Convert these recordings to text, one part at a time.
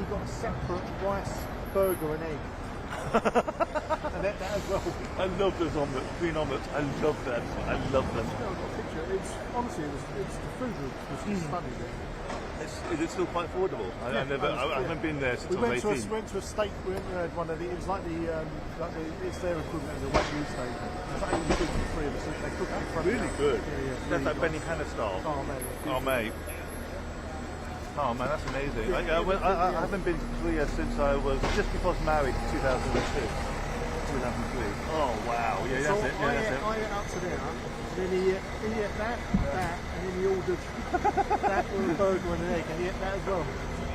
we've got a separate rice, burger and egg. And that as well. I love those omelets, green omelets. I love that. I love them. I've got a picture. It's honestly, it's the food which is funny there. Is it still quite affordable? I haven't been there since I was 18. We went to a steak. We had one of the. It was like it's their equivalent of the Wagyu steak. It's like 80 quid for the three of us. They cook it in front. Really good. Yeah, That's like Benihana style. Oh man. Oh mate. Oh man, that's amazing. I haven't been to Korea since I was just before I was married in 2002. 2003. Oh wow. Yeah, So that's it. Yeah, that's it. I went up to there, then he ate that, and then he ordered that with a burger and an egg, and he ate that as well.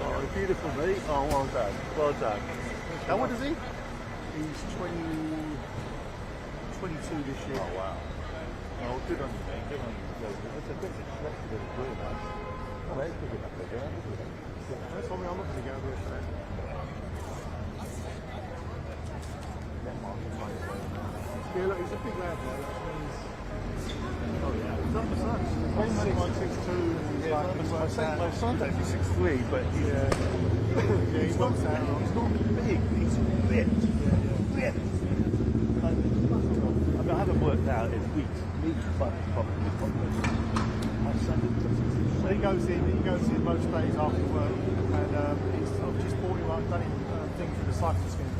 Oh, beautiful, mate. Oh, well done. Well done. How old is he? He's 22 this year. Oh, wow. Oh, good on you, mate. Good on you. It's a bit of a good man. Oh, that's big enough, isn't it? That's what I'm looking to go with today. Yeah, look, he's a big lad, though. Oh, yeah. He's not my son. He's 6'2". Yeah, my son's actually 6'3", but he's... Yeah, he's not big. He's ripped. Ripped. I mean, I haven't worked out in weeks. But my son So he goes in most days after work, and I've just bought him, I've done him thing for the cycle scheme.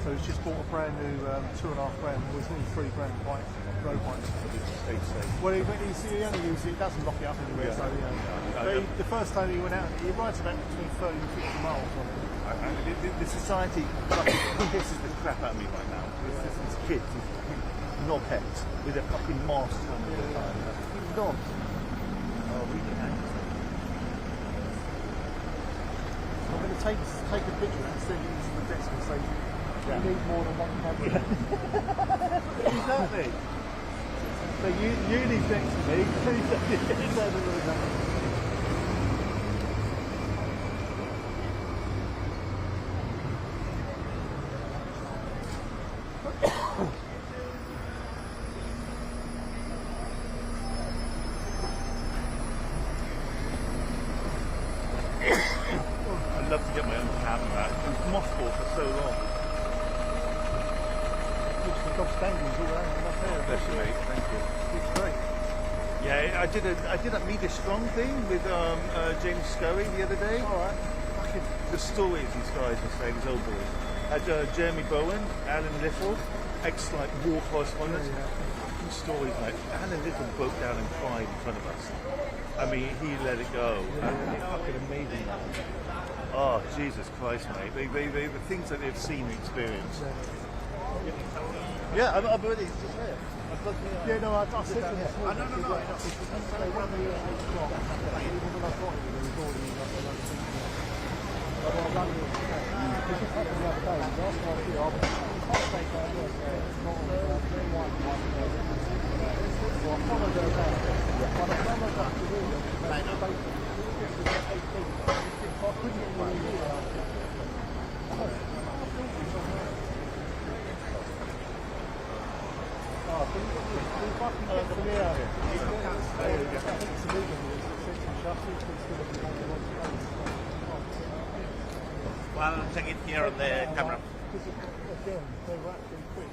So he's just bought a brand new $2.5 grand, well it's nearly $3 grand bike, road bike. Well, he only uses it, he doesn't lock it up anywhere, so you know. But the first time he went out, he rides about between 30 and 50 miles on it. The society pisses the crap out of me right now. These kids, these knobheads with their fucking masks on all the time. Fucking knobs. Oh, really angry. I'm going to take a picture and send it into the desk and say, you need more than one camera. Exactly. So you need next to me. I'd love to get my own camera. It was mothballed for so long. Bless you, mate. Thank you. It's great. Yeah, I did that Media Strong thing with James Scurry the other day. All right. Fucking the stories these guys are saying, these old boys. Had Jeremy Bowen, Alan Little, ex-like war correspondents. Fucking stories, mate. Alan Little broke down and cried in front of us. I mean, he let it go. It's fucking amazing. Oh, Jesus Christ, mate. The things that they've seen and experienced. Yeah, I'm ready. It's just there. Yeah, no, I said to him this morning. No. They run me at 8 o'clock. Even when I got him, there was already like a lot of things there. But I run me at 8. This just happened the other day. Last night here, I was quite safe out there. Not on the one. So I followed her down. When I followed up to the room, I couldn't believe it. Well, take it here on the camera. Again, they were actually quick.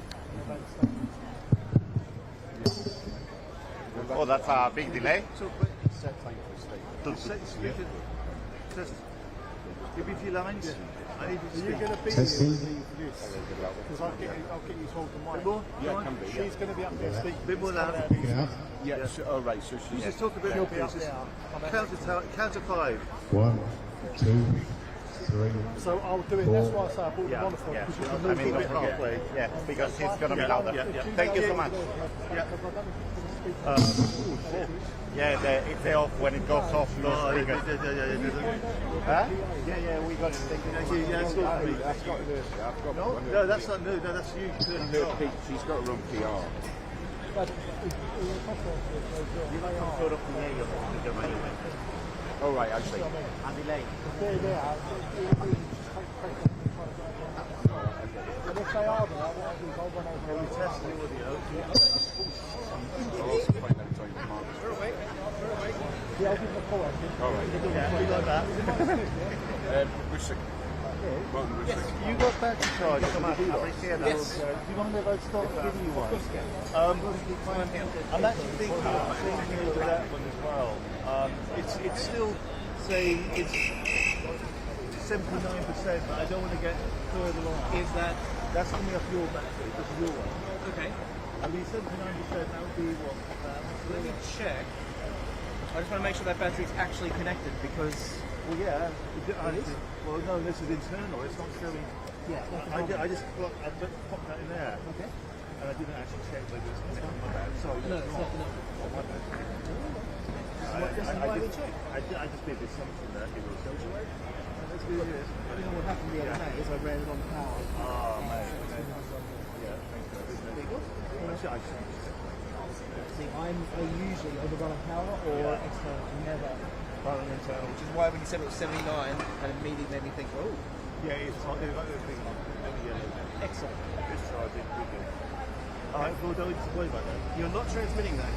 Oh, that's a big delay. Just give me a few lines. I need to Are you speak. going to be here for this? Because I'll get you to hold the mic. More? Yeah, can be. She's going to be up there speaking. Bit more loud. Yeah, all right. So You just talk a bit She'll more. be up there. Count to 5. 1, 2, 3. So I'll do it. That's why I say I bought the monitor. Yeah. Because you can I move mean, it don't a bit forget. halfway. Yeah, because it's going to be louder. Thank you so much. Yeah, it's off when it goes off. Oh, Those speakers. Huh? Yeah, we got it. Yeah, it's got to be. That's got to be. I've got one. No, that's not new. No, that's you. She's got to run PR. All right, I see. And delay. And if they are there, what I'll do is I'll run over and Test the audio. Yeah, I'll give them a call actually. All right. Yeah, we like that. Which thing? Yeah. Which Yes, thing? you got battery chargers. Come on, Yes. Do you want me to start giving you one? I'm actually thinking of changing over that one as well. It's still saying it's 79%, but I don't want to get further on. That's coming off your battery? This is your one. Okay. I mean, 79%, that would be what? Let me check. I just want to make sure that battery's actually connected because. Well, yeah. Well, no, this is internal. It's not showing. Yeah. I just popped that in there. Okay. And I didn't actually check whether it's connected to my bag. Sorry, No, it's not. No. I just made the assumption that it was. Let's do this. You know what happened the other day is I ran it on power. Oh, mate. Yeah, thank you. I changed it. See, I usually either run on power or external. Never run on internal, which is why when you said it was 79, that immediately made me think, oh. Yeah, it's like the thing on. Excellent. It's charging. We're good. Alright, well, don't worry about that. You're not transmitting that.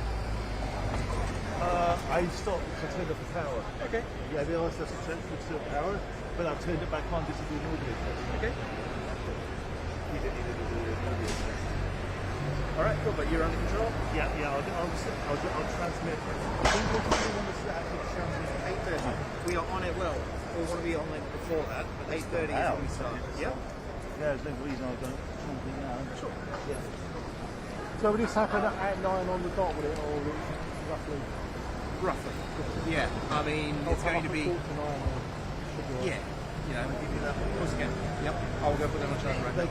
I stopped because I turned up the power. Okay. Yeah, they asked us to transfer to power, but I've turned it back on just to do an audio test. Okay. You didn't need to do an audio test. All right, cool. But you're under control. Yeah, I'll transmit. I think we'll probably want to actually transmit 8:30. We are on it. Well, we want to be on it before that, but 8:30 is when we start. Yep. Yeah, there's no reason I don't transmit now. Sure. Yeah. So will this happen at 9 on the dot, will it, or roughly? Roughly. Yeah. I mean, it's going to be. 9, should be Yeah. You know, we'll give you that. Of course you can. Yep. I'll go put them on charge right now.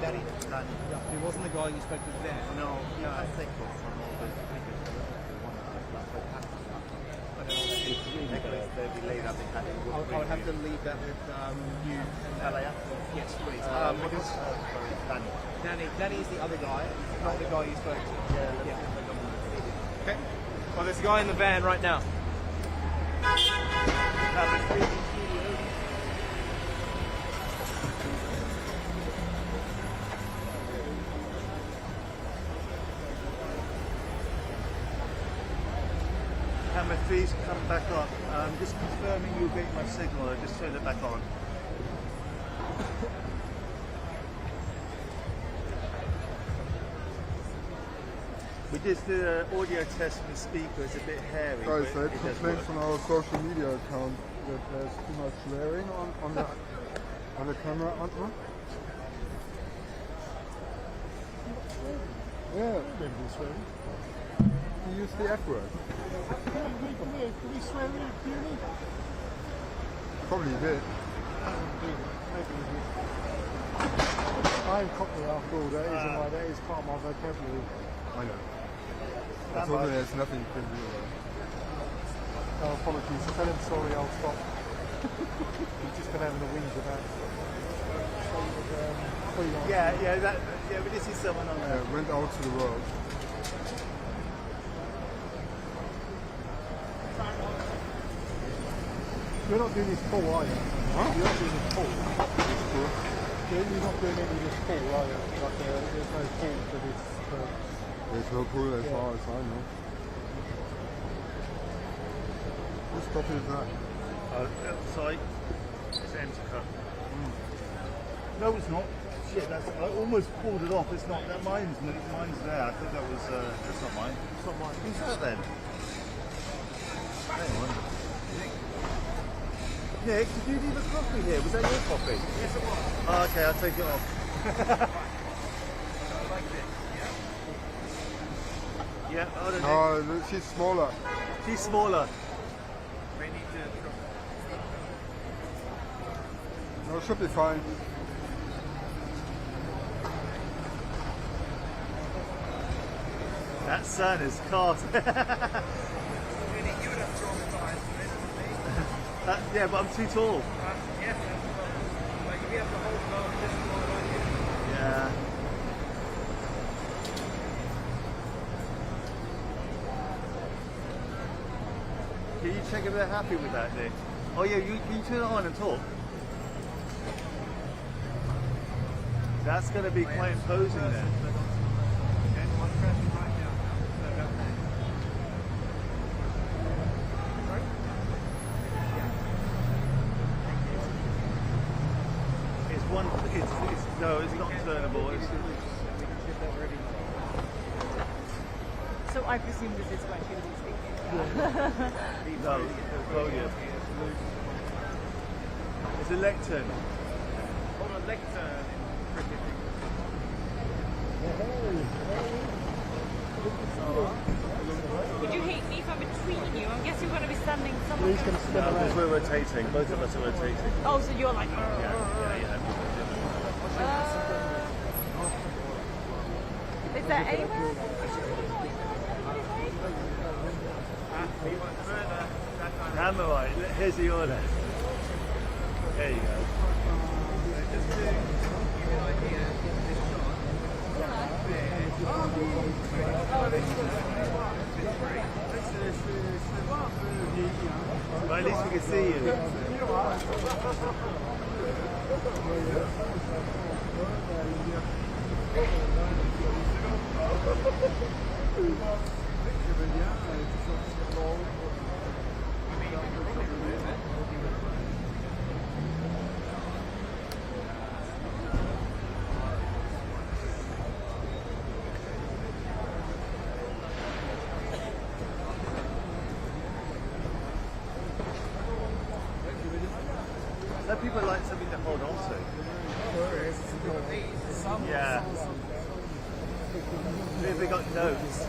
Danny. It wasn't the guy you spoke to there. No, I think from all the Nicholas, they'll be laid up in that. I would have to leave that with you. Yes, please. Danny is the other guy, not the guy you spoke to. Yeah. Okay. Well, there's a guy in the van right now. Camera 3's come back on. Just confirming you're getting my signal. I just turned it back on. We just did an audio test with the speaker. It's a bit hairy. Guys, I but had it does complaints work. on our social media account that there's too much blaring on the camera. Yeah, you use the F word. Did we swear really clearly? Probably did. I'm Cockney after all, that is part of my vocabulary. I know. I told him there's nothing you can do about it. Oh, apologies, tell him sorry, I'll stop. He's just been having a whinge about freelance. Yeah, but this is someone on there. Went out to the world. You're not doing this full, are you? Huh? You're not doing this full. It's cool. You're not doing any of this full, are you? Like, there's no full for this. There's no pool as far as I know. Which copy is that? Outside. It's enter cut. No, it's not. Shit, I almost pulled it off. It's not. Mine's there. I think that was. That's not mine. It's not mine. Who's that then? Hang on. Nick, did you leave a copy here? Was that your copy? Yes, it was. Oh, okay, I'll take it off. Yeah, I don't know. No, she's smaller. She's smaller. No, it should be fine. That sun is caught. Yeah, but I'm too tall. Yeah. Can you check if they're happy with that, Nick? Oh yeah, can you turn it on and talk? That's going to be quite imposing then. No, it's not turnable. So I presume this is what you were speaking. No, podium. It's a lectern. Hold on, lectern. Would you hate me if I'm between you? I guess you're going to be standing somewhere. He's going to spin Because around. we're rotating. Both of us are rotating. Oh, so you're like... Yeah. Is there anywhere? Hammer right. Here's the order. There you go. Well, at least we can see you. Some people like something to hold on to. Yeah. Maybe they got notes.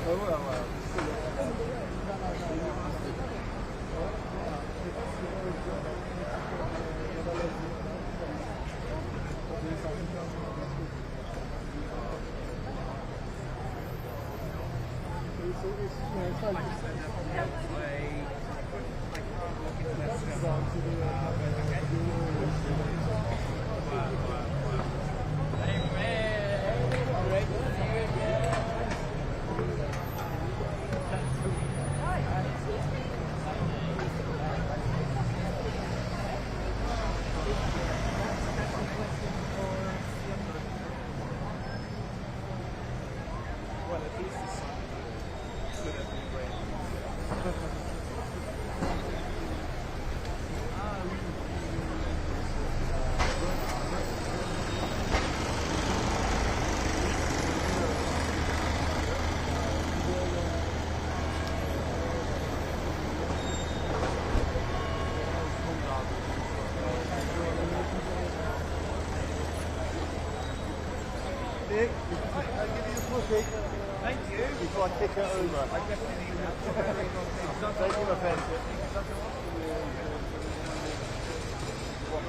Nick, I'll give you the pussy. Thank you. Before I kick it over. I definitely need that. Thank you, my friend.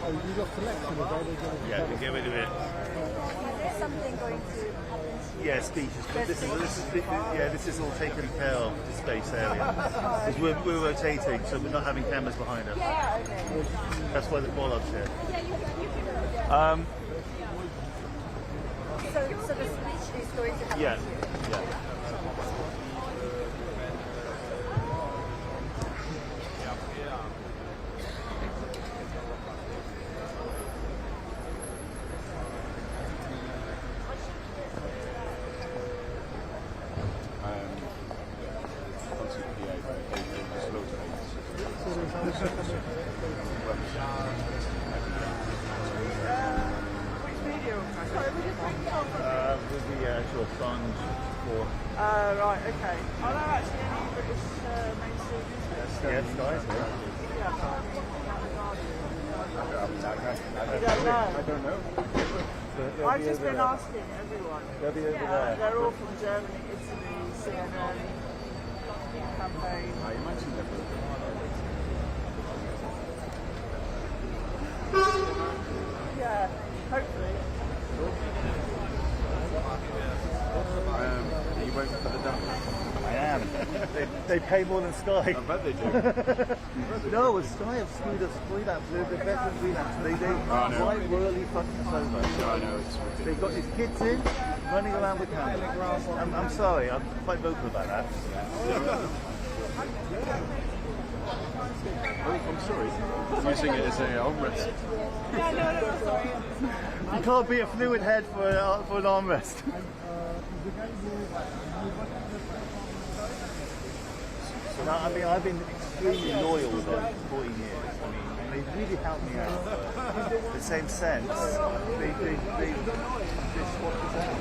Oh, you got selection of all those. Yeah, we get rid of it. Is there something going to happen? Yeah, speeches. But this is all taken care of, the space area. Because we're rotating, so we're not having cameras behind us. Yeah, okay. That's why the bollards here. Yeah, you can. So the speech is going to happen. Yeah. With the actual Assange for Right, okay. Are there actually any British mainstream newspapers? yes, guys. You don't know? I don't know. I've just been asking everyone. They'll be over Yeah, there. they're all from Germany, Italy, CNN, campaign. I imagine that. Yeah, hopefully. Are you waiting for the dump? I am. they pay more than Sky. I bet they do. No, well, Sky have screwed us through that. They're better than relapse. They quite really fucking us over. I know, it's ridiculous. They've got these kids in, running around with cameras. I'm sorry, I'm quite vocal about that. Oh, I'm sorry. Using it as a armrest. Yeah, no, sorry. You can't be a fluid head for an armrest. No, I mean, I've been extremely loyal with them for 14 years. I mean, they really helped me out. The same sense, they swapped us out.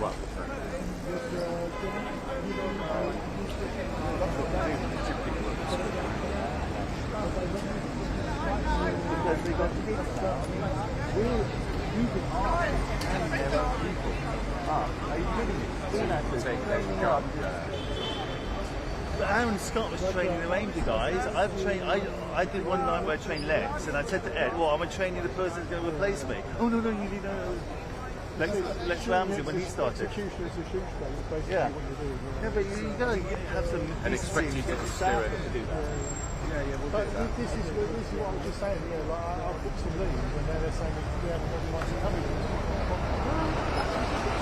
Well, because they got kids now. You can ask and there are people. Are you kidding me? We're not training up. But Aaron Scott was training the Ranger guys. I've trained. I did one night where I trained Lex, and I said to Ed, "Well, am I training the person who's going to replace me?" Oh no, you need to. Lex Ramsey when he started. Execution is a huge thing. It's basically Yeah. what you do. Yeah, but you got to have some And expect you to staff do it. to do that. Yeah, we'll But do that. this is what I was just saying. Yeah, like I've booked some leave, and now they're saying we haven't got anyone to come in.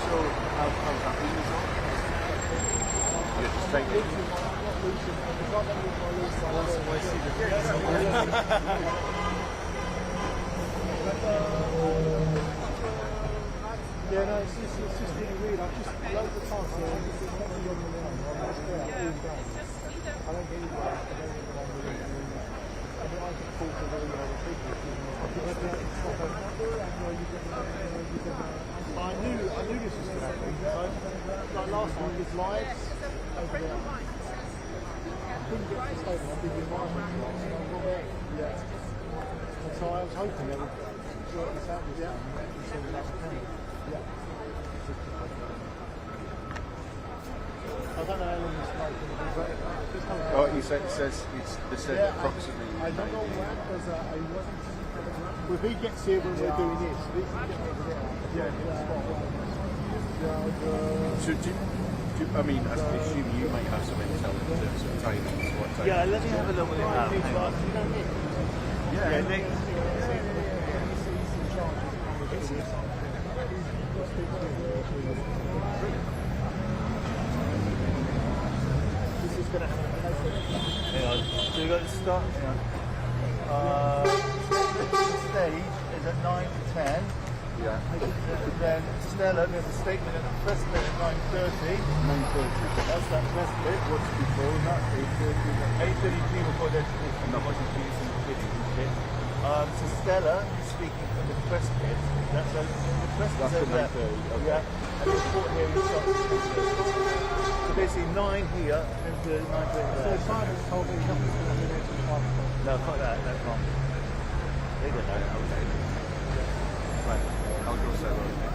So, how's that been as well? You just take it. Yeah, no, it's just really weird. I've just loads of times where it's not really on the line. I'm just there all day. I don't get any work. I don't get what I'm really doing. I mean, I just talk to really other people. I knew this was going to happen. Like last time, with lives over there. I couldn't get to the stadium. I did the environment class, and I got there. Yeah. And so I was hoping they would sort this out with them and send it out to Canada. Yeah. I don't know how long this might be, but Oh, you said they said approximately. I don't know when, because I wasn't. Well, if he gets here when we're doing this, if he can get over there. So I mean, I assume you may have some intel in terms of timings. What time? Yeah, let me have a look what they have. Hang on. Yeah, Nick. This is going to happen. Hang on. So we got to start. Hang on. Stage is at 9 to 10. Yeah. And then Stella, there's a statement at the press bit at 9:30. 9:30. That's that press bit. What's before that? 8:30. 8:30 before they're watching videos and videos and shit. So Stella is speaking from the press kit. That's the press That's kit the over there. 9:30, okay. Yeah. And the report here is so basically 9 here and to 9:30 So there. Simon's told me nothing's going to happen until 5 o'clock. No, fuck that. That's wrong. They don't know. Okay. Right. I'll go say that.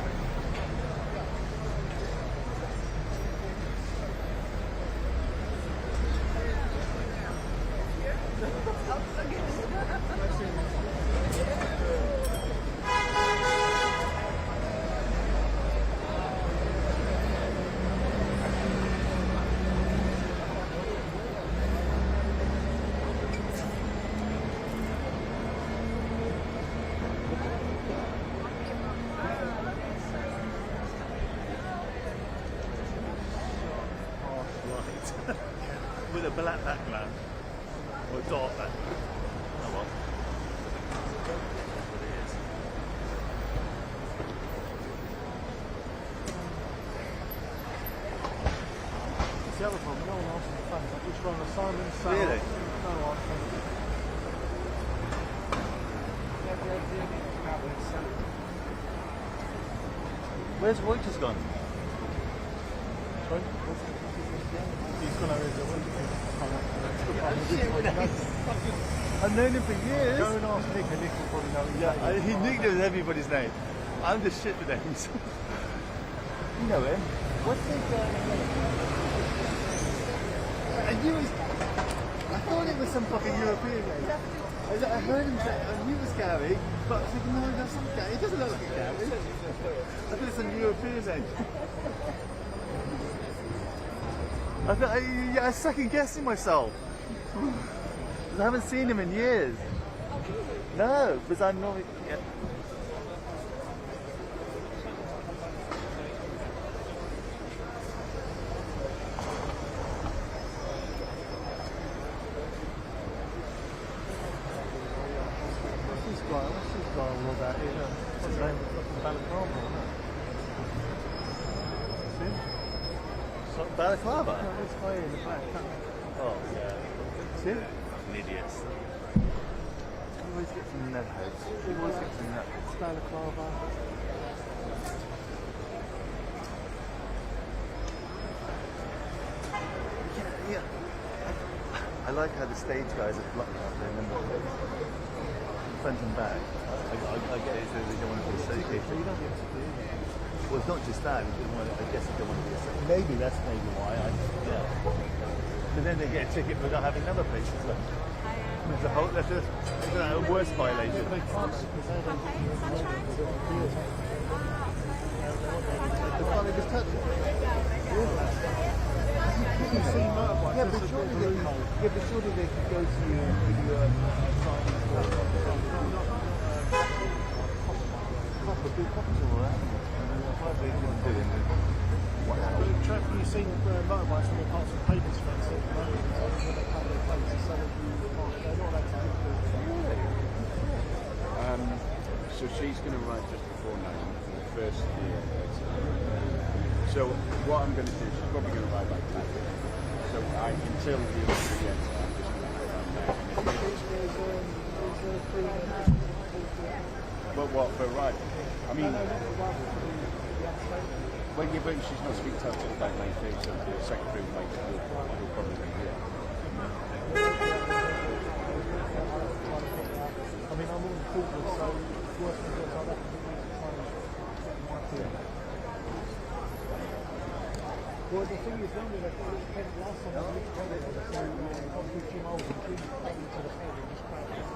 With a black background or a dark background. Oh well. That's what it is. It's the other problem. No one answers the phone. Like which one? Simon, Sal. Really? No answer. Where's Reuters gone? Sorry? He's gone over the I've known him for years. Go and ask Nick, and Nick will probably know his Yeah, name. he knows everybody's name. I'm just shit with names. You know him. What's his name? I knew his... I thought it was some fucking European name. I heard him say, I knew it was Gary, but I said, no, that's not Gary. It doesn't look like a Gary. I thought it's some European name. I second guessing myself. I haven't seen him in years. No, because I'm not... Yeah. What's this guy all about here? What's his name? Fucking Balaclava, isn't it? That's him? Balaclava? No, this guy in the back. Oh, yeah. it. Idiots. He always gets in their heads. He always gets in their heads. Balaclava. Yeah. I like how the stage guys are blocking out their number plates. Front and back. I get it, so they don't want to be associated. Well, it's not just that. I guess they don't want to be associated. Maybe that's maybe why. Yeah. But then they get a ticket for not having number plates as well. That's a worse violation. They can't because they don't Can't they just touch it? You see motorbikes. Yeah, but surely they can go to you and give you a sign. Big copies all around. They couldn't do it. You've seen motorbikes when they pass the papers fence at the moment, so when they come their plates, so that they're not allowed to do it. So she's going to write just before 9 for the first year. So what I'm going to do, she's probably going to write like that. So until the other two gets there, I'm just going to put that there. But what, for right? I mean, well, yeah, but she's not speaking to us about 9:30, so the secretary will probably be here. I mean, I'm all corporate, so working with like that, well, the thing is, when we left last time, we looked at it, so obviously Jim Olsen, Jim came into the head and just cracked it.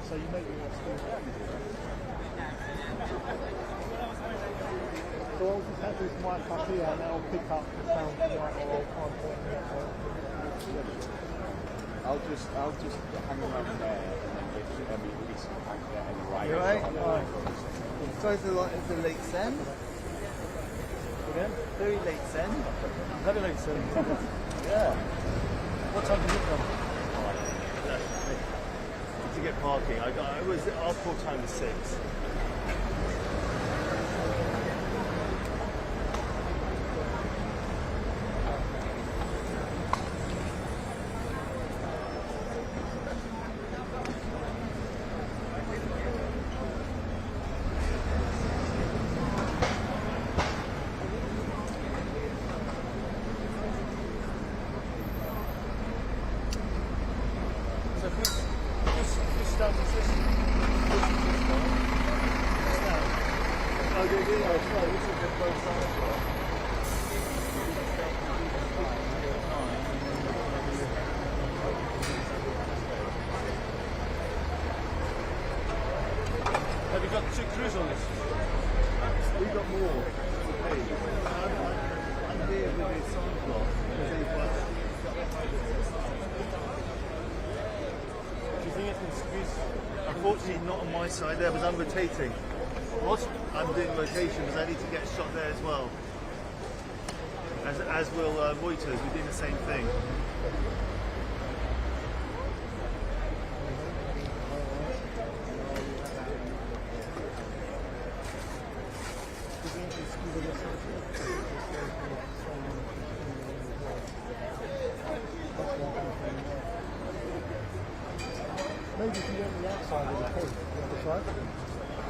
So you make your still. So I'll just have this mic up here and I'll pick up the sound from right or I'll try and point it out. I'll just hang around there and then get at least hang there and write. You alright? Sorry for the late send. Again? Very late send. Very late send. Yeah. What time did you come? To get parking. Our call time was 6. Have you got 2 crews on this? We've got more. Hey, I'm here with a sign block. Do you think it can squeeze? Unfortunately, not on my side there, but I'm rotating. What? I'm doing rotation because I need to get a shot there as well. As will Reuters, we're doing the same thing. Maybe if you went on the outside of the pen, the other side.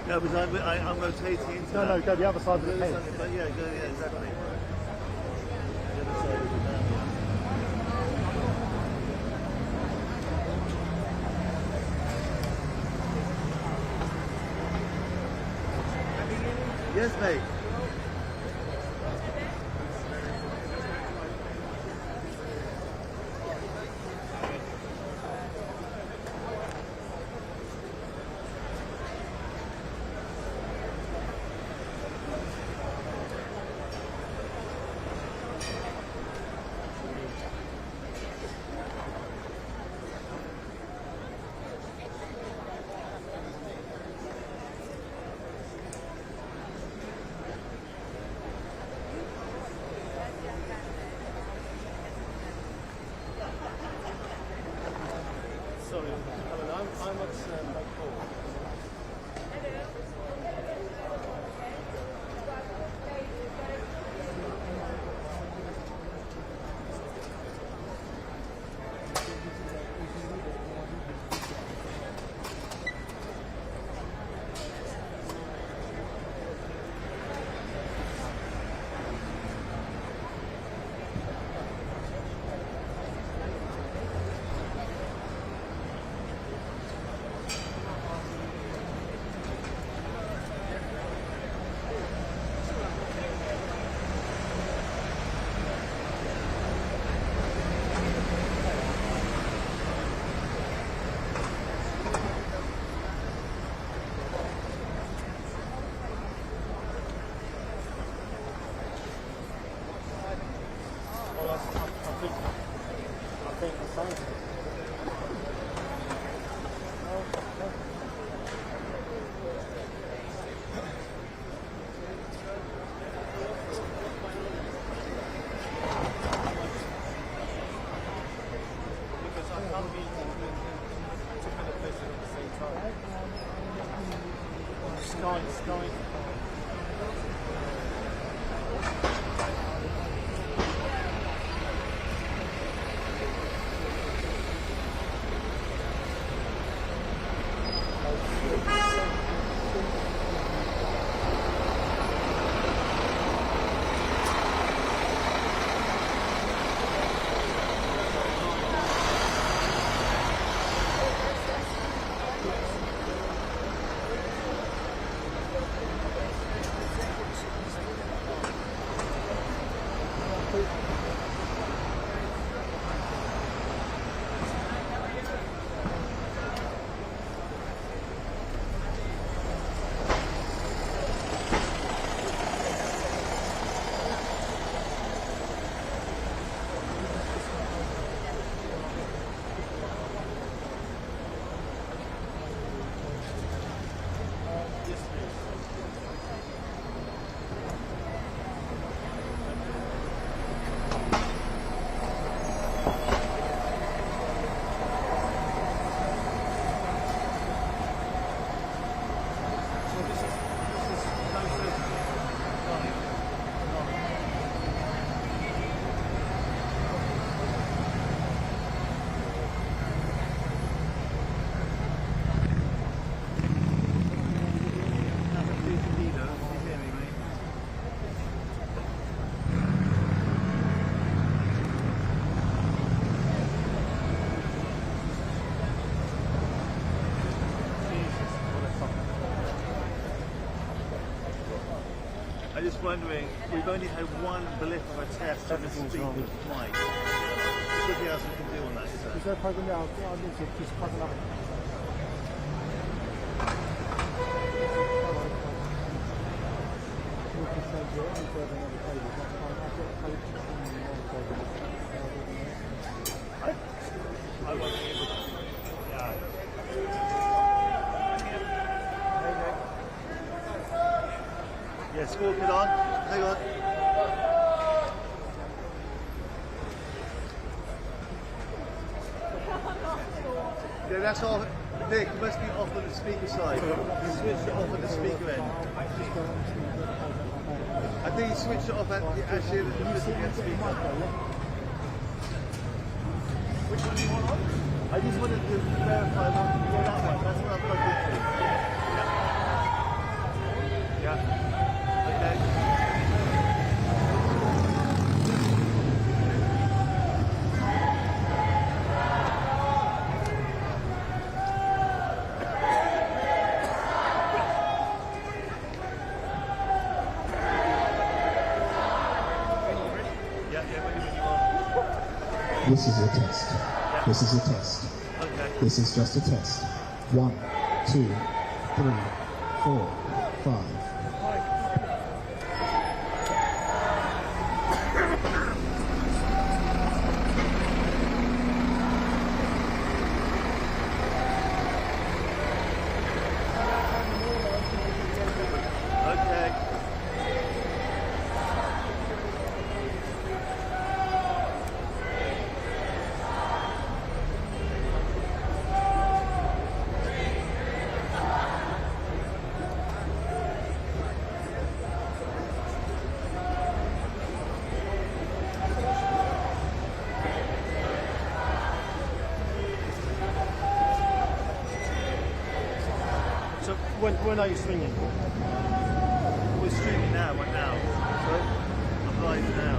No, but I'm rotating into No, that. go the other side of the pen. But yeah, exactly. The other side of the pen. Yes, mate. Sorry, I'm at Lake Hall. Because I can't be two minute places at the same time. Sky. I'm just wondering, we've only had one blip of a test on the speed of flight. There's nothing else we can do on that, is there? Is there a program now? I need to just plug it up. I wasn't able to. Yeah. Yeah, score it on. Hang on. Yeah, that's all. Nick, you must be off on the speaker side. You switched it off on the speaker end. I think you switched it off at actually the speaker. Which one do you want on? I just wanted to verify that one. That's what I'm plugged into. Yeah. Okay. This is a test. This is a test. Okay. This is just a test. 1, 2, 3, 4, 5. Okay. So when are you swinging? We're streaming now, right now. So I'm live now.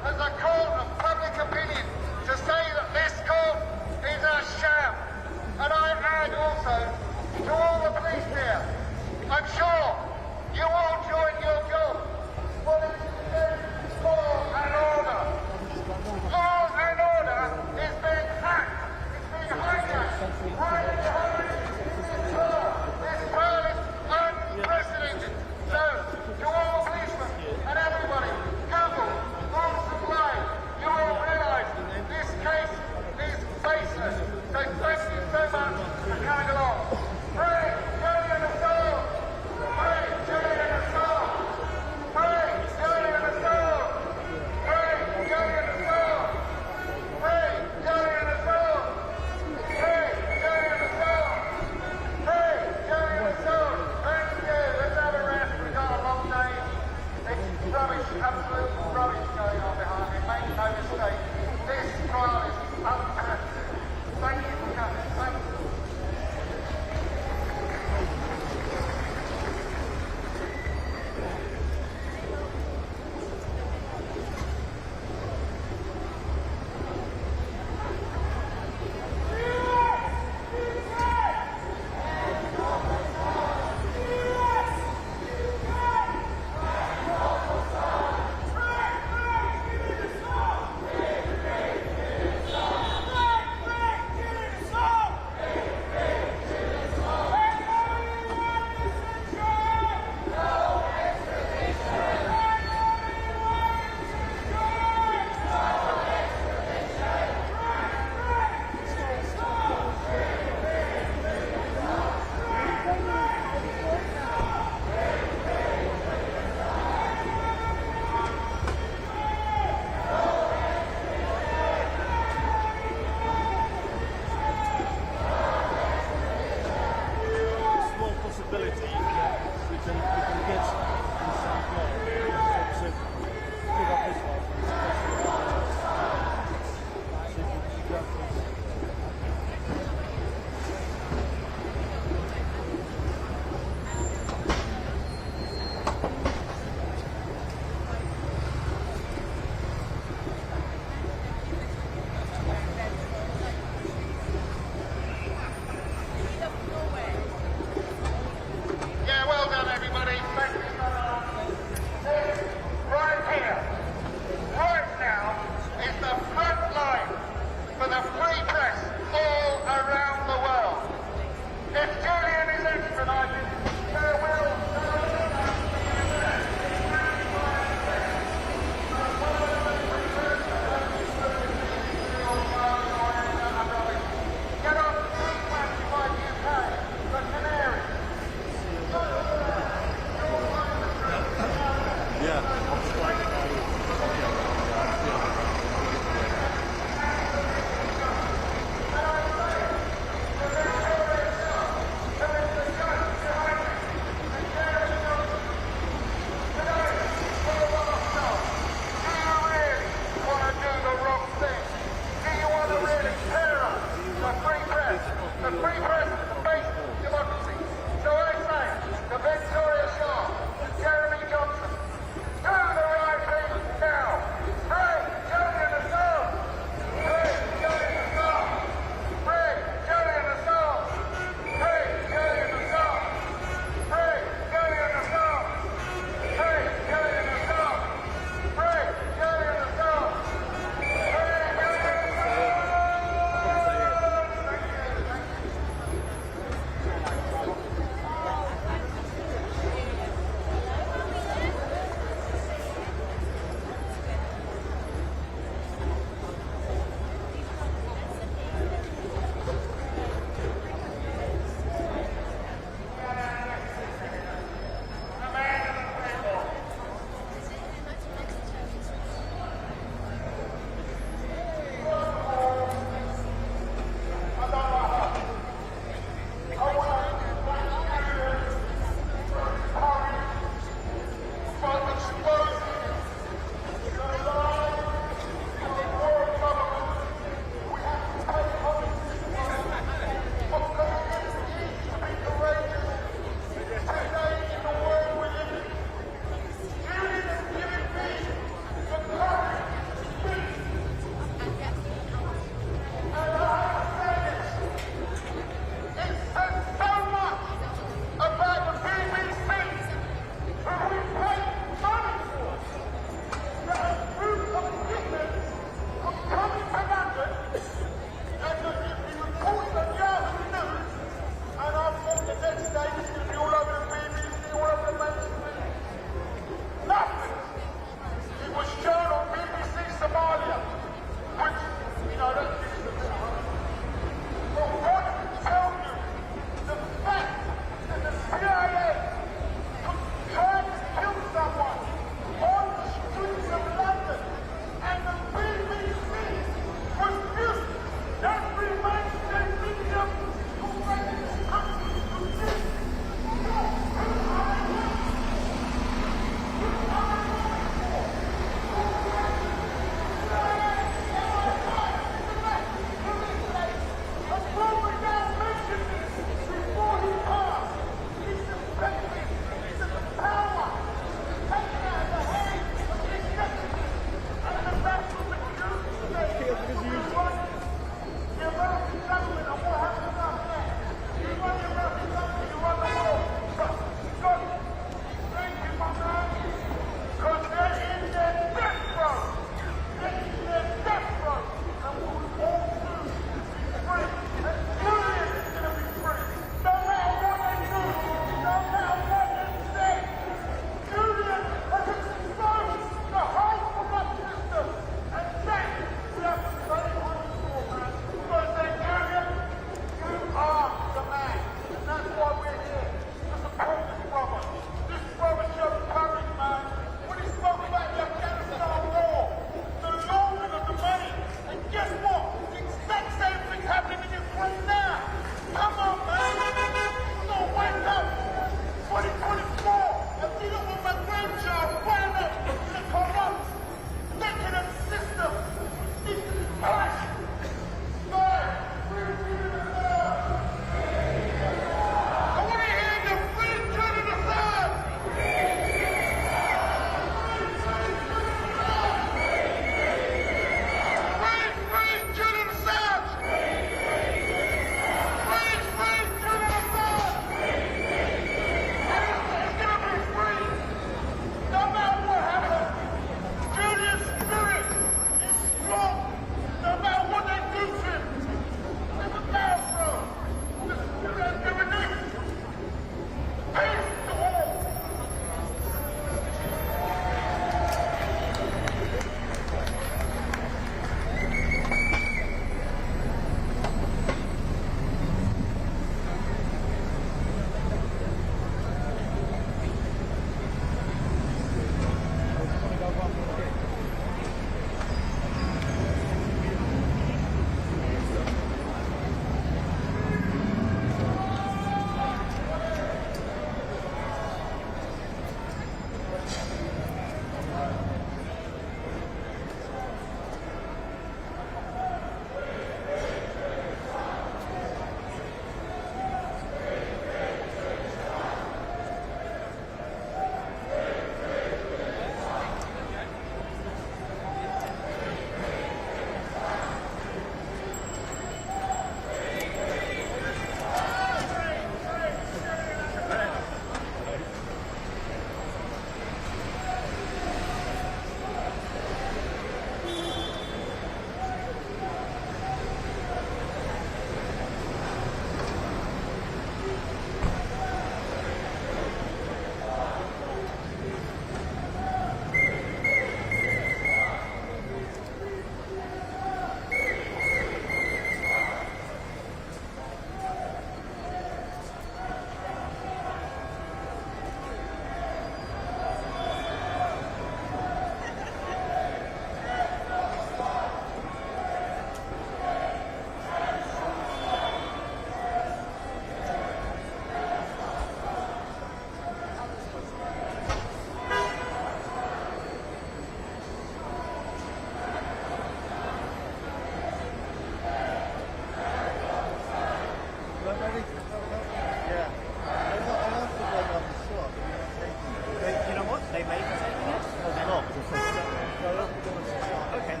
Yeah. I asked the one on the slot, but you're not taking it. You know what? They may be taking it. No, they're not. So I asked the one on the slot. Okay.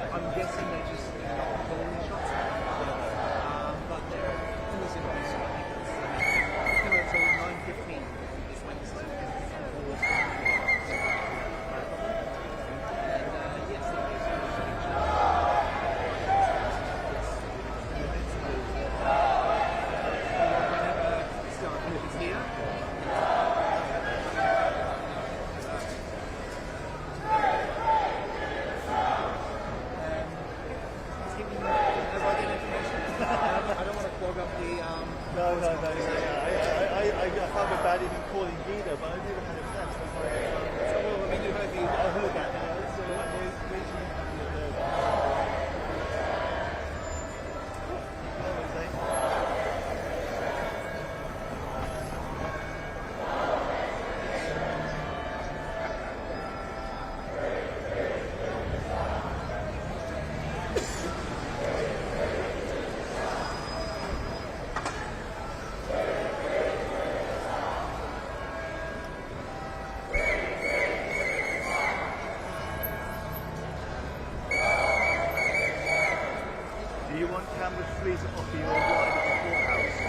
I'm guessing they're just not calling the shots. But they're always in place. I think it's still until 9:15 this Wednesday. I have a bad even calling Guido, but I never had a chance. I heard that. Do you want camera 3 to offer you a ride at the courthouse?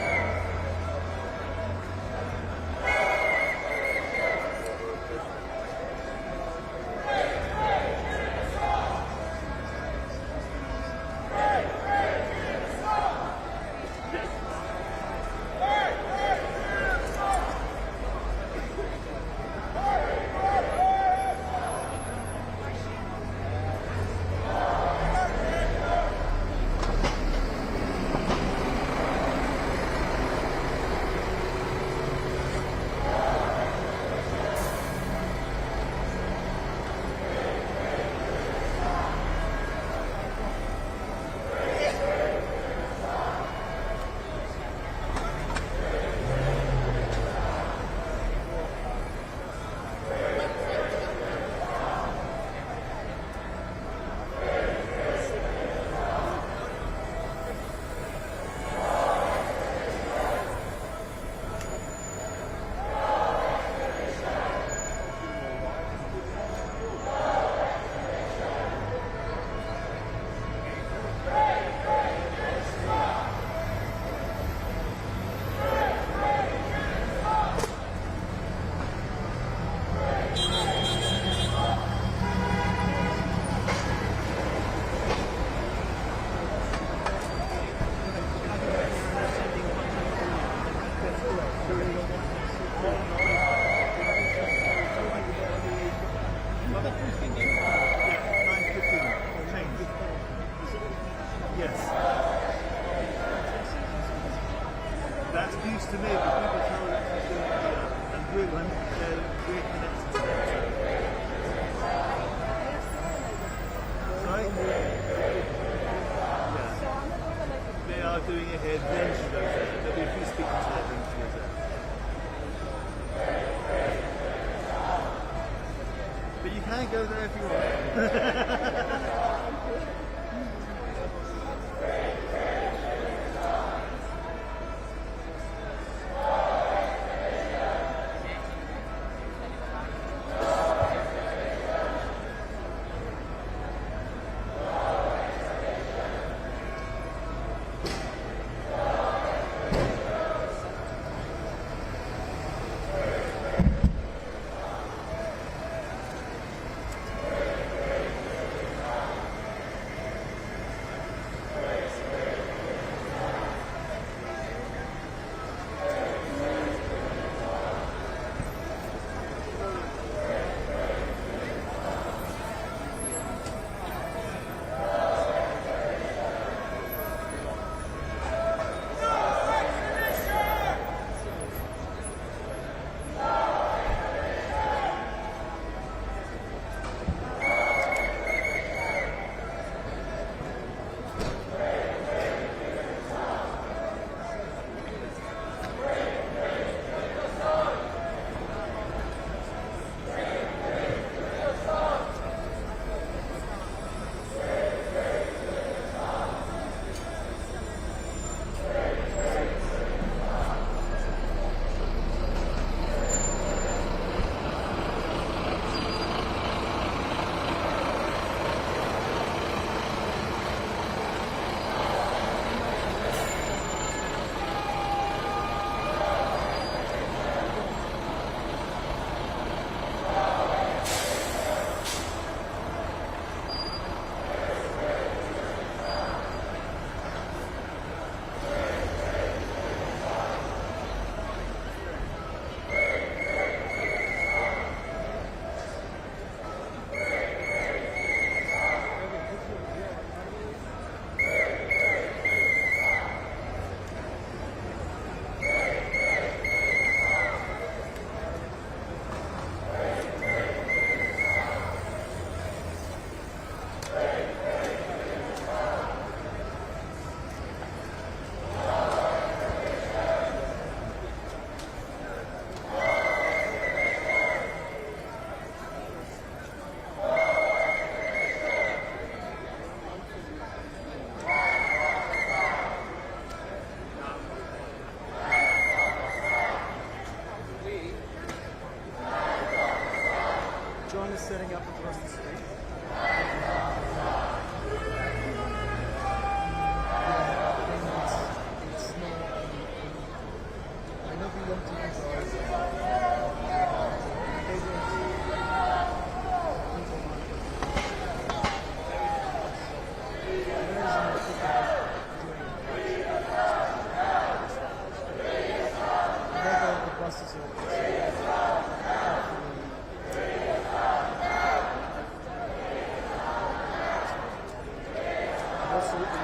That's news to me, but people tell us and we're connected to that. Sorry? Yeah. They are doing it here, then she goes there. But if you speak to her, then she goes there. But you can go there if you want.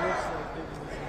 looks like it was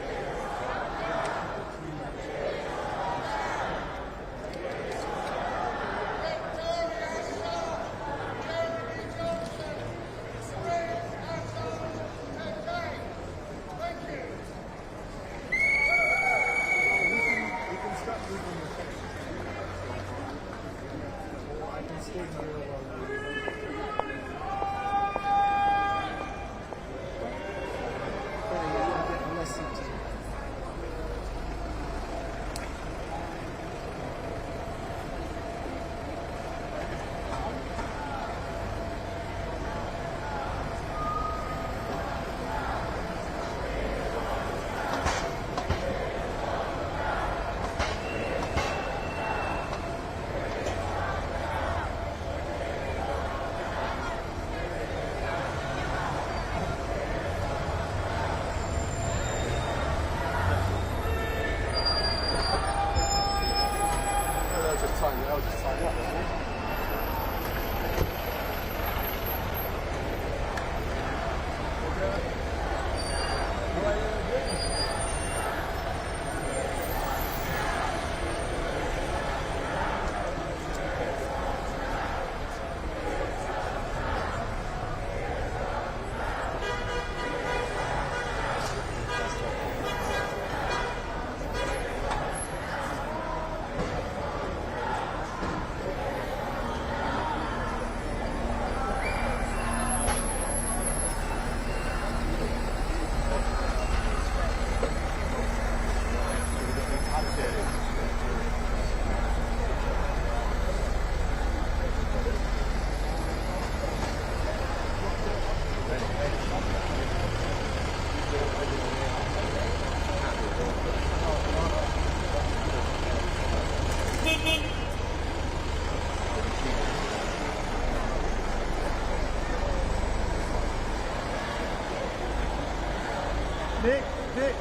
Nick.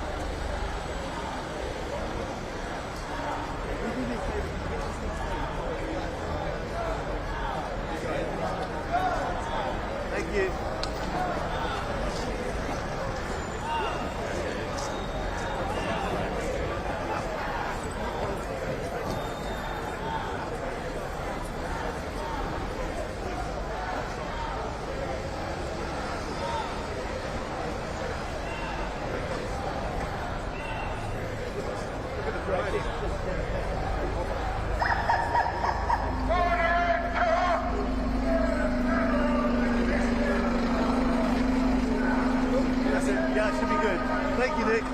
Thank you. That's it. Yeah, it should be good. Thank you, Nick.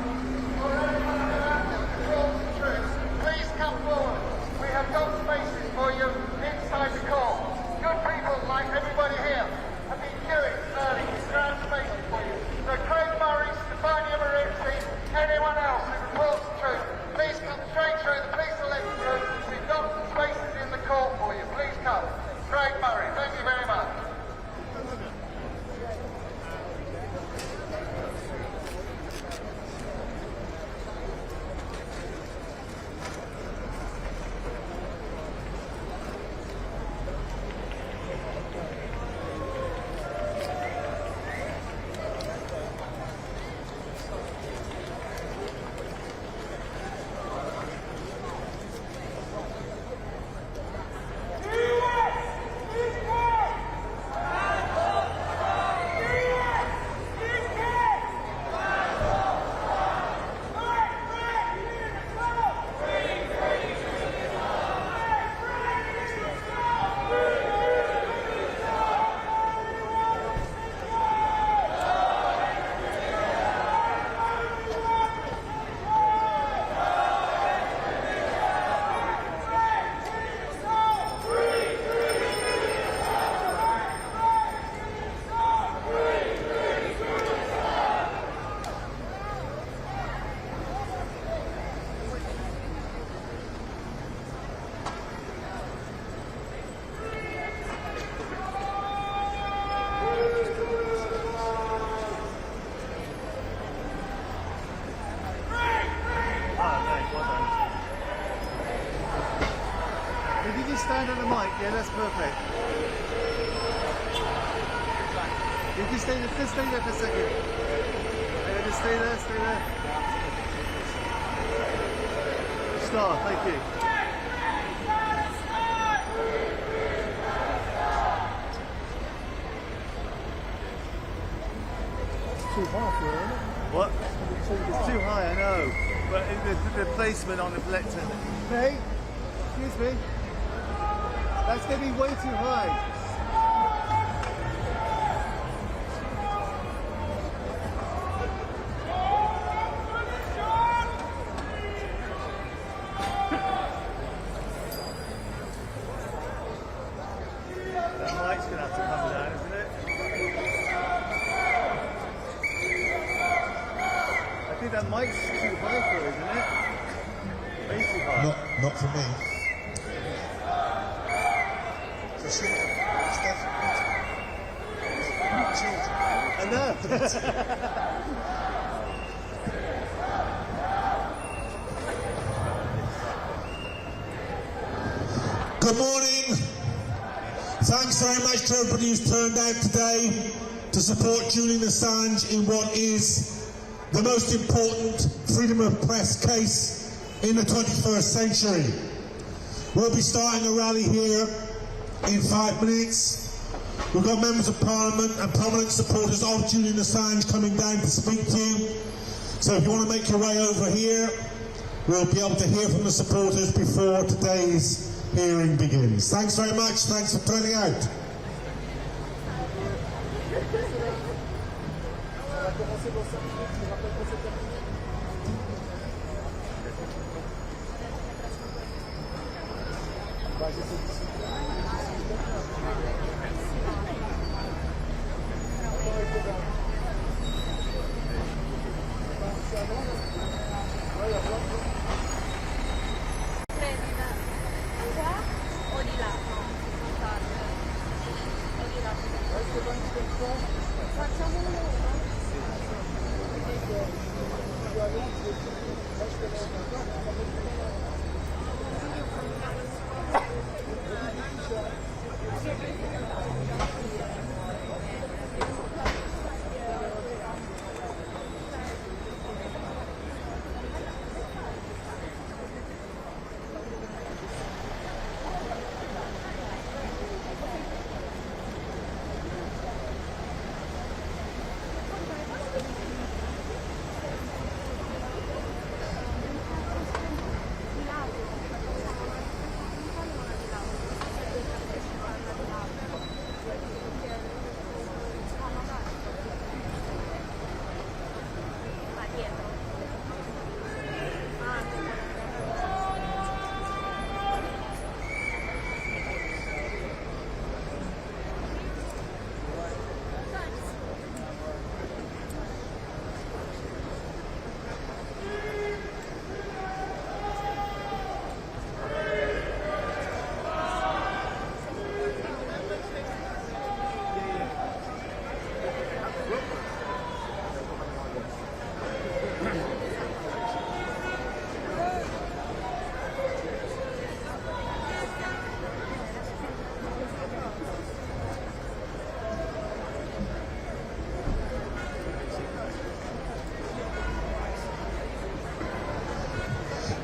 Please come forward. We have got spaces for you inside the court. Good people, like everybody here, have been queuing early to grab spaces for you. So Craig Murray, Stefania Marizzi, anyone else who reports the truth, please come straight through. The police will let you through. We've got spaces in the court for you. Please come. Craig Murray, thank you very much. If you just stand on the mic, yeah, that's perfect. You just stay there for a second. just stay there, stay there. Star, thank you. Too high for it, isn't it? What? It's too high, I know. But the placement on the lectern. Hey, excuse me. That's going to be way too high. That mic's going to have to come down, isn't it? I think that mic's too high for it, isn't it? Way too high. Not for me. I know. Good morning. Thanks very much to everybody who's turned out today to support Julian Assange in what is the most important freedom of press case in the 21st century. We'll be starting a rally here in 5 minutes. We've got members of Parliament and prominent supporters of Julian Assange coming down to speak to you. So if you want to make your way over here, we'll be able to hear from the supporters before today's hearing begins. Thanks very much. Thanks for turning out.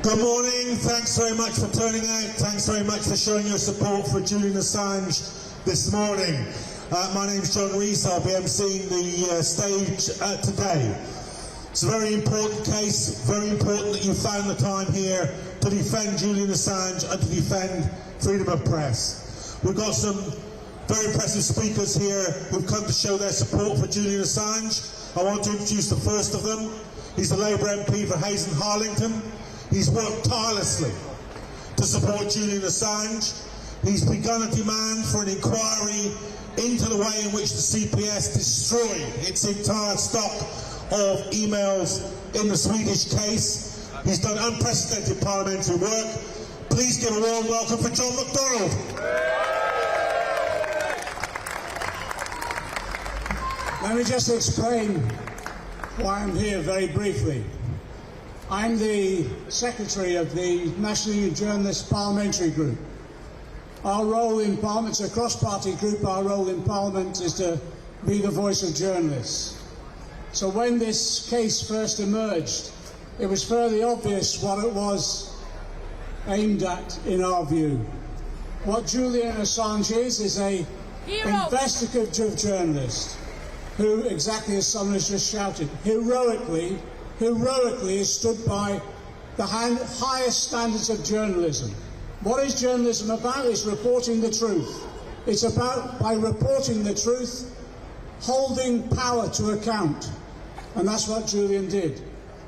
Good morning. Thanks very much for turning out. Thanks very much for showing your support for Julian Assange this morning. My name's John Rees. I'll be emceeing the stage today. It's a very important case. Very important that you found the time here to defend Julian Assange and to defend freedom of press. We've got some very impressive speakers here who've come to show their support for Julian Assange. I want to introduce the first of them. He's the Labour MP for Hayes and Harlington. He's worked tirelessly to support Julian Assange. He's begun a demand for an inquiry into the way in which the CPS destroyed its entire stock of emails in the Swedish case. He's done unprecedented parliamentary work. Please give a warm welcome for John MacDonald. Let me just explain why I'm here very briefly. I'm the secretary of the National Union Journalists Parliamentary Group. Our role in Parliament, it's a cross-party group, our role in Parliament is to be the voice of journalists. So when this case first emerged, it was fairly obvious what it was aimed at, in our view. What Julian Assange is a investigative journalist who, exactly as someone has just shouted, heroically has stood by the highest standards of journalism. What is journalism about? It's reporting the truth. It's about, by reporting the truth, holding power to account. And that's what Julian did.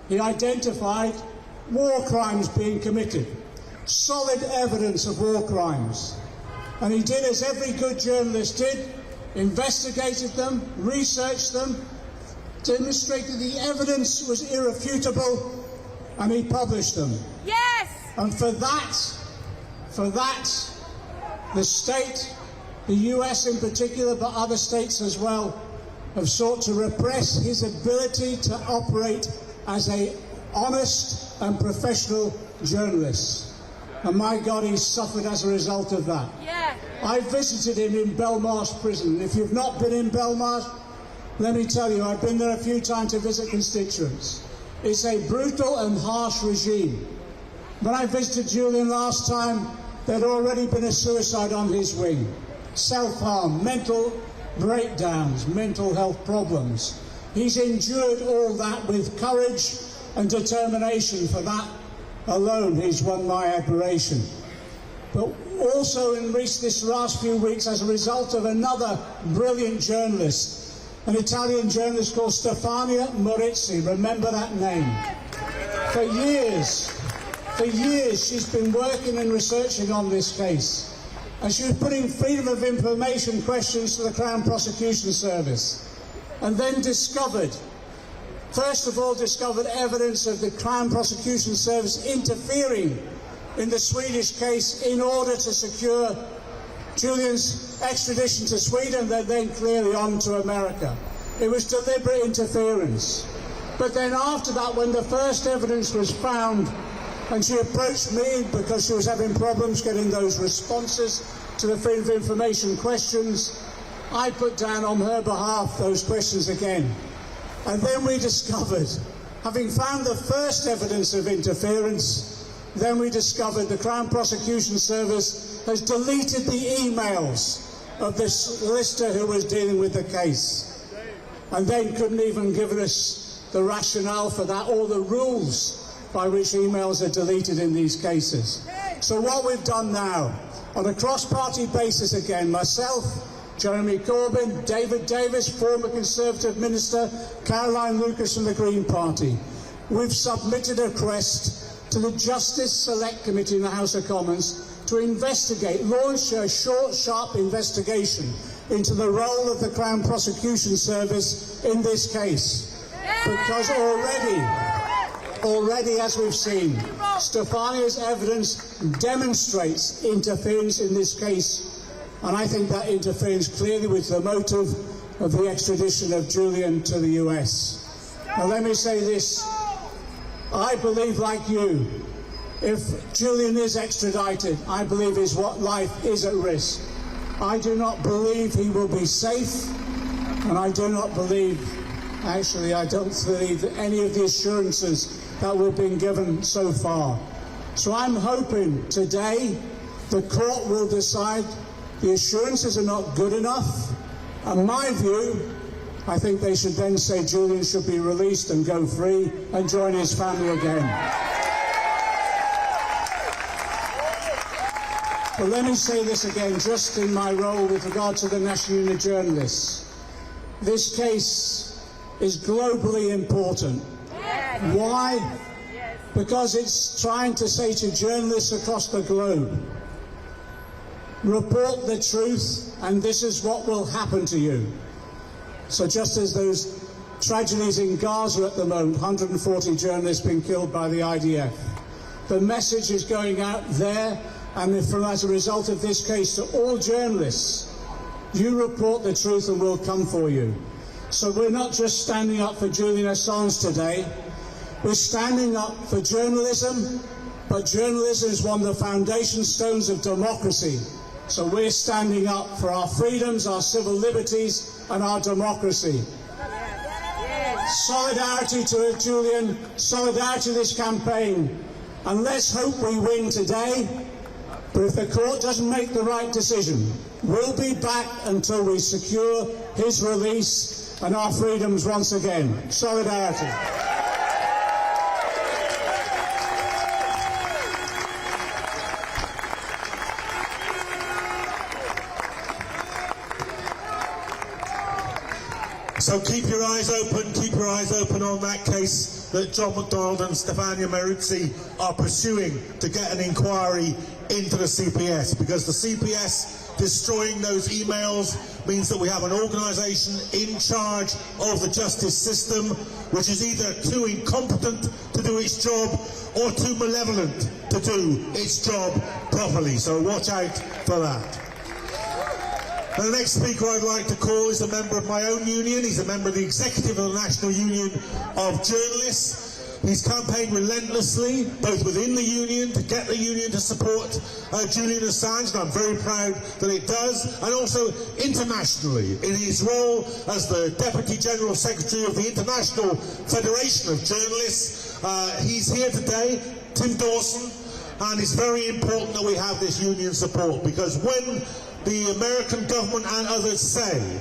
He identified war crimes being committed, solid evidence of war crimes. And he did as every good journalist did, investigated them, researched them, demonstrated the evidence was irrefutable, and he published them. Yes! And for that, the state, the US in particular, but other states as well, have sought to repress his ability to operate as an honest and professional journalist. And my God, he's suffered as a result of that. Yeah. I visited him in Belmarsh prison. If you've not been in Belmarsh, let me tell you, I've been there a few times to visit constituents. It's a brutal and harsh regime. When I visited Julian last time, there'd already been a suicide on his wing. Self-harm, mental breakdowns, mental health problems. He's endured all that with courage and determination. For that alone, he's won my admiration. But also in this last few weeks, as a result of another brilliant journalist, an Italian journalist called Stefania Morizzi, remember that name. For years, she's been working and researching on this case. And she was putting freedom of information questions to the Crown Prosecution Service. And then first of all discovered evidence of the Crown Prosecution Service interfering in the Swedish case in order to secure Julian's extradition to Sweden, and then clearly on to America. It was deliberate interference. But then after that, when the first evidence was found, and she approached me because she was having problems getting those responses to the freedom of information questions, I put down on her behalf those questions again. And then we discovered, having found the first evidence of interference, then we discovered the Crown Prosecution Service has deleted the emails of the solicitor who was dealing with the case. And then couldn't even give us the rationale for that or the rules by which emails are deleted in these cases. So what we've done now, on a cross-party basis again, myself, Jeremy Corbyn, David Davis, former Conservative Minister, Caroline Lucas from the Green Party, we've submitted a request to the Justice Select Committee in the House of Commons to investigate, launch a short, sharp investigation into the role of the Crown Prosecution Service in this case. Because already, as we've seen, Stefania's evidence demonstrates interference in this case, and I think that interference clearly with the motive of the extradition of Julian to the US. Now let me say this, I believe, like you, if Julian is extradited, I believe his life is at risk. I do not believe he will be safe, and I do not believe, actually I don't believe any of the assurances that we've been given so far. So I'm hoping today the court will decide the assurances are not good enough. And my view, I think they should then say Julian should be released and go free and join his family again. But let me say this again, just in my role with regard to the National Union of Journalists. This case is globally important. Why? Because it's trying to say to journalists across the globe, report the truth and this is what will happen to you. So just as those tragedies in Gaza at the moment, 140 journalists being killed by the IDF, the message is going out there, and as a result of this case, to all journalists, you report the truth and we'll come for you. So we're not just standing up for Julian Assange today, we're standing up for journalism, but journalism is one of the foundation stones of democracy. So we're standing up for our freedoms, our civil liberties, and our democracy. Solidarity to Julian, solidarity to this campaign. And let's hope we win today. But if the court doesn't make the right decision, we'll be back until we secure his release and our freedoms once again. Solidarity. So keep your eyes open on that case that John McDonald and Stefania Meruzzi are pursuing to get an inquiry into the CPS, because the CPS destroying those emails means that we have an organisation in charge of the justice system which is either too incompetent to do its job or too malevolent to do its job properly. So watch out for that. The next speaker I'd like to call is a member of my own union. He's a member of the executive of the National Union of Journalists. He's campaigned relentlessly, both within the union, to get the union to support Julian Assange, and I'm very proud that it does, and also internationally, in his role as the Deputy General Secretary of the International Federation of Journalists. He's here today, Tim Dawson, and it's very important that we have this union support, because when the American government and others say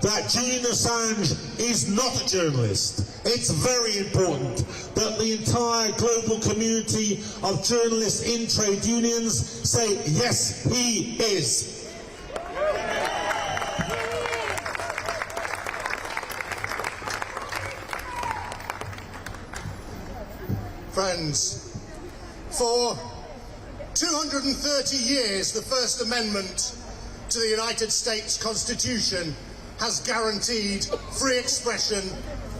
that Julian Assange is not a journalist, it's very important that the entire global community of journalists in trade unions say, yes, he is. Friends, for 230 years, the First Amendment to the United States Constitution has guaranteed free expression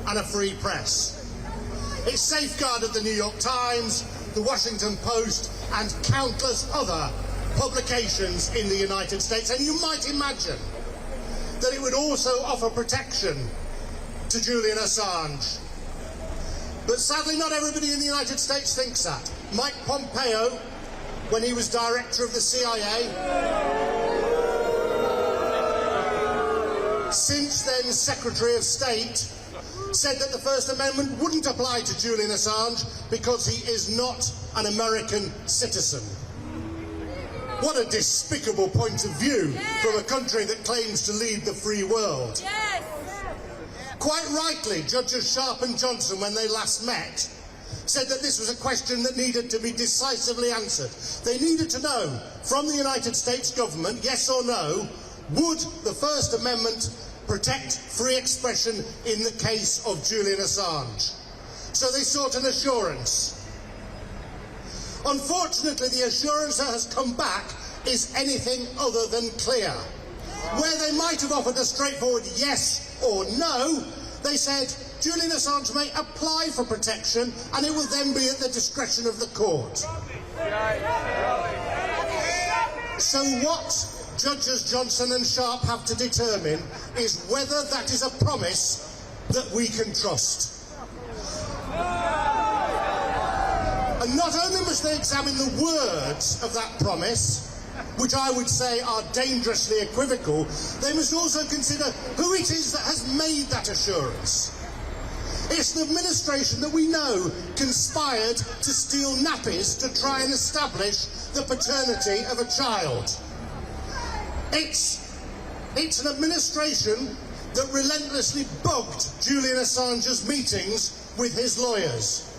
and a free press. It safeguarded the New York Times, the Washington Post, and countless other publications in the United States. And you might imagine that it would also offer protection to Julian Assange. But sadly, not everybody in the United States thinks that. Mike Pompeo, when he was director of the CIA, since then Secretary of State, said that the First Amendment wouldn't apply to Julian Assange because he is not an American citizen. What a despicable point of view from a country that claims to lead the free world. Quite rightly, Judges Sharp and Johnson, when they last met, said that this was a question that needed to be decisively answered. They needed to know from the United States government, yes or no, would the First Amendment protect free expression in the case of Julian Assange? So they sought an assurance. Unfortunately, the assurance that has come back is anything other than clear. Where they might have offered a straightforward yes or no, they said Julian Assange may apply for protection and it will then be at the discretion of the court. So what Judges Johnson and Sharp have to determine is whether that is a promise that we can trust. And not only must they examine the words of that promise, which I would say are dangerously equivocal, they must also consider who it is that has made that assurance. It's an administration that we know conspired to steal nappies to try and establish the paternity of a child. It's an administration that relentlessly bugged Julian Assange's meetings with his lawyers.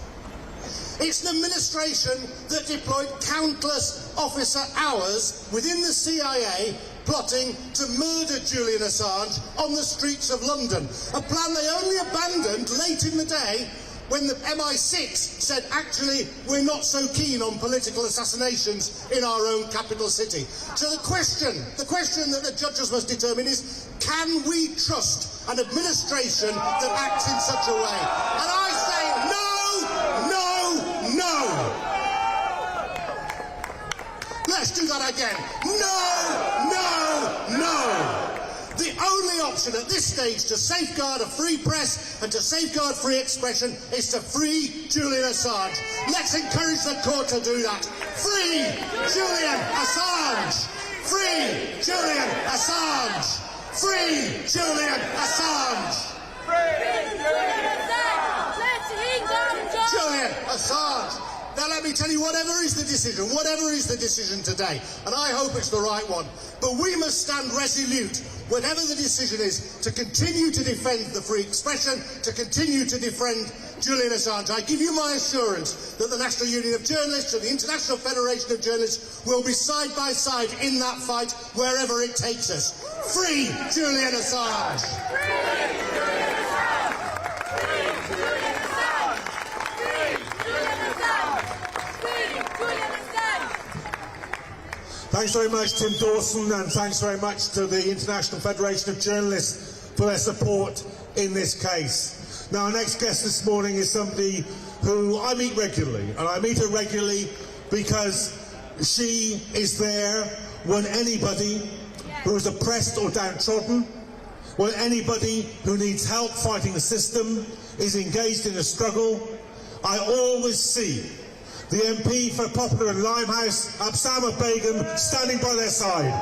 It's an administration that deployed countless officer hours within the CIA plotting to murder Julian Assange on the streets of London. A plan they only abandoned late in the day when the MI6 said, actually, we're not so keen on political assassinations in our own capital city. So the question that the judges must determine is, can we trust an administration that acts in such a way? And I say no, no, no. Let's do that again. No, no, no. The only option at this stage to safeguard a free press and to safeguard free expression is to free Julian Assange. Let's encourage the court to do that. Free Julian Assange! Free Julian Assange! Free Julian Assange! Free Julian Julian Assange. Now let me tell you, whatever is the decision today, and I hope it's the right one, but we must stand resolute, whatever the decision is, to continue to defend the free expression, to continue to defend Julian Assange. I give you my assurance that the National Union of Journalists and the International Federation of Journalists will be side by side in that fight, wherever it takes us. Free Julian Assange! Free Julian Assange! Free Julian Assange! Free Julian Assange! Free Julian Assange! Thanks very much, Tim Dawson, and thanks very much to the International Federation of Journalists for their support in this case. Now, our next guest this morning is somebody who I meet regularly, and I meet her regularly because she is there when anybody who is oppressed or downtrodden, when anybody who needs help fighting the system is engaged in a struggle. I always see the MP for Popular and Limehouse, Absama Begum, standing by their side.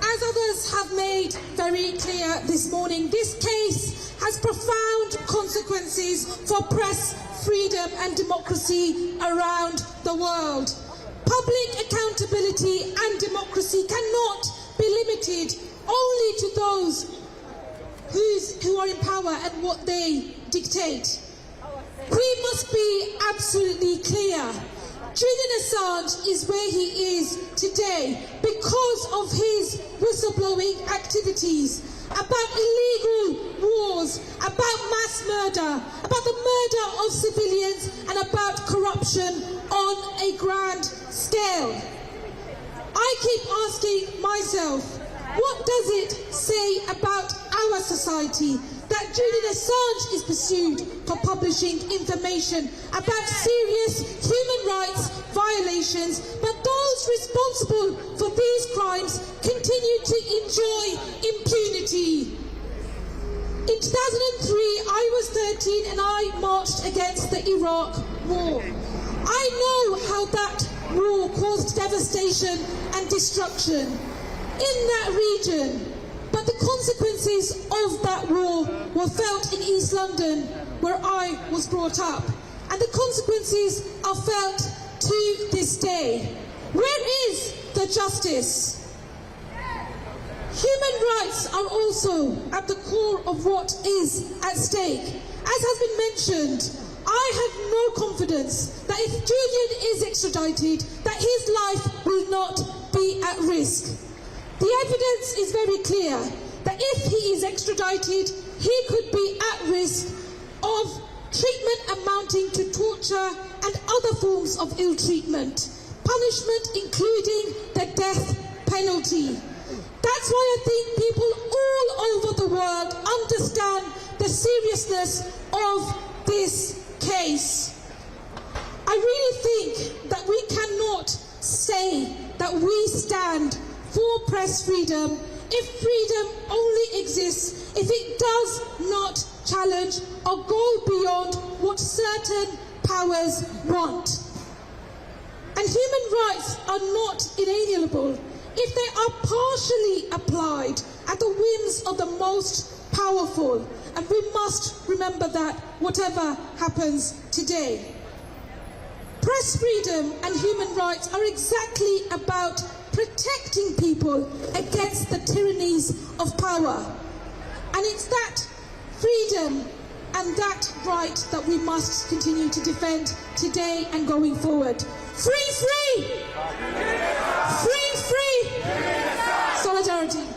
As others have made very clear this morning, this case has profound consequences for press freedom and democracy around the world. Public accountability and democracy cannot be limited only to those who are in power and what they dictate. We must be absolutely clear. Julian Assange is where he is today because of his whistleblowing activities about illegal wars, about mass murder, about the murder of civilians, and about corruption on a grand scale. I keep asking myself, what does it say about our society that Julian Assange is pursued for publishing information about serious human rights violations, but those responsible for these crimes continue to enjoy impunity? In 2003, I was 13 and I marched against the Iraq war. I know how that war caused devastation and destruction in that region. But the consequences of that war were felt in East London, where I was brought up. And the consequences are felt to this day. Where is the justice? Human rights are also at the core of what is at stake. As has been mentioned, I have no confidence that if Julian is extradited, that his life will not be at risk. The evidence is very clear that if he is extradited, he could be at risk of treatment amounting to torture and other forms of ill treatment, punishment including the death penalty. That's why I think people all over the world understand the seriousness of this case. I really think that we cannot say that we stand for press freedom if freedom only exists if it does not challenge or go beyond what certain powers want. And human rights are not inalienable if they are partially applied at the whims of the most powerful. And we must remember that whatever happens today. Press freedom and human rights are exactly about protecting people against the tyrannies of power. And it's that freedom and that right that we must continue to defend today and going forward. Free, free! Free, free! Solidarity.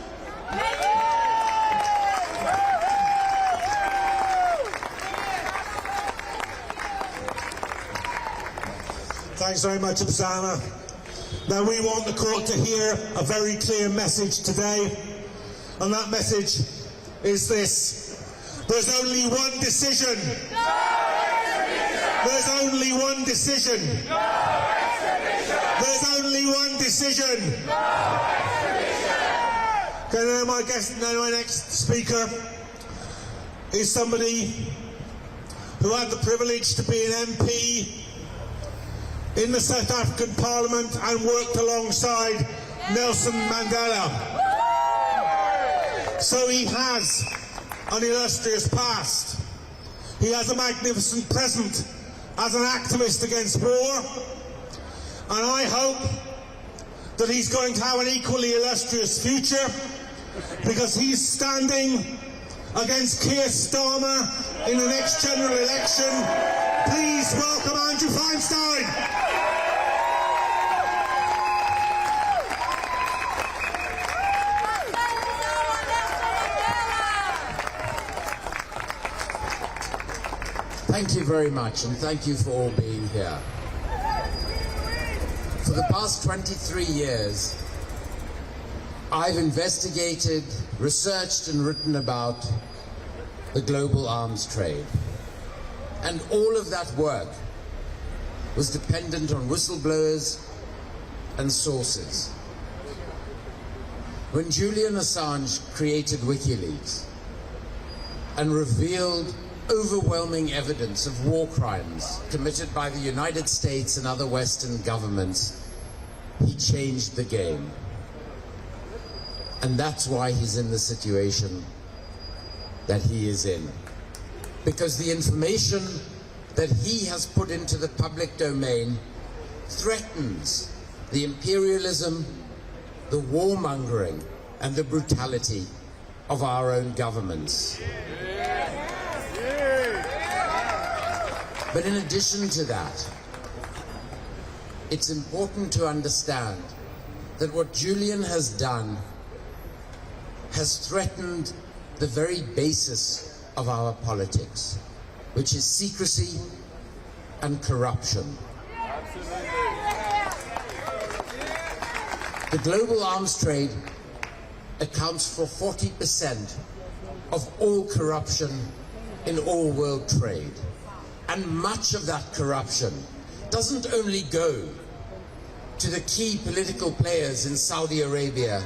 Thanks very much, Absama. Now, we want the court to hear a very clear message today, and that message is this. There's only one decision. No extradition! There's only one decision. No extradition! There's only one decision. No extradition! Okay, now my next speaker is somebody who had the privilege to be an MP in the South African Parliament and worked alongside Nelson Mandela. So he has an illustrious past. He has a magnificent present as an activist against war, and I hope that he's going to have an equally illustrious future, because he's standing against Keir Starmer in the next general election. Please welcome Andrew Feinstein. Thank you very much, and thank you for all being here. For the past 23 years, I've investigated, researched, and written about the global arms trade. And all of that work was dependent on whistleblowers and sources. When Julian Assange created WikiLeaks and revealed overwhelming evidence of war crimes committed by the United States and other Western governments, he changed the game. And that's why he's in the situation that he is in. Because the information that he has put into the public domain threatens the imperialism, the warmongering, and the brutality of our own governments. But in addition to that, it's important to understand that what Julian has done has threatened the very basis of our politics, which is secrecy and corruption. The global arms trade accounts for 40% of all corruption in all world trade. And much of that corruption doesn't only go to the key political players in Saudi Arabia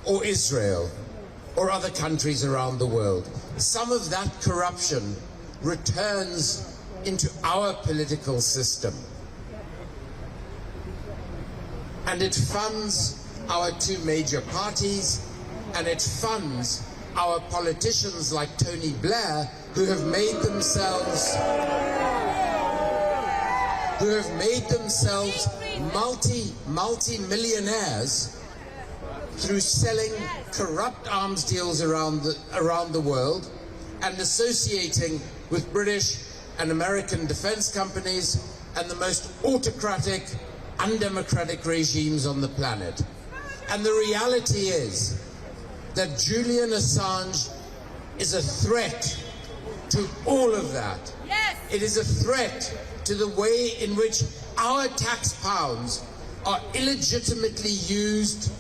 or Israel or other countries around the world. Some of that corruption returns into our political system. And it funds our two major parties, and it funds our politicians like Tony Blair, who have made themselves multi-millionaires through selling corrupt arms deals around the world and associating with British and American defense companies and the most autocratic, undemocratic regimes on the planet. And the reality is that Julian Assange is a threat to all of that. Yes. It is a threat to the way in which our tax pounds are illegitimately used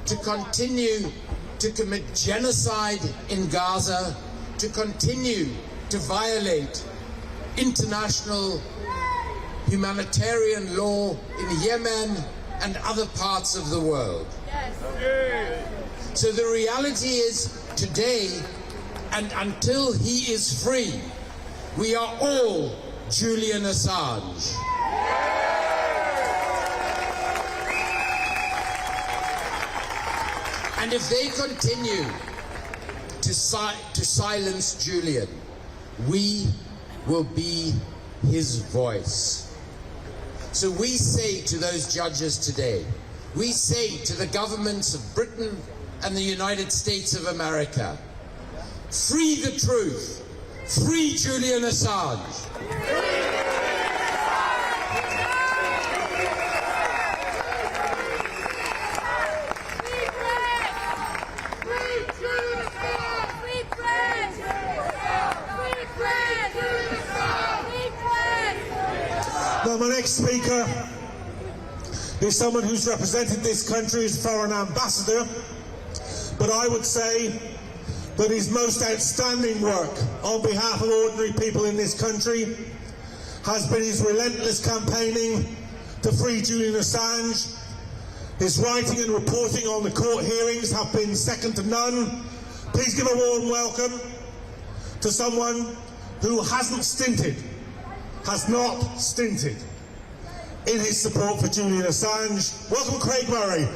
to continue to commit genocide in Gaza, to continue to violate international humanitarian law in Yemen and other parts of the world. Yes. So the reality is, today, and until he is free, we are all Julian Assange. And if they continue to silence Julian, we will be his voice. So we say to those judges today, we say to the governments of Britain and the United States of America, free the truth, free Julian Assange. Now, my next speaker is someone who's represented this country as foreign ambassador, but I would say that his most outstanding work on behalf of ordinary people in this country has been his relentless campaigning to free Julian Assange. His writing and reporting on the court hearings have been second to none. Please give a warm welcome to someone who hasn't stinted, has not stinted, in his support for Julian Assange. Welcome, Craig Murray.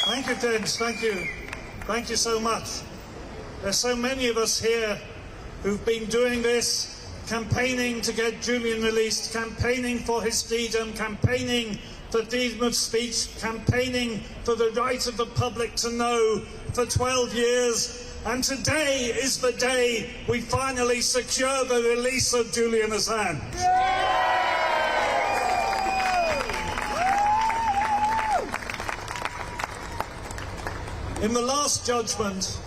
Thank you, James. Thank you. Thank you so much. There's so many of us here who've been doing this, campaigning to get Julian released, campaigning for his freedom, campaigning for freedom of speech, campaigning for the right of the public to know for 12 years. And today is the day we finally secure the release of Julian Assange. In the last judgment,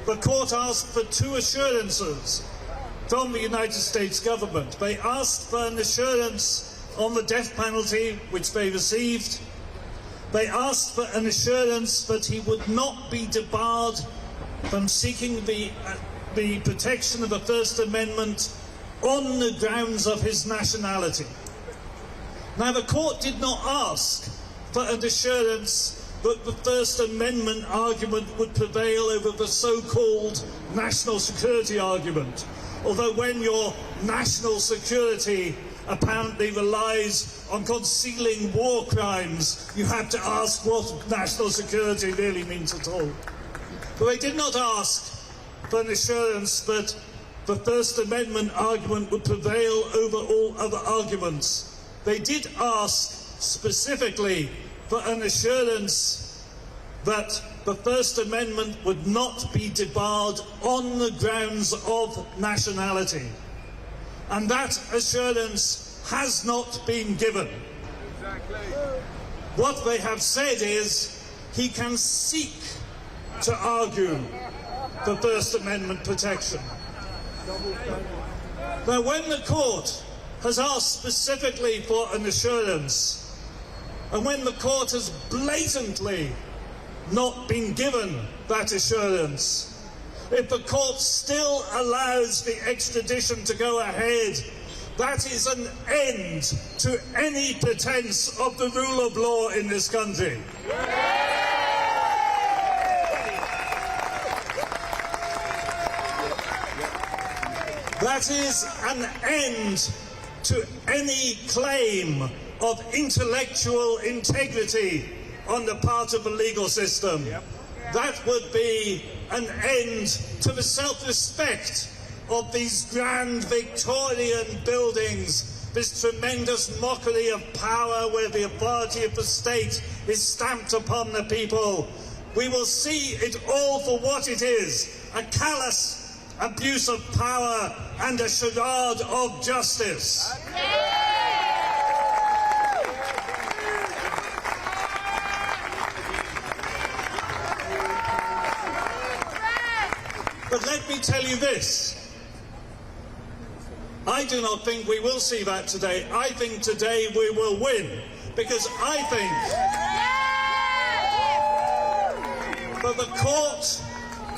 the court asked for two assurances from the United States government. They asked for an assurance on the death penalty, which they received. They asked for an assurance that he would not be debarred from seeking the protection of the First Amendment on the grounds of his nationality. Now, the court did not ask for an assurance that the First Amendment argument would prevail over the so-called national security argument. Although when your national security apparently relies on concealing war crimes, you have to ask what national security really means at all. But they did not ask for an assurance that the First Amendment argument would prevail over all other arguments. They did ask specifically for an assurance that the First Amendment would not be debarred on the grounds of nationality. And that assurance has not been given. Exactly. What they have said is he can seek to argue for First Amendment protection. Now, when the court has asked specifically for an assurance, and when the court has blatantly not been given that assurance, if the court still allows the extradition to go ahead, that is an end to any pretense of the rule of law in this country. That is an end to any claim of intellectual integrity on the part of the legal system. That would be an end to the self-respect of these grand Victorian buildings, this tremendous mockery of power where the authority of the state is stamped upon the people. We will see it all for what it is, a callous abuse of power and a charade of justice. But let me tell you this, I do not think we will see that today. I think today we will win, because I think for the court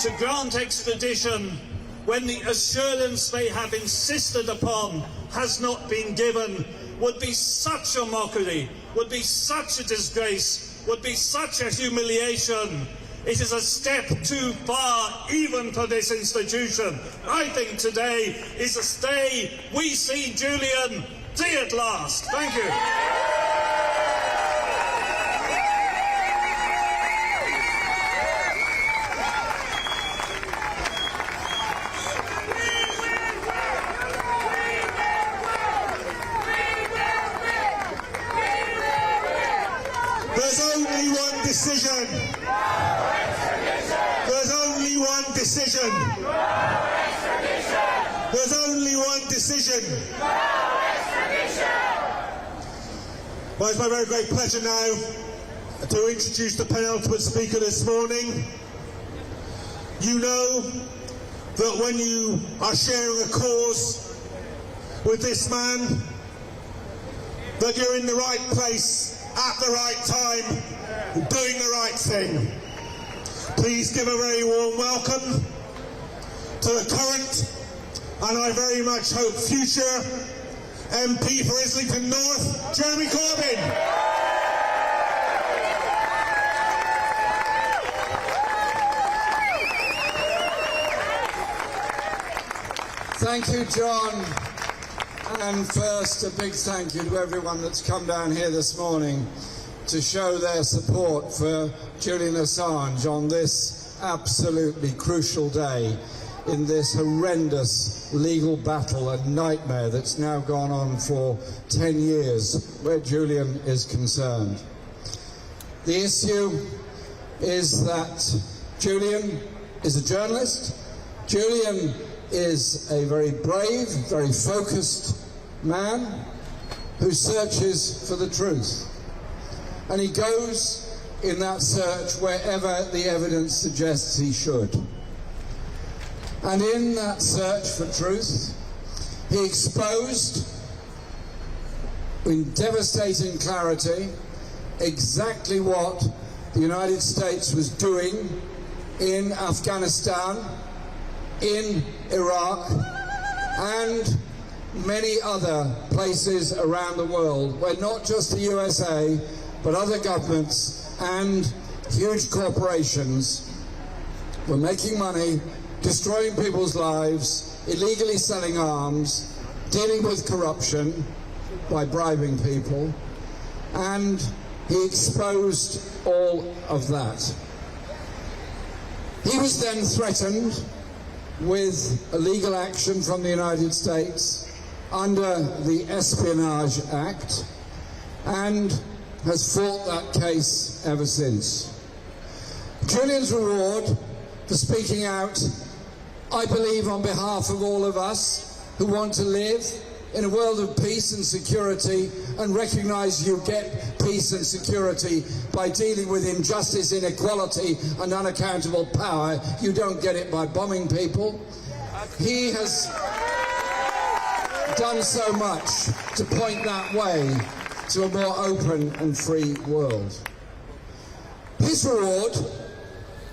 to grant extradition when the assurance they have insisted upon has not been given would be such a mockery, would be such a disgrace, would be such a humiliation. It is a step too far even for this institution. I think today is a day we see Julian free at last. Thank you. There's only one decision. There's only one decision. There's only one decision. Well, it's my very great pleasure now to introduce the penultimate speaker this morning. You know that when you are sharing a cause with this man, that you're in the right place at the right time, doing the right thing. Please give a very warm welcome to the current, and I very much hope future, MP for Islington North, Jeremy Corbyn. Thank you, John. And first, a big thank you to everyone that's come down here this morning to show their support for Julian Assange on this absolutely crucial day in this horrendous legal battle and nightmare that's now gone on for 10 years where Julian is concerned. The issue is that Julian is a journalist. Julian is a very brave, very focused man who searches for the truth. And he goes in that search wherever the evidence suggests he should. And in that search for truth, he exposed in devastating clarity exactly what the United States was doing in Afghanistan, in Iraq, and many other places around the world where not just the USA, but other governments and huge corporations were making money, destroying people's lives, illegally selling arms, dealing with corruption by bribing people, and he exposed all of that. He was then threatened with a legal action from the United States under the Espionage Act and has fought that case ever since. Julian's reward for speaking out, I believe, on behalf of all of us who want to live in a world of peace and security and recognise you get peace and security by dealing with injustice, inequality and unaccountable power. You don't get it by bombing people. He has done so much to point that way to a more open and free world. His reward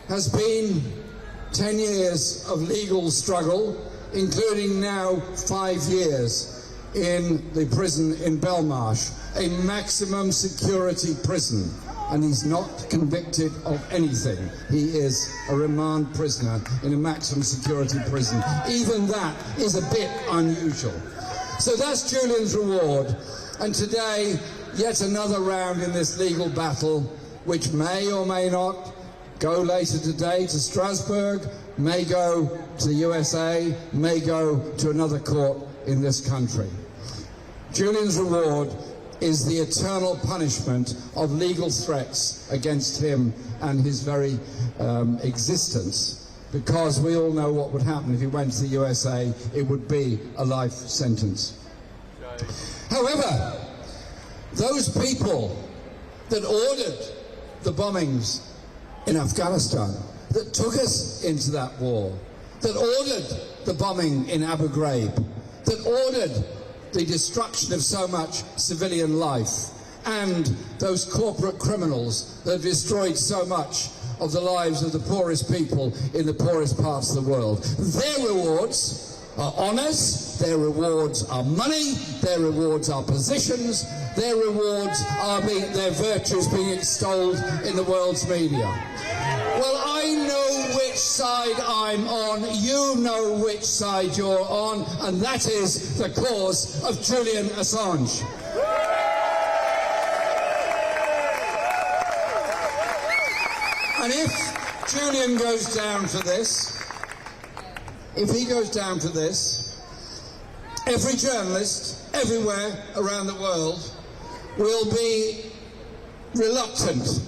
has been 10 years of legal struggle, including now 5 years in the prison in Belmarsh, a maximum security prison, and he's not convicted of anything. He is a remand prisoner in a maximum security prison. Even that is a bit unusual. So that's Julian's reward, and today, yet another round in this legal battle, which may or may not go later today to Strasbourg, may go to the USA, may go to another court in this country. Julian's reward is the eternal punishment of legal threats against him and his very existence, because we all know what would happen if he went to the USA. It would be a life sentence. However, those people that ordered the bombings in Afghanistan, that took us into that war, that ordered the bombing in Abu Ghraib, that ordered the destruction of so much civilian life, and those corporate criminals that have destroyed so much of the lives of the poorest people in the poorest parts of the world. Their rewards are honours, their rewards are money, their rewards are positions, their rewards are their virtues being extolled in the world's media. Well, I know which side I'm on, you know which side you're on, and that is the cause of Julian Assange. And if Julian goes down for this, if he goes down for this, every journalist everywhere around the world will be reluctant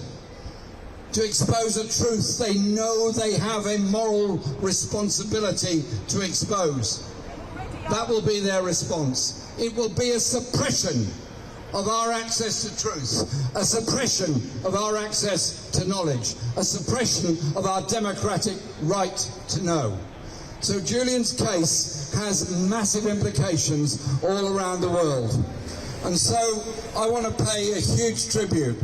to expose a truth they know they have a moral responsibility to expose. That will be their response. It will be a suppression of our access to truth, a suppression of our access to knowledge, a suppression of our democratic right to know. So Julian's case has massive implications all around the world. And so I want to pay a huge tribute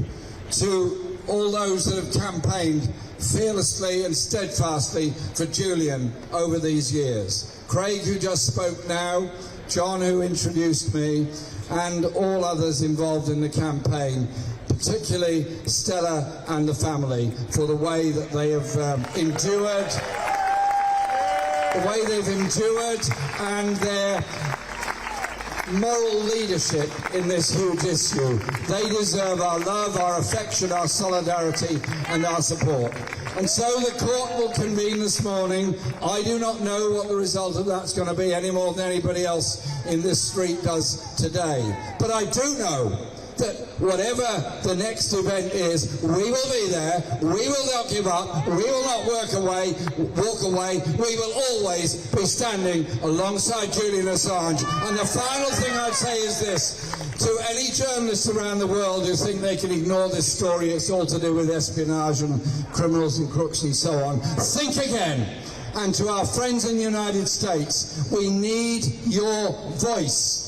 to all those that have campaigned fearlessly and steadfastly for Julian over these years. Craig, who just spoke now, John, who introduced me, and all others involved in the campaign, particularly Stella and the family, for the way that they have endured, and their moral leadership in this huge issue. They deserve our love, our affection, our solidarity, and our support. And so the court will convene this morning. I do not know what the result of that's going to be any more than anybody else in this street does today. But I do know that whatever the next event is, we will be there, we will not give up, we will not walk away, we will always be standing alongside Julian Assange. And the final thing I'd say is this: to any journalists around the world who think they can ignore this story, it's all to do with espionage and criminals and crooks and so on, think again. And to our friends in the United States, we need your voice.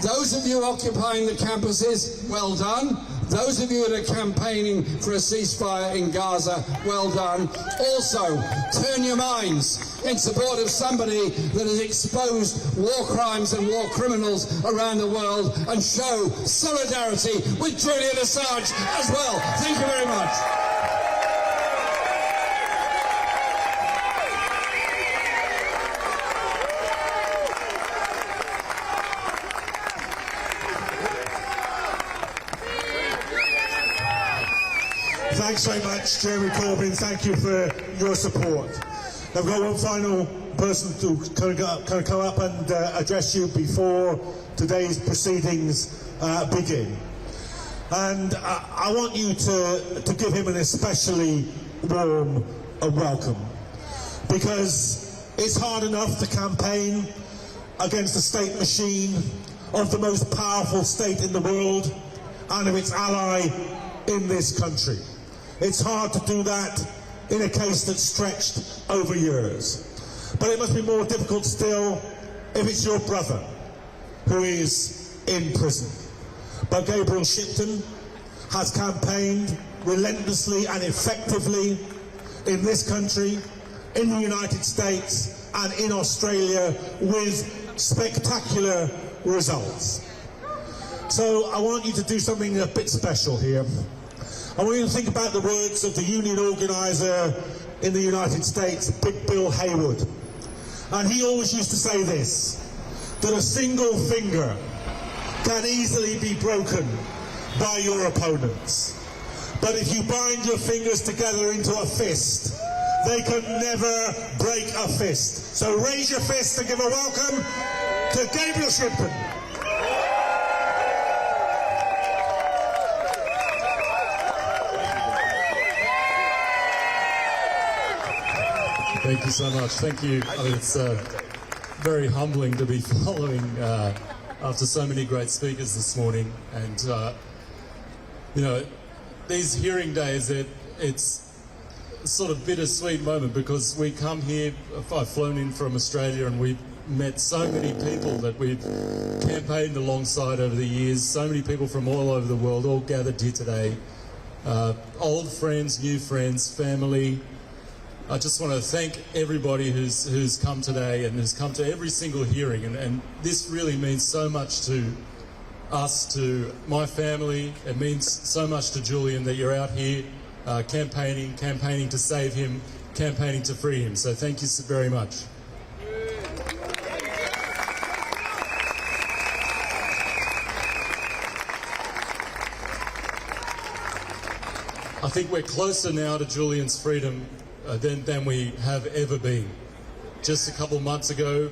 Those of you occupying the campuses, well done. Those of you that are campaigning for a ceasefire in Gaza, well done. Also, turn your minds in support of somebody that has exposed war crimes and war criminals around the world, and show solidarity with Julian Assange as well. Thank you very much. Thanks very much, Jeremy Corbyn. Thank you for your support. I've got one final person to come up and address you before today's proceedings begin. And I want you to give him an especially warm welcome, because it's hard enough to campaign against the state machine of the most powerful state in the world and of its ally in this country. It's hard to do that in a case that's stretched over years. But it must be more difficult still if it's your brother who is in prison. But Gabriel Shipton has campaigned relentlessly and effectively in this country, in the United States and in Australia, with spectacular results. So I want you to do something a bit special here. I want you to think about the words of the union organiser in the United States, Big Bill Haywood. And he always used to say this, that a single finger can easily be broken by your opponents. But if you bind your fingers together into a fist, they can never break a fist. So raise your fist and give a welcome to Gabriel Shipton. Thank you so much. Thank you. I mean, it's very humbling to be following after so many great speakers this morning. And, you know, these hearing days, it's a sort of bittersweet moment, because we come here, I've flown in from Australia, and we've met so many people that we've campaigned alongside over the years, so many people from all over the world, all gathered here today. Old friends, new friends, family. I just want to thank everybody who's come today and who's come to every single hearing, and this really means so much to us, to my family. It means so much to Julian that you're out here campaigning to save him, campaigning to free him. So thank you very much. I think we're closer now to Julian's freedom than we have ever been. Just a couple of months ago,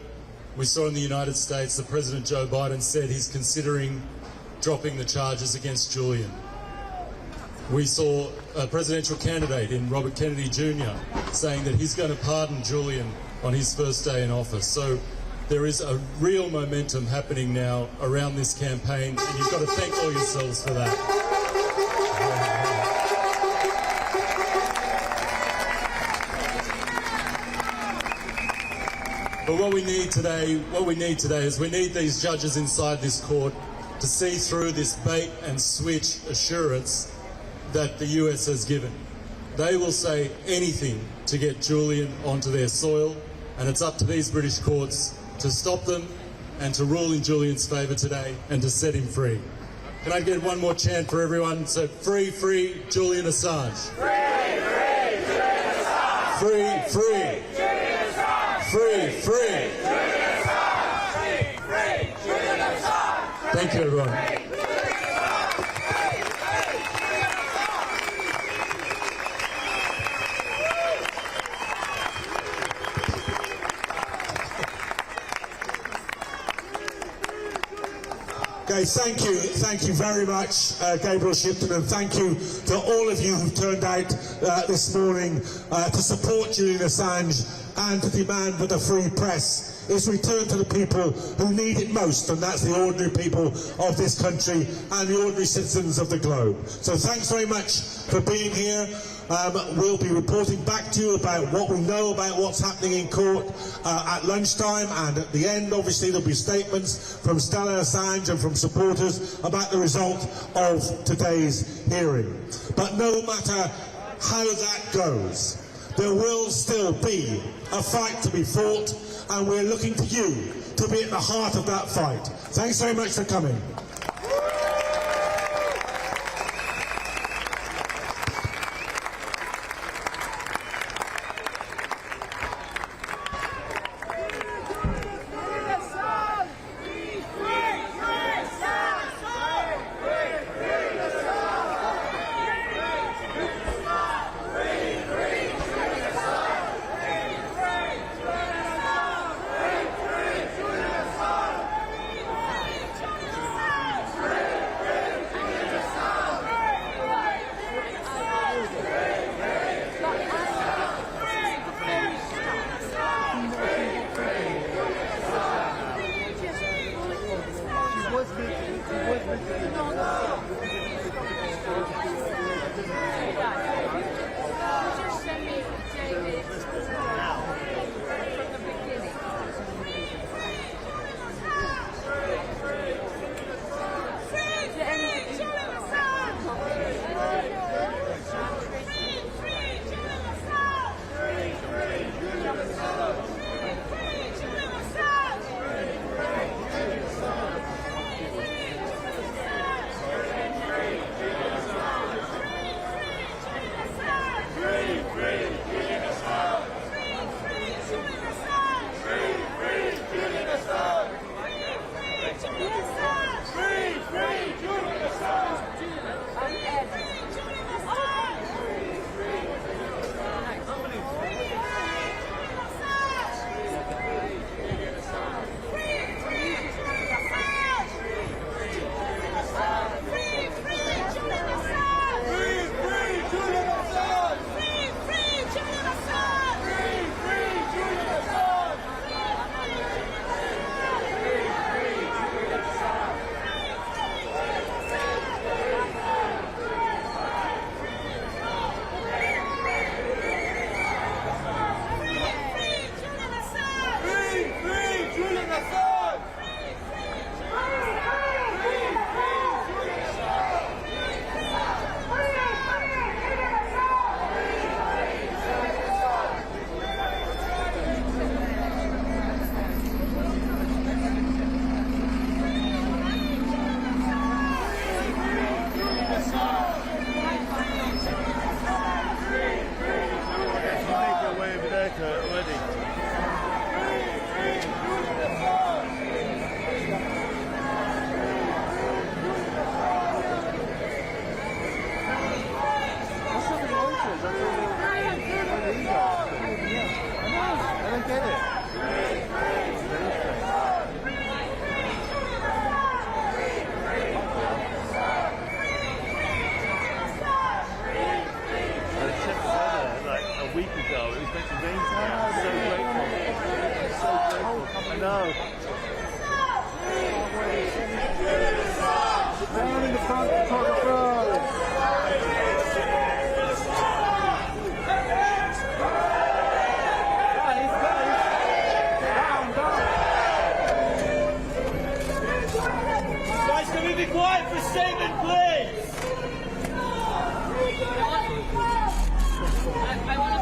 we saw in the United States that President Joe Biden said he's considering dropping the charges against Julian. We saw a presidential candidate in Robert Kennedy Jr. saying that he's going to pardon Julian on his first day in office. So there is a real momentum happening now around this campaign, and you've got to thank all yourselves for that. But what we need today is we need these judges inside this court to see through this bait and switch assurance that the US has given. They will say anything to get Julian onto their soil, and it's up to these British courts to stop them and to rule in Julian's favour today and to set him free. Can I get one more chant for everyone? So, free, free, Julian Assange. Free, free, Julian Assange. Free, free. Julian Assange. Free, free. Julian Assange. Free, free, Julian Assange. Thank you, everyone. Okay, thank you very much, Gabriel Shipton, and thank you to all of you who've turned out this morning to support Julian Assange and to demand that the free press is returned to the people who need it most, and that's the ordinary people of this country and the ordinary citizens of the globe. So thanks very much for being here. We'll be reporting back to you about what we know about what's happening in court at lunchtime, and at the end, obviously, there'll be statements from Stella Assange and from supporters about the result of today's hearing. But no matter how that goes, there will still be a fight to be fought, and we're looking to you to be at the heart of that fight. Thanks very much for coming.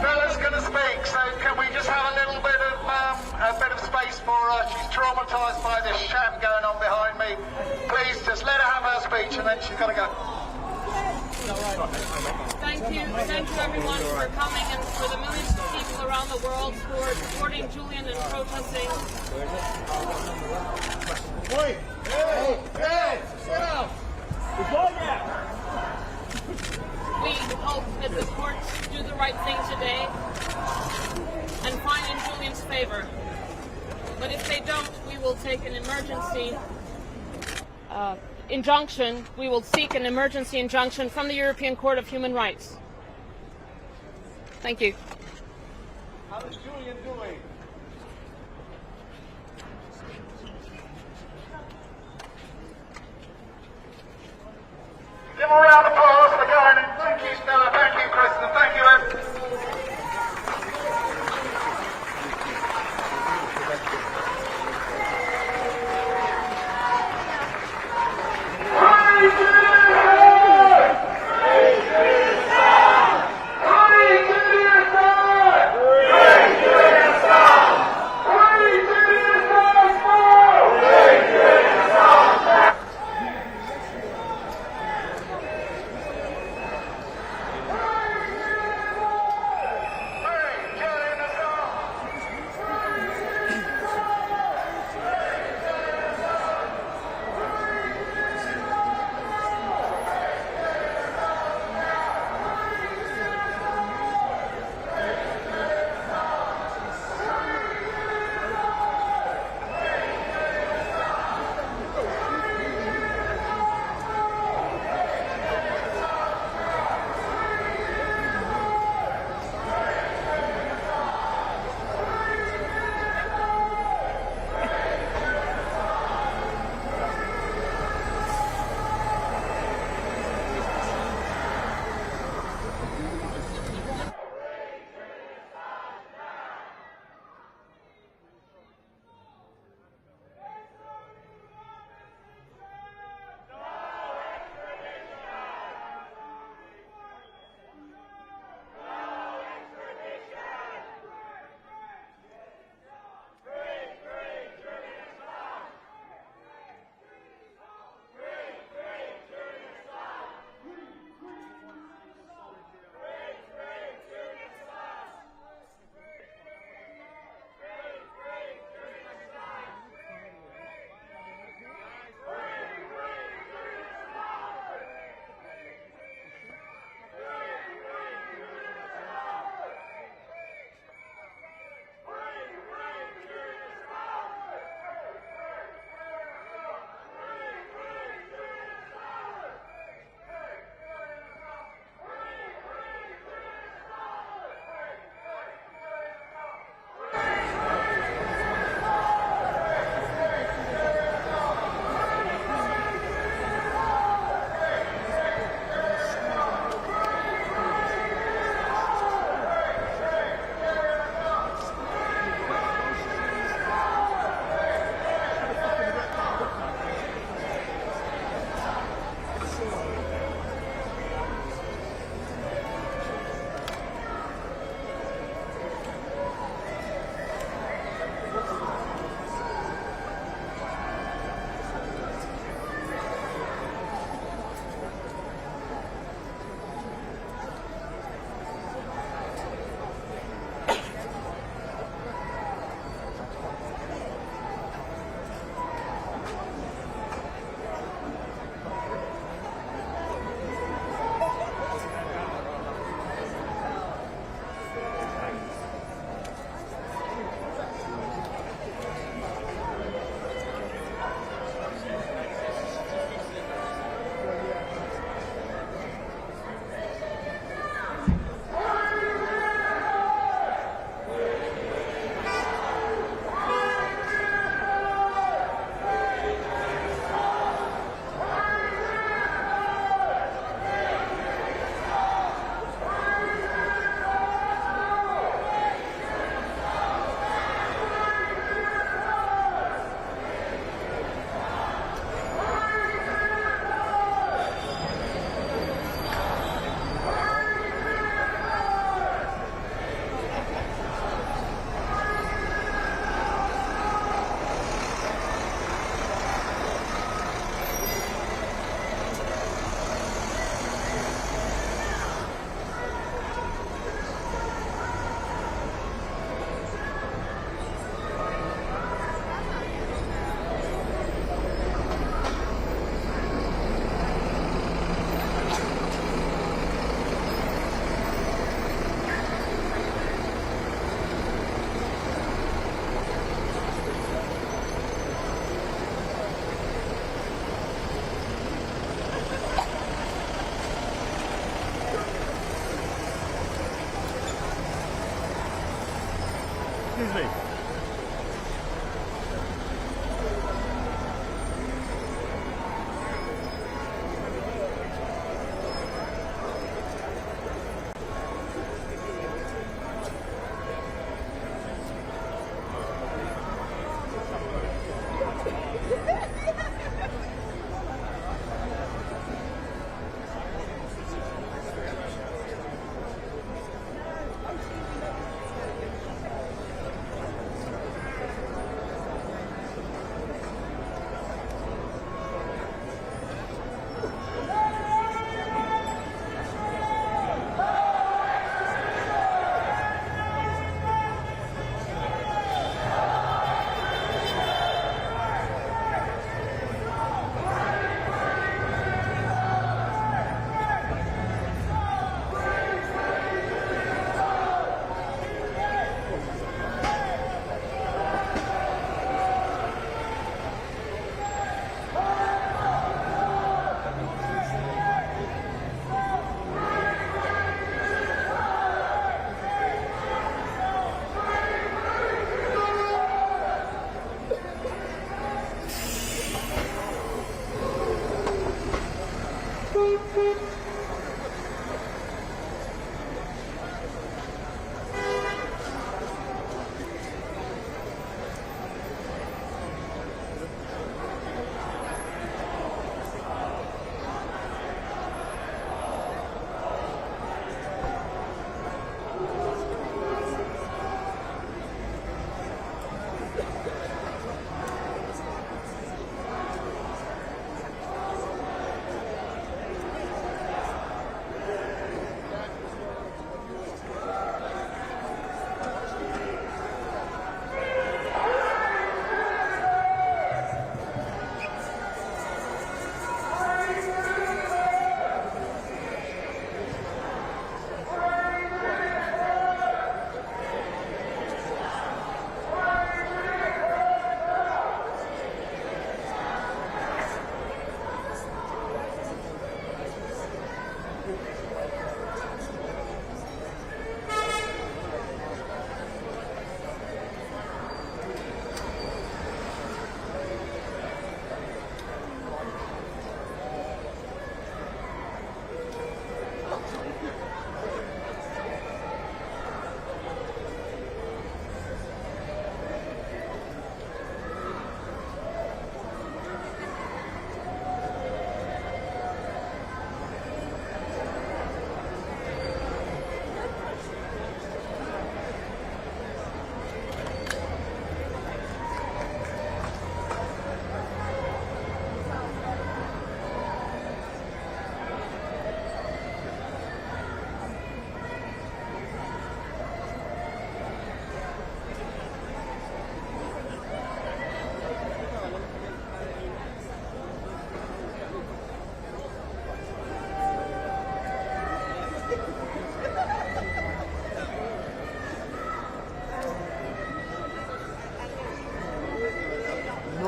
Bella's going to speak, so can we just have a bit of space for her? She's traumatized. traumatised by this sham going on behind me. Please just let her have her speech and then she's got to go. Thank you everyone for coming and for the millions of people around the world who are supporting Julian and protesting. Wait! Hey! Sit down! We hope that the courts do the right thing today and find in Julian's favor. But if they don't, we will take an emergency injunction. We will seek an emergency injunction from the European Court of Human Rights. Thank you. How is Julian doing? Give a round of applause for going, and thank you Stella, thank you Kristen, thank you everyone. Excuse me.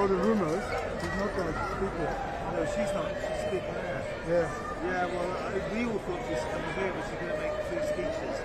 The rumours, he's not going to speak it. No, she's not. She's speaking there. Yeah. Yeah, well, we all thought she was coming here, but she's going to make 3 speeches.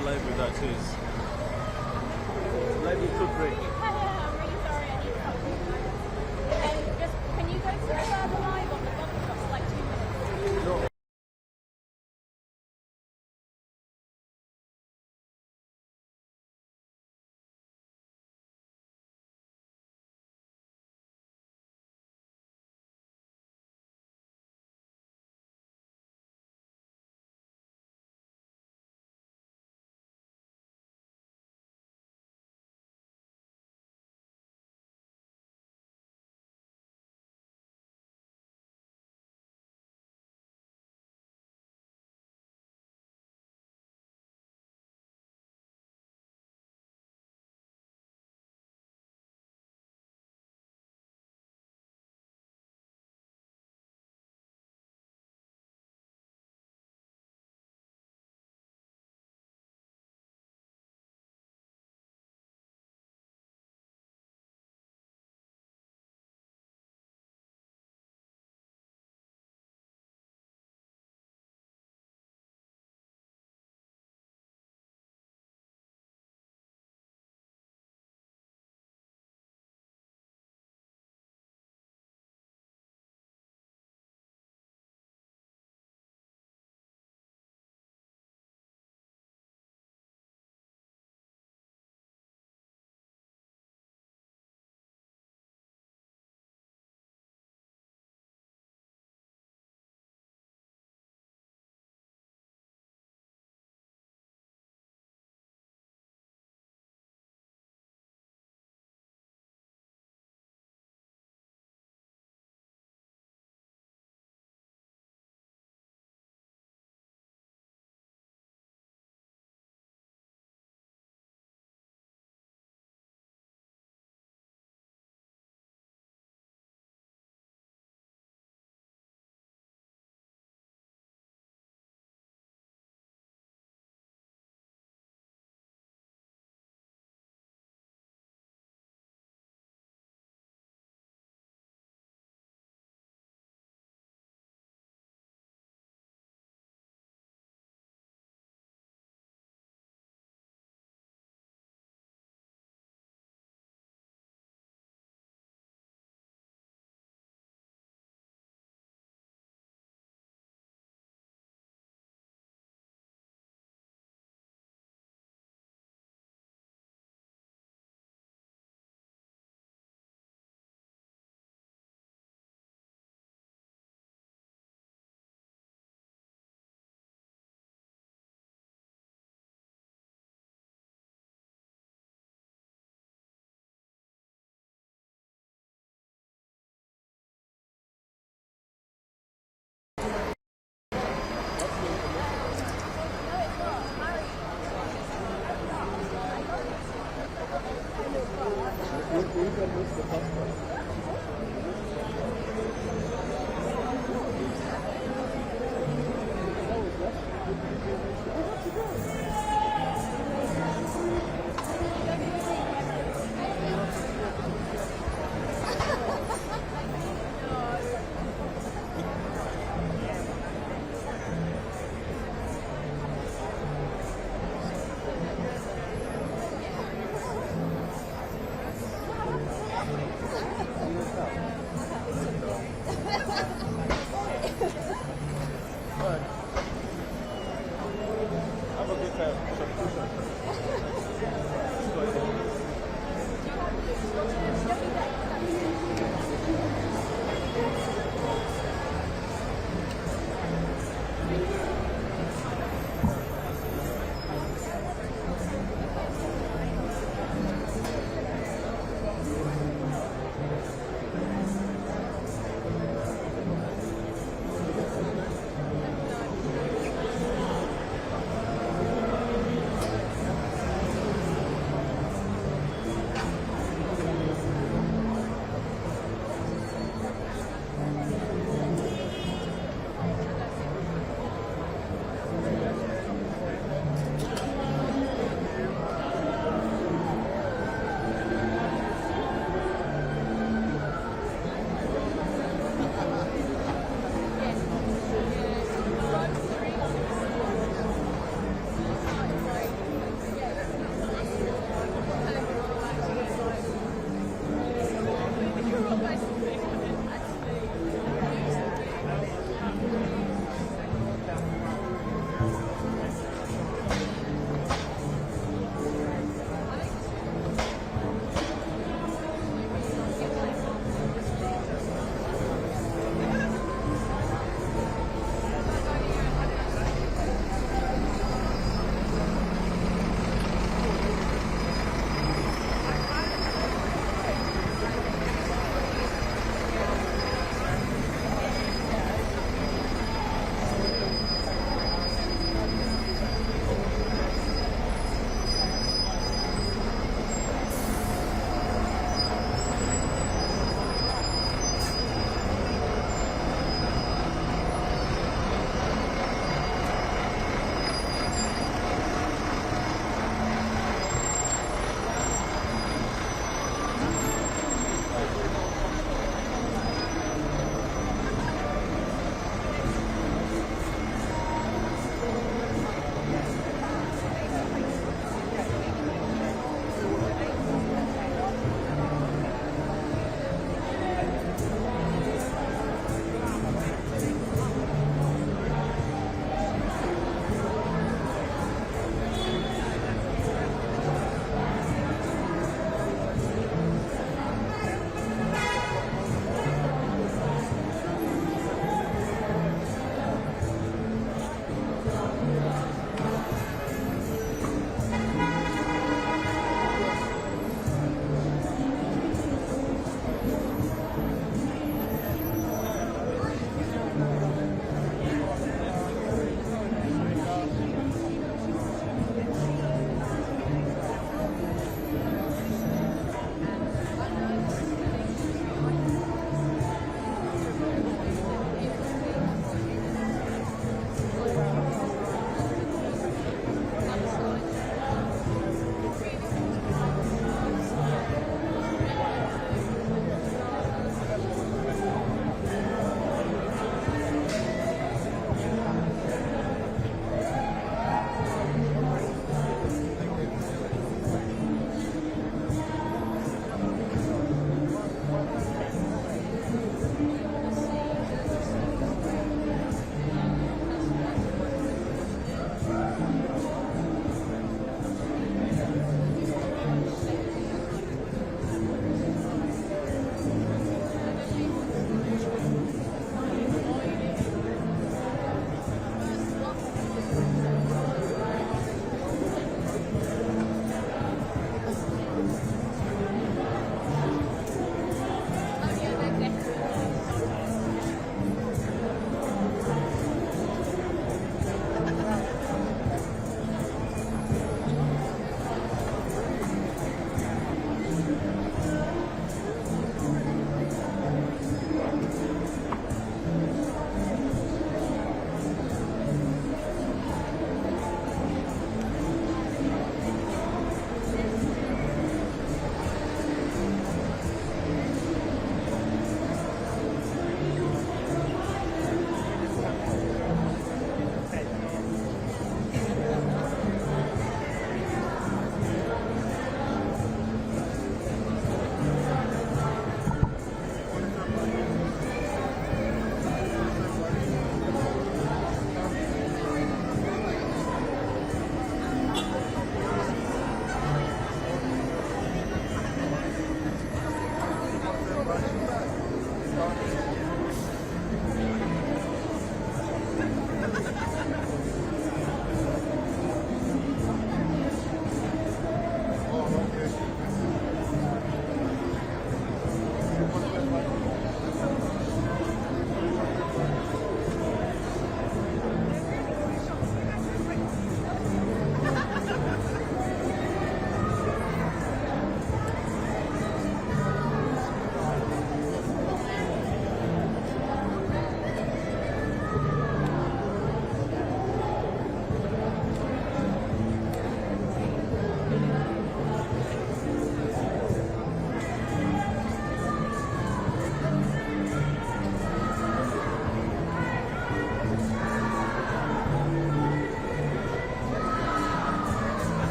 for library that too. Library could break. I'm really sorry, I need something. Just, can you go further live on the bottom for like 2 minutes? No.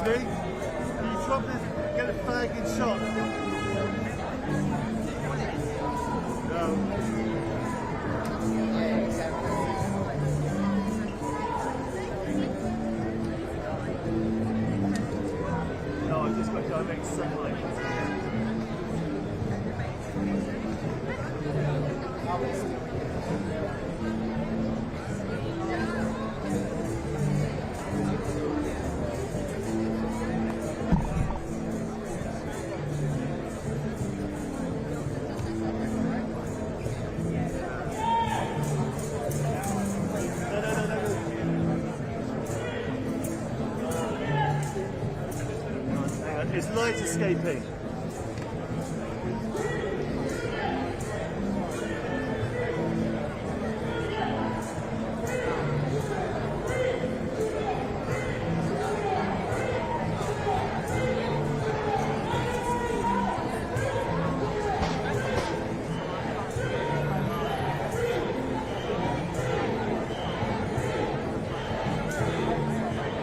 Excuse me? Can you drop this, get a flag in shot? No, I've just got direct sunlight. It's light escaping.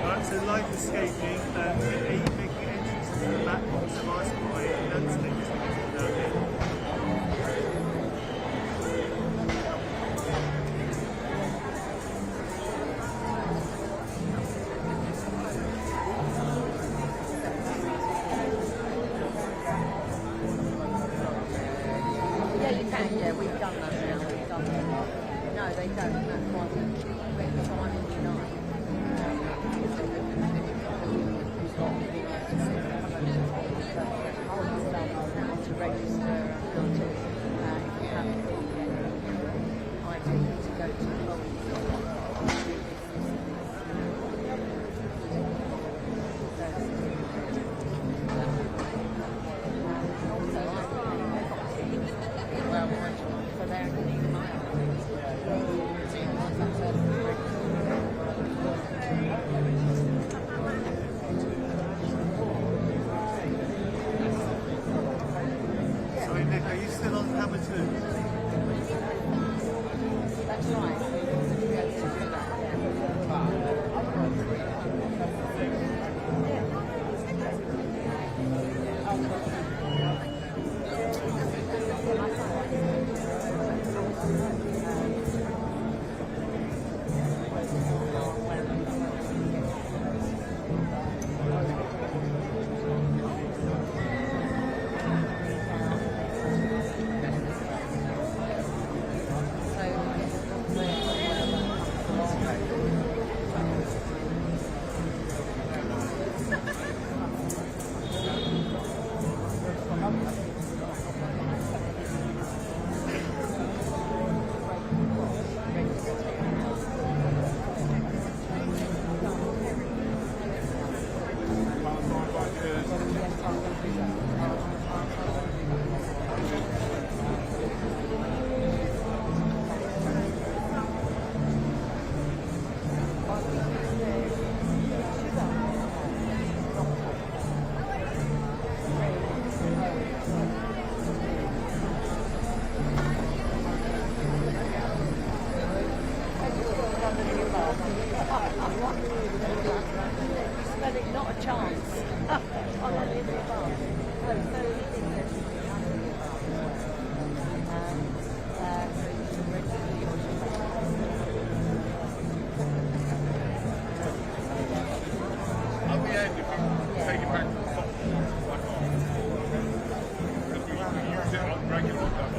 Right, so light escaping and making entrance to the back box of ice by announcing it's down here. Yeah, you can, yeah, we've done that now. We've done that. No, they don't. That's why we time in July. To register and how to, if you have the ID to go to the Sorry, Nick, are you still on camera too? That's right. Not a chance. At the end, if you take it back to the top, back on. Because we use it on regular stuff.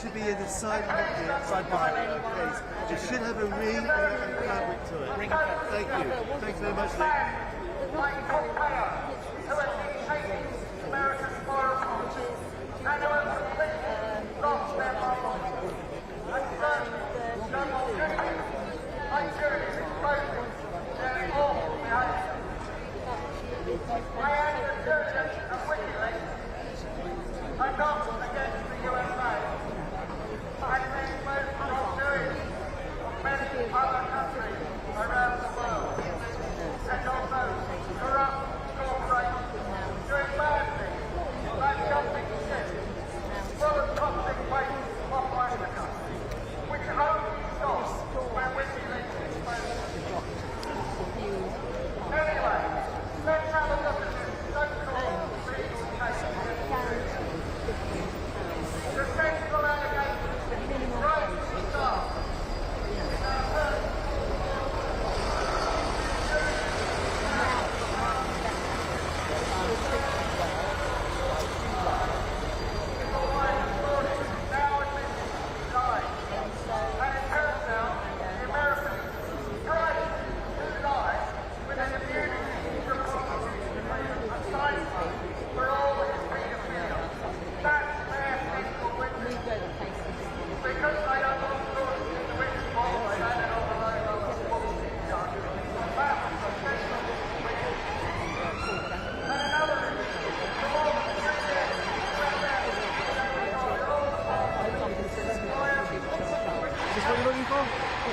should be in the side behind it, please. It should have a ring and a fabric to it. Thank you. Thanks very much, Lee. Mike Pompeo, who has been taking American foreign policy and who have completely lost their minds. And certainly, no more Julian, like Julian, exposing their awful behaviour. I am the Julian of WikiLeaks. I'm not against the USA. I think most wrongdoing of many other countries around the world, and also corrupt corporations doing bad things, like jumping ships, full of toxic waste off Africa, which only stops when WikiLeaks exposes it. Anyway, let's have a look at this so-called legal case. The central allegation right to start.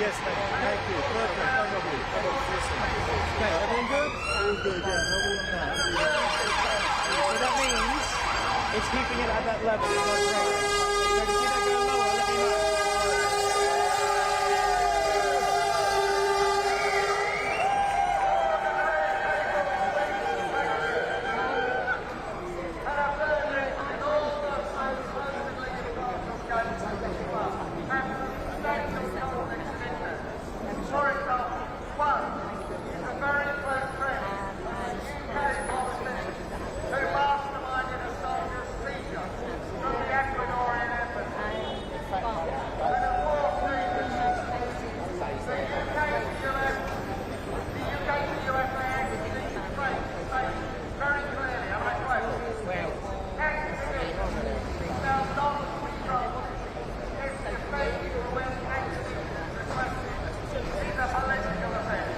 Yes, thank you. Perfect. Okay, everything good? All good, yeah. No more than that. So that means it's keeping it at that level. It's not growing. So if you see that going lower, let me know. For example, one is a very close friend of UK politician who masterminded Assange's seizure from the Ecuadorian embassy. And of course, the UK to USA extradition trade states very clearly, and I quote, extradition shall not be dropped if the state when extradition is requested is a political event.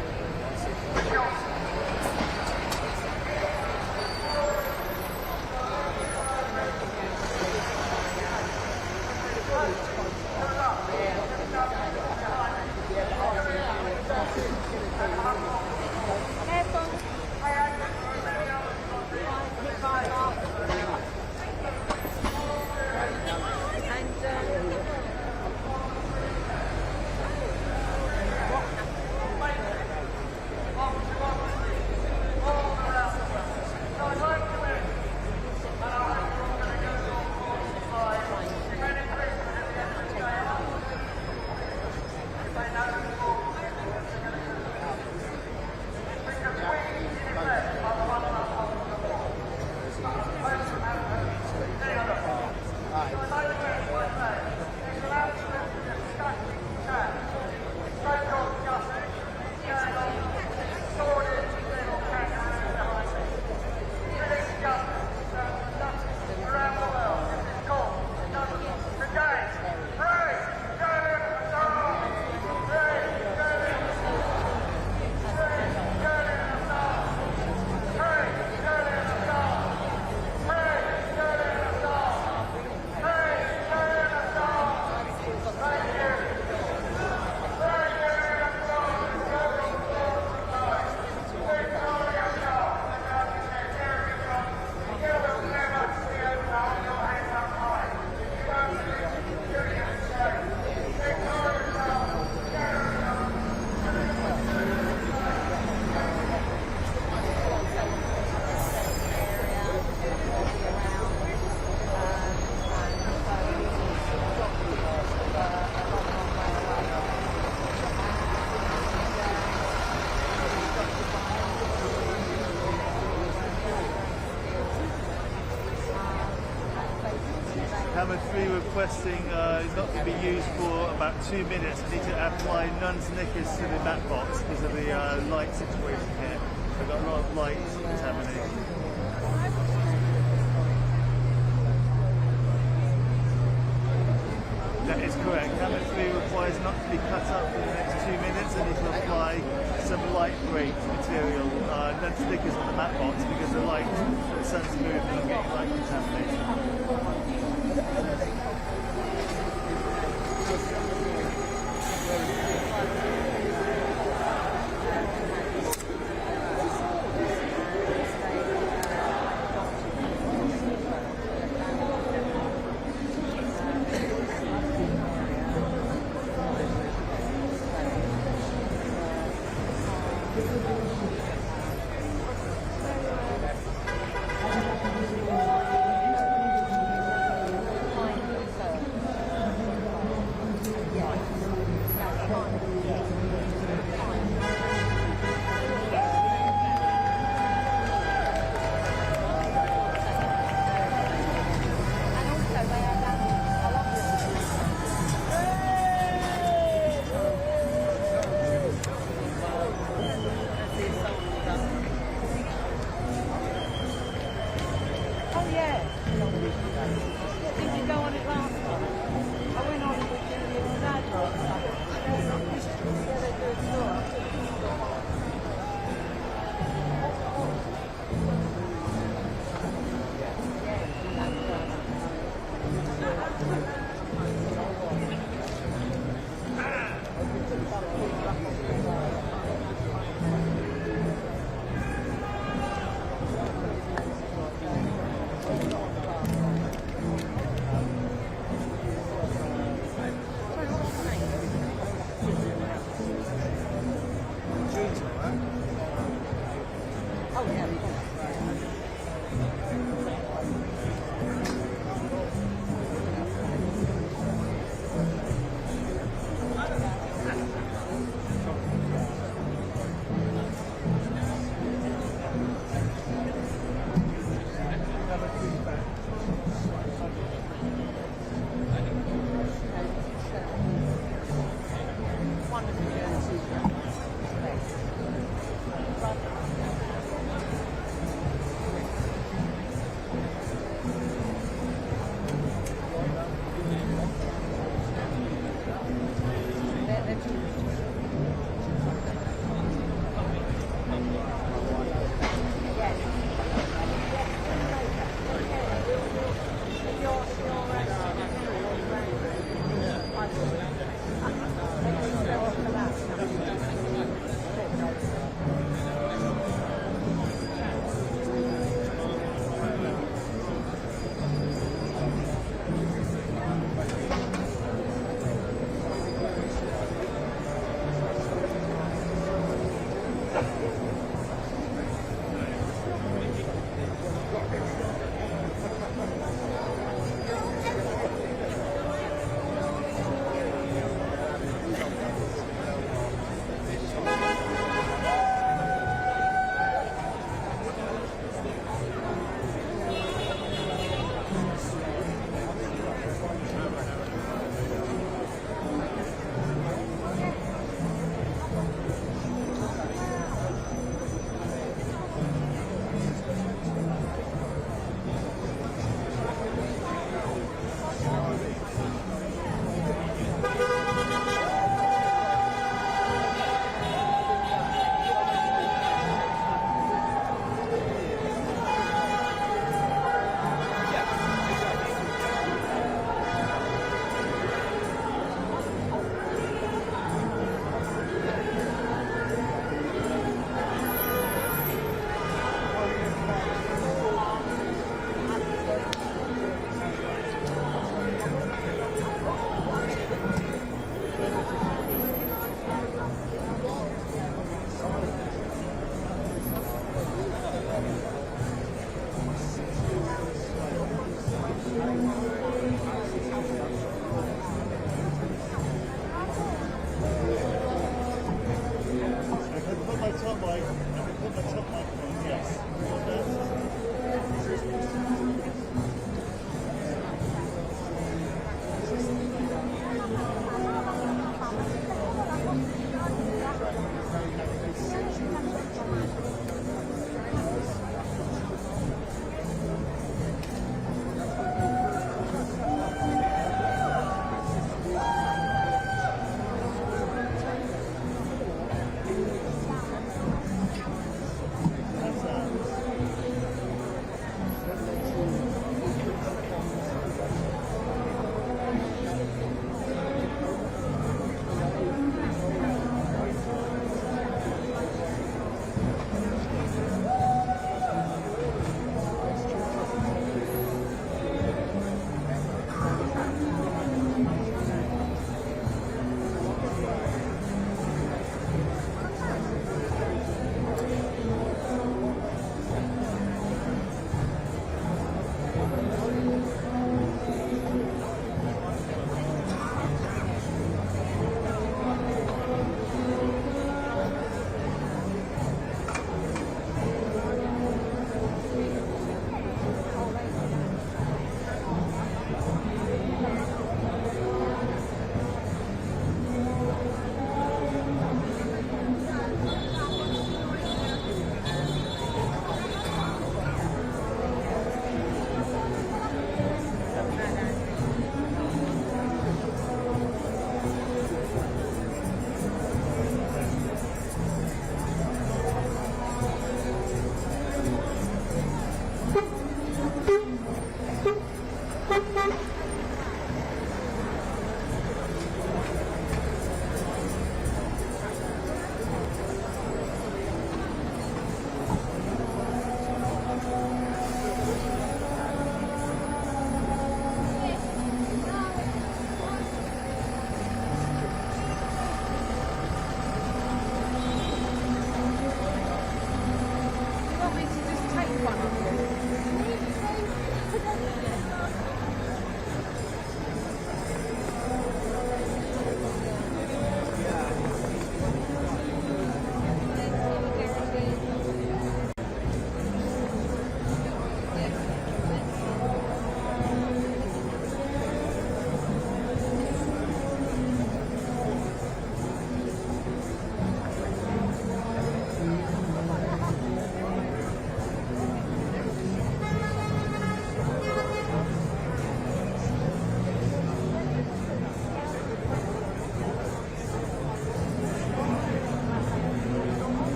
How much we were requesting not to be used for about 2 minutes. I need to apply nun's knickers to the mat box because of the light situation here. I've got a lot of light contamination. That is correct. Camera 3 requires not to be cut up for the next 2 minutes. I need to apply some lightweight material, nun's knickers on the mat box because the light, the sun's moving and I'm getting light contamination.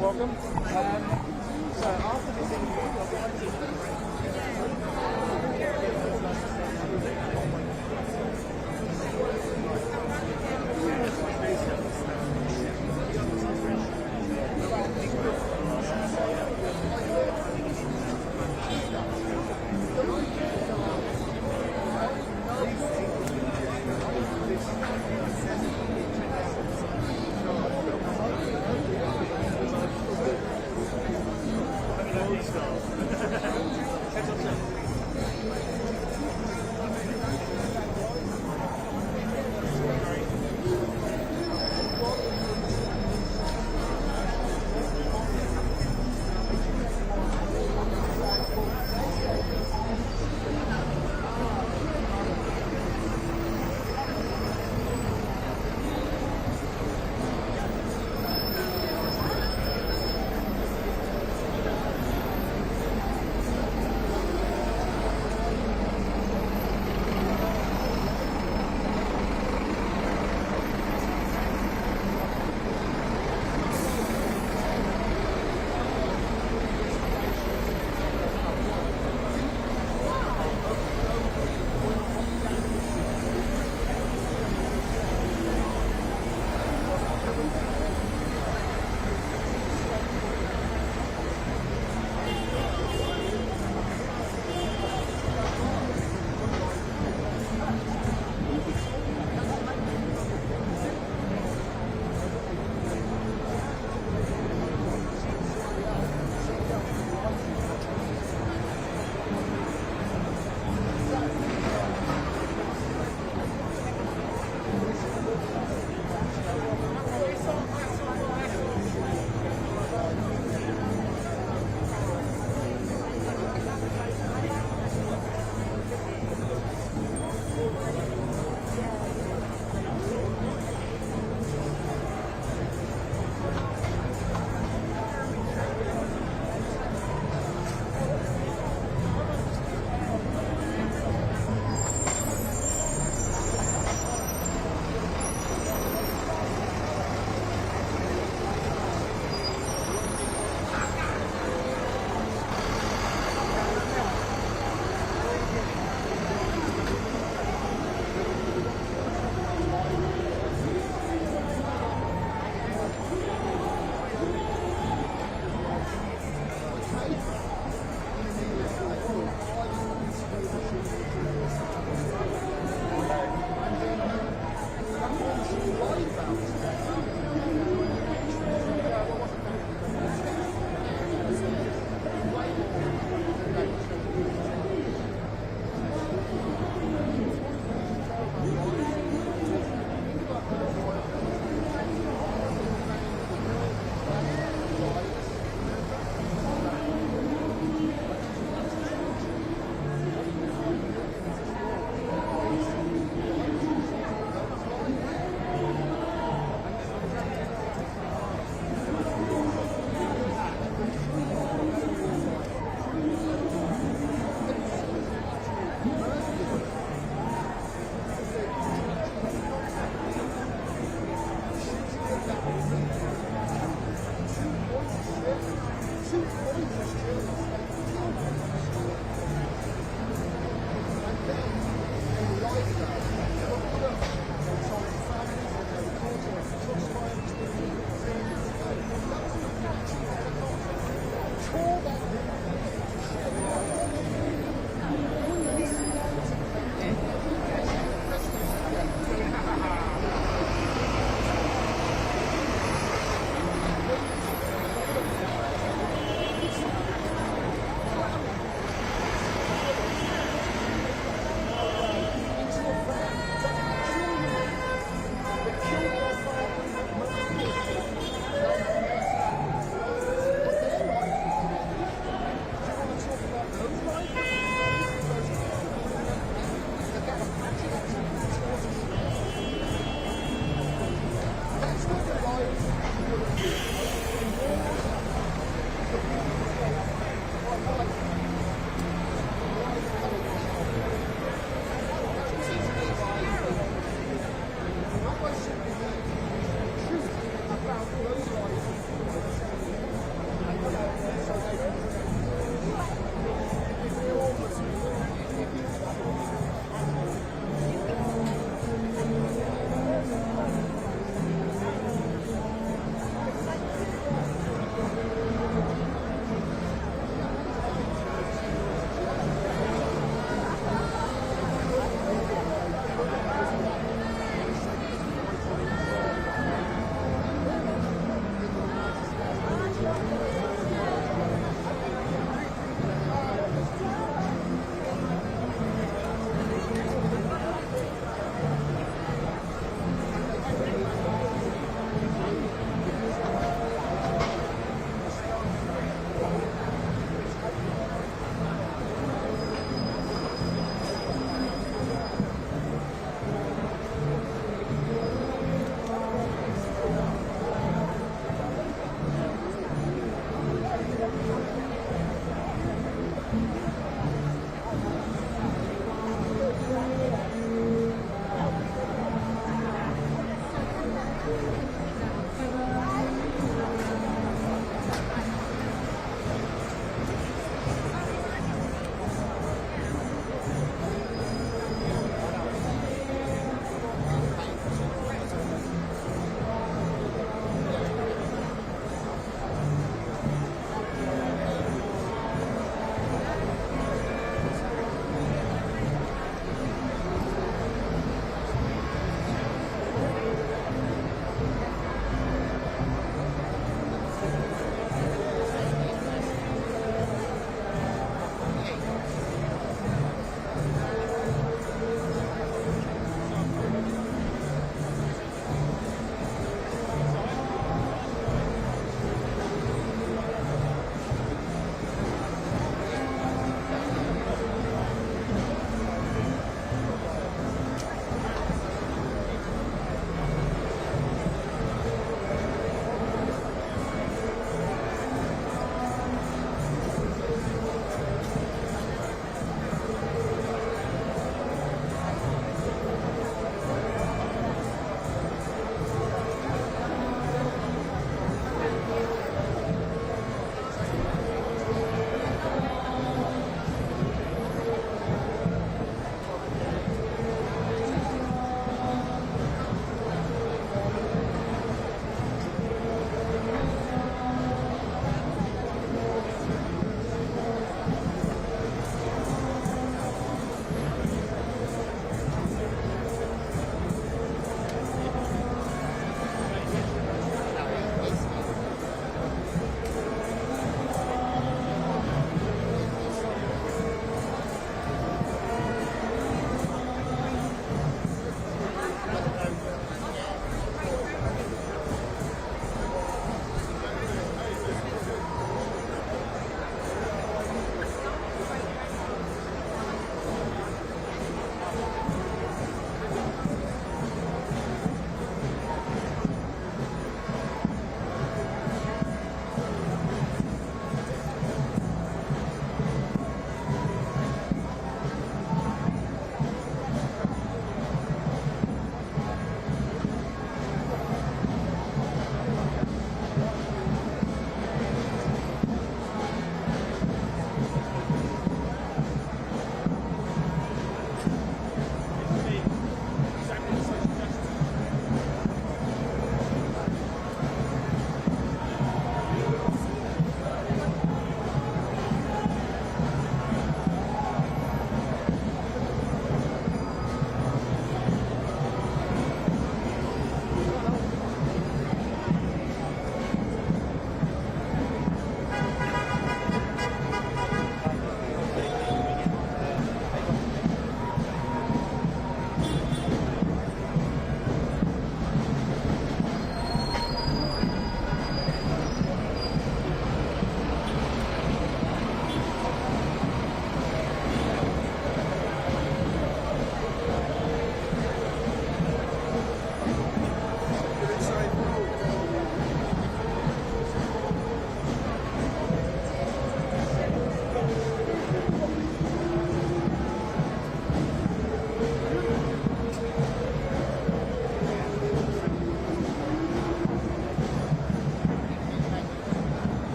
welcome. So after this interview,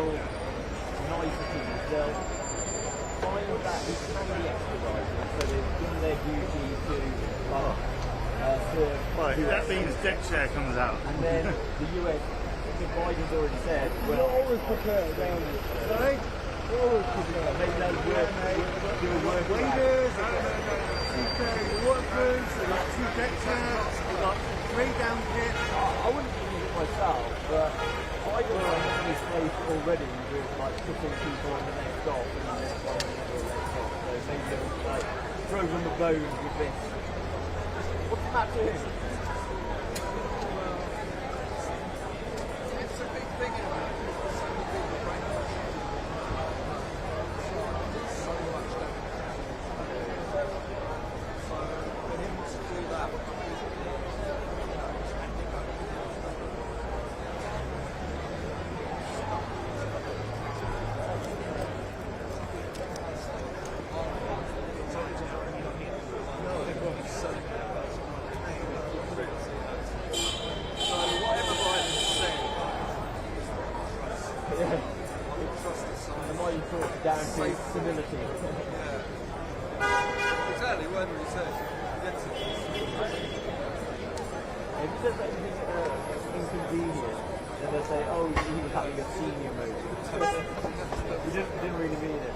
real niceties. They'll find that he can be extradited, so they've done their duty to serve. Right, that means deck chair comes out. And then the US, Biden's already said, well, always prepared, aren't you? sorry? Maybe they'll do a work Waiters, workers, they've got 2 deck chairs, they've got 3 down kits. I wouldn't use it myself, but Biden has this place already with like putting people on the next stop and the next one on the next stop. So maybe they'll like throw them the bones with this. What's the matter here? It's a big thing in America. Down to civility. Exactly, whatever he says. If he says anything inconvenient, then they'll say, oh, he was having a senior mood. He didn't really mean it.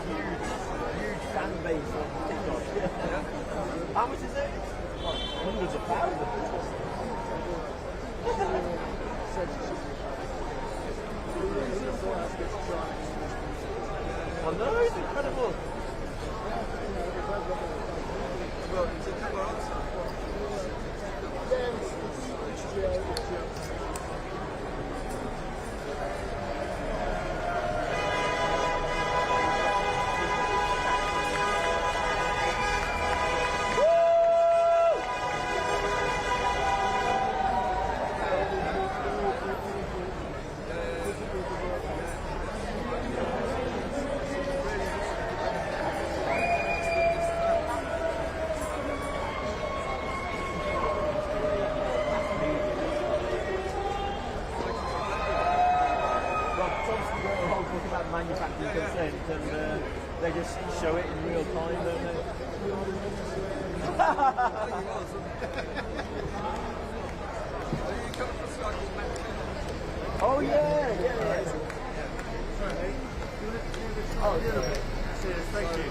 Huge fan base on TikTok. How much is it? Hundreds of thousands. I know, it's incredible. Manufacturing consent, and they just show it in real time, don't they? Oh yeah. Oh, Cheers, thank you.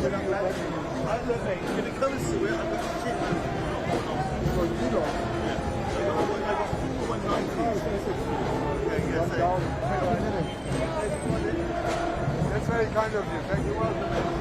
Look, mate, when it comes to it, I've got shit loads of Well, you don't. I got 190. That's very kind of you. Thank you. Welcome.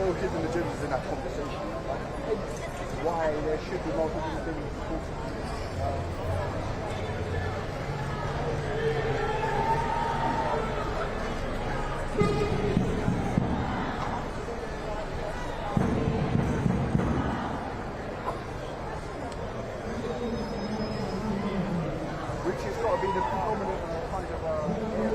noted and the journalists in that conversation, why there should be more people being which has got to be the predominant kind of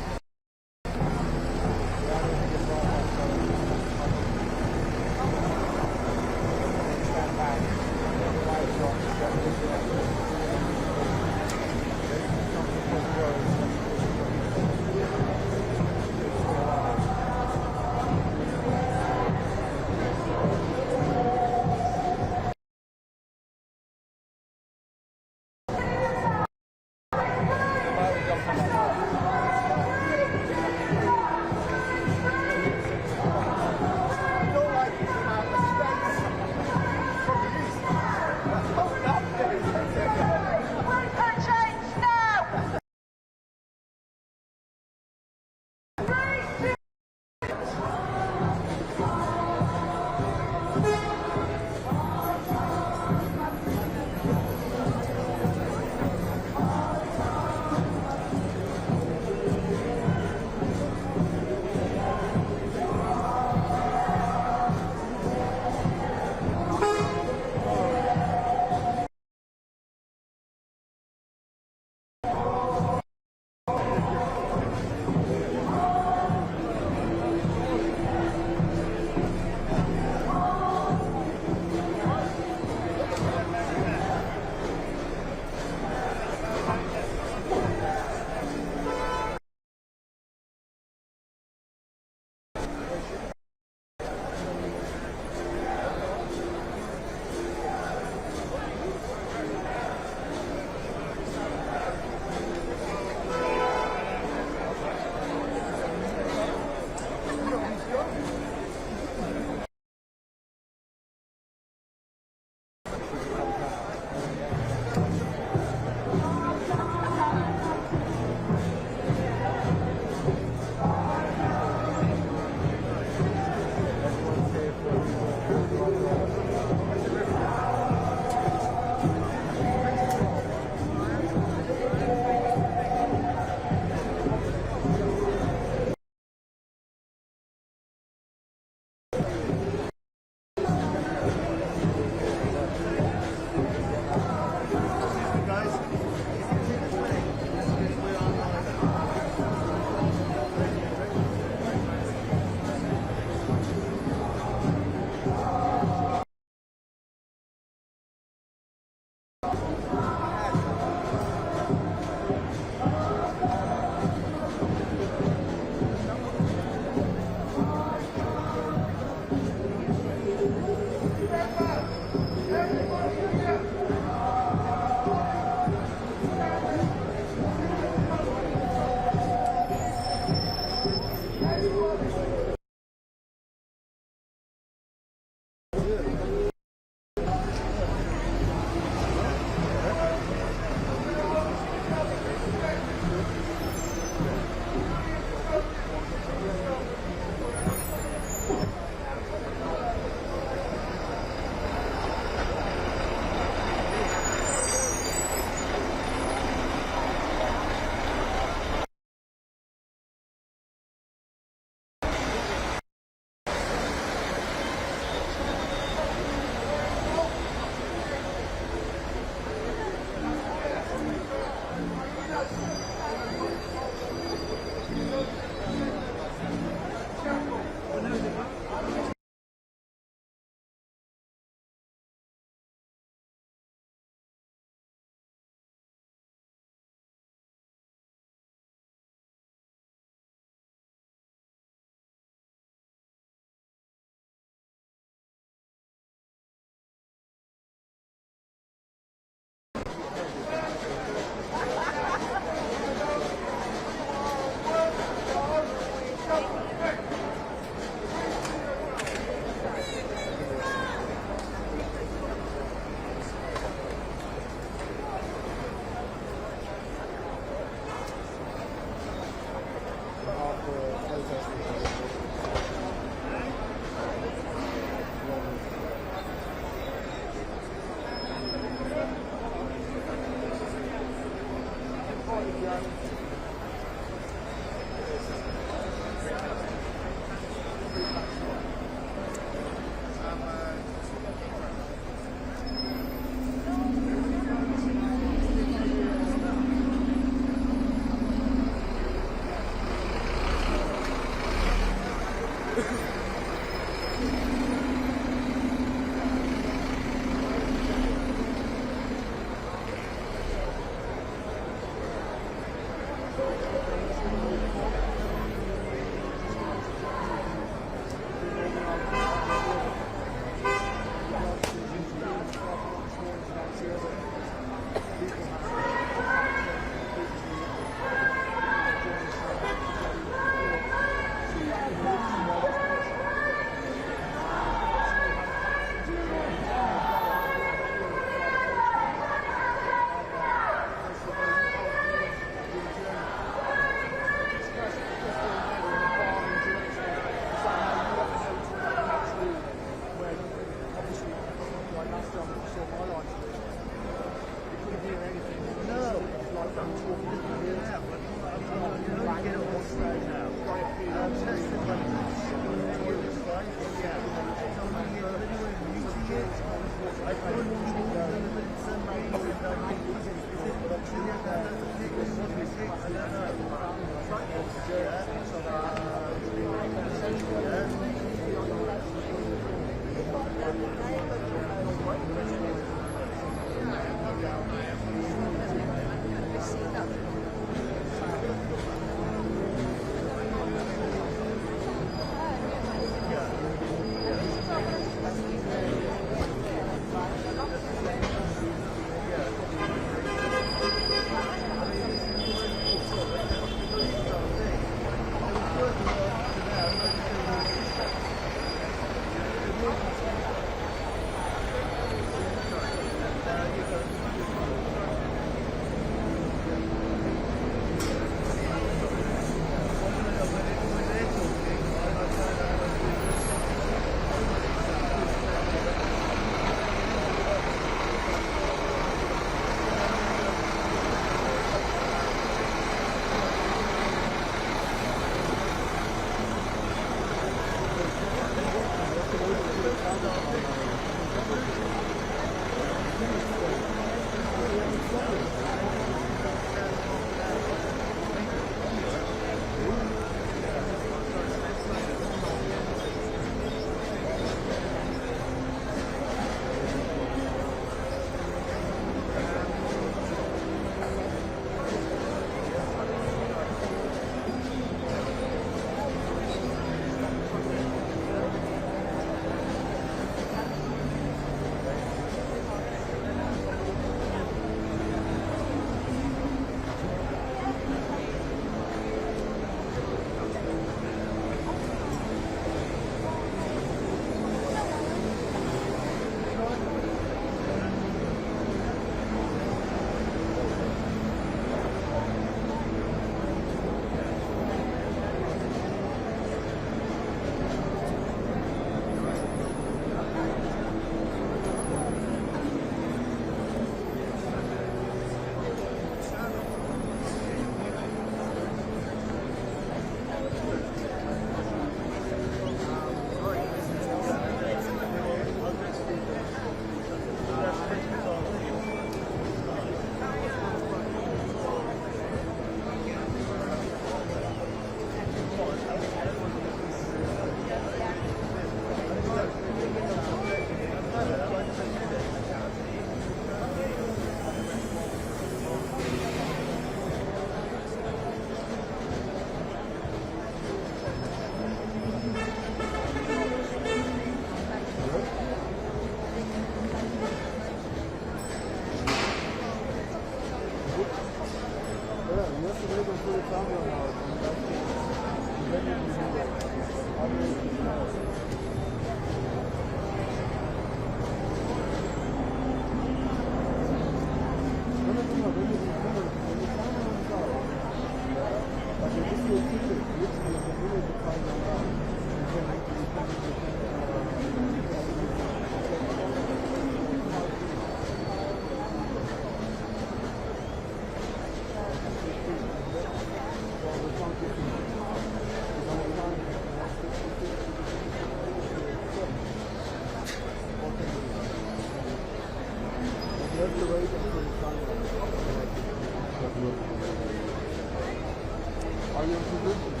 Are you in position?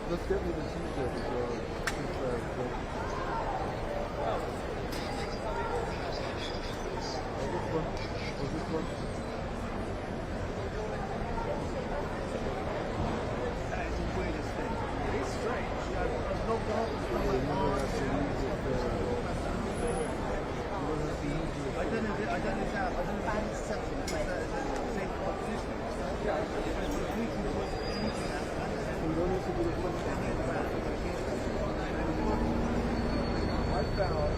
Let's get me the t-shirt as well. This one? Or this one? That is the weirdest thing. It is strange. I've not got I don't know how it's set up. Is that the same proposition? I found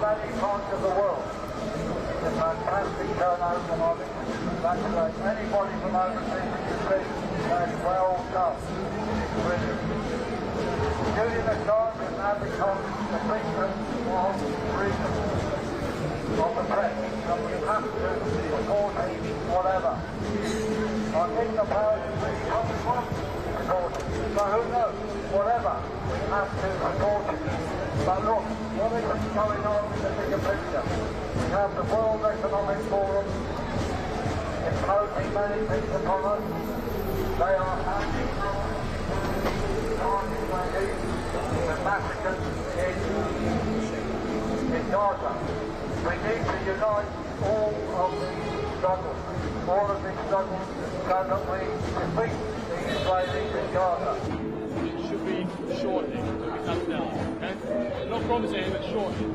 many parts of the world. It's a fantastic turnout, and I congratulate anybody from overseas that you see. That's well done. It's brilliant. Julian Assange has now become the victim of freedom of the press, and we have to support him, whatever. I think the powers that be probably want to support him, so who knows? Whatever, we have to support him. But look, what is going on in the bigger picture? We have the World Economic Forum imposing many things upon us. They are acting the massacres in Gaza. We need to unite all of these struggles, so that we defeat the Israelis in Gaza. It should be shortly, it'll be done now, okay? I'm not promising, but shortly.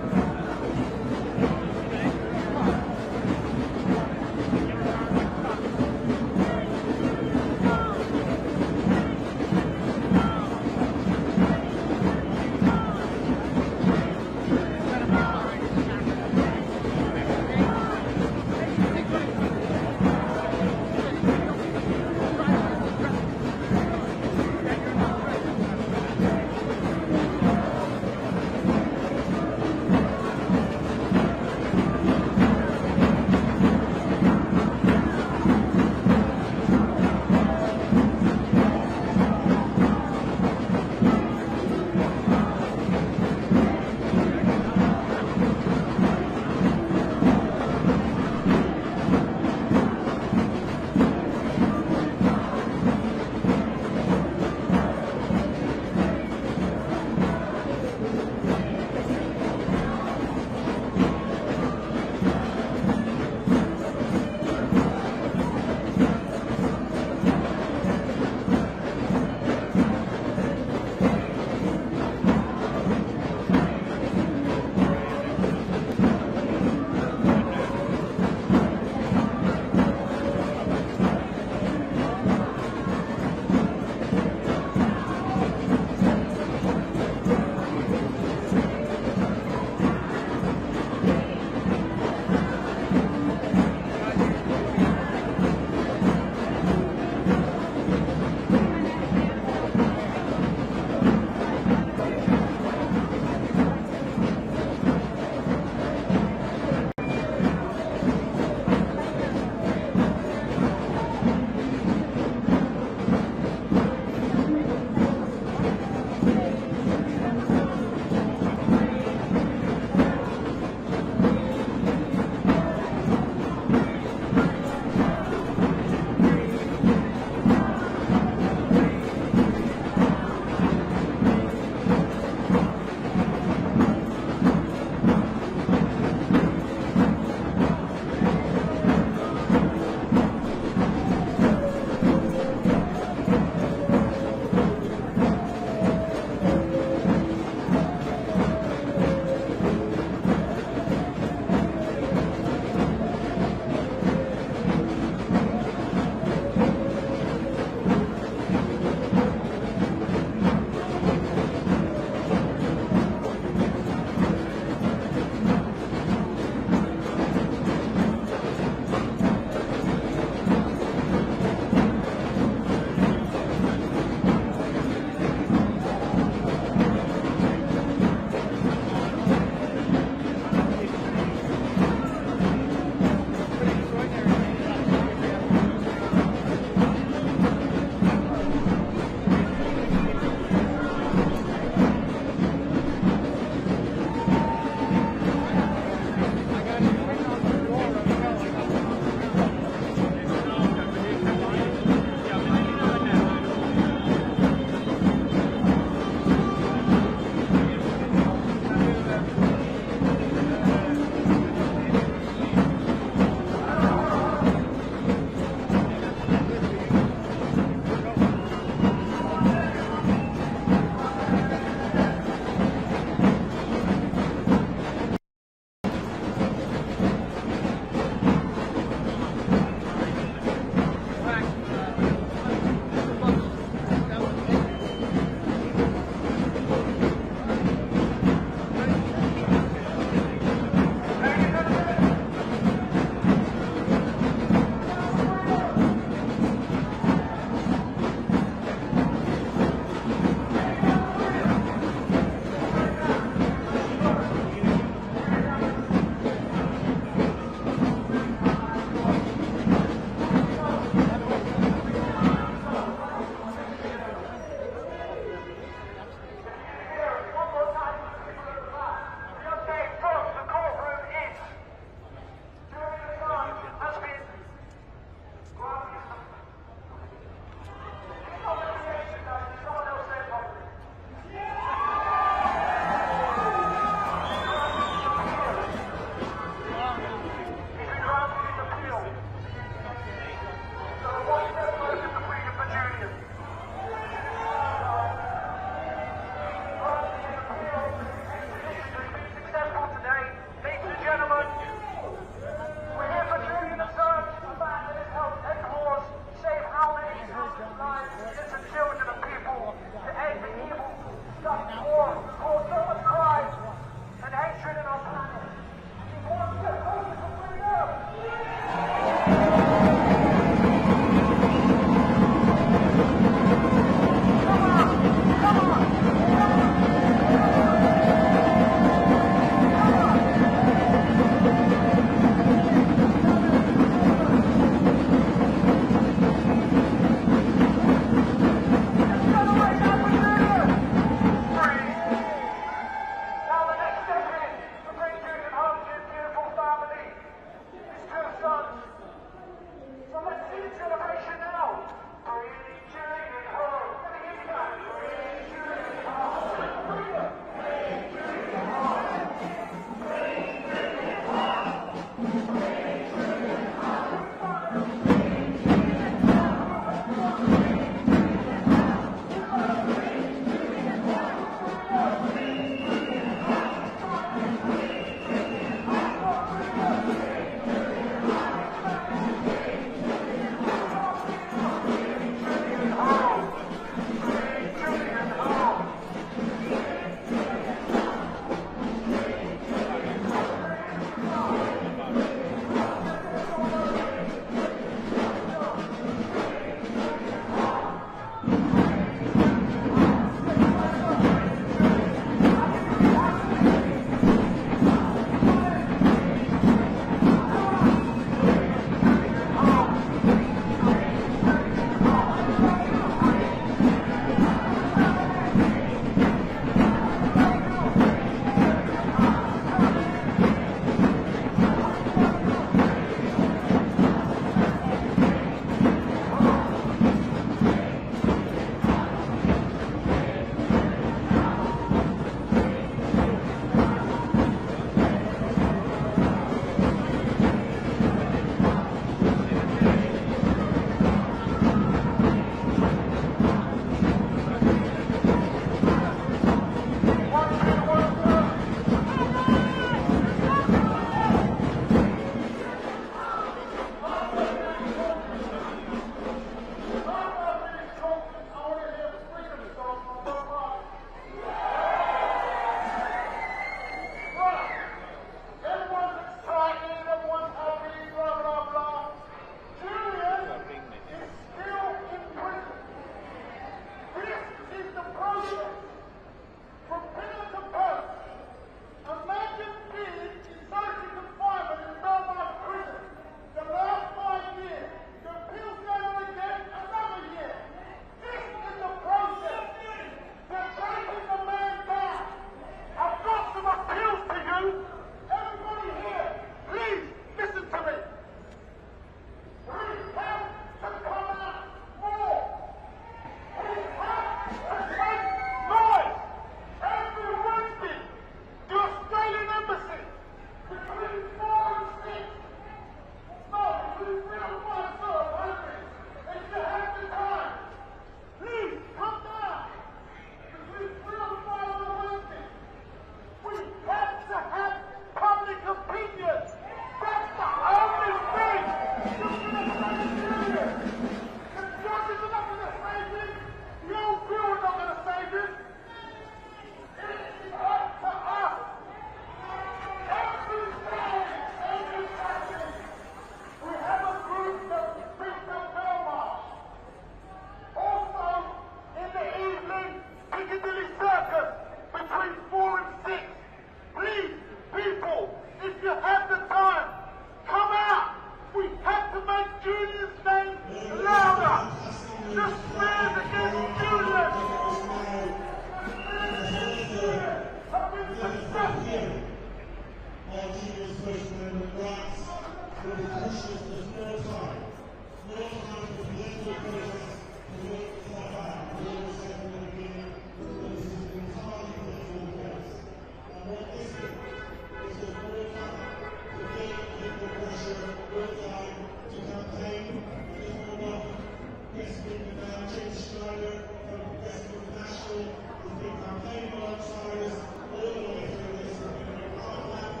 outsiders all the way through this. We're going to make hard lap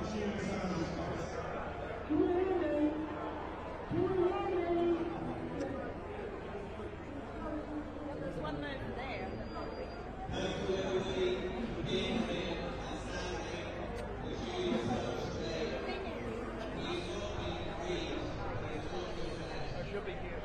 as Julian Assange is passed. There's one over there. Thank you everybody for being here and standing with Julian Assange today. Please don't be free. I should be here.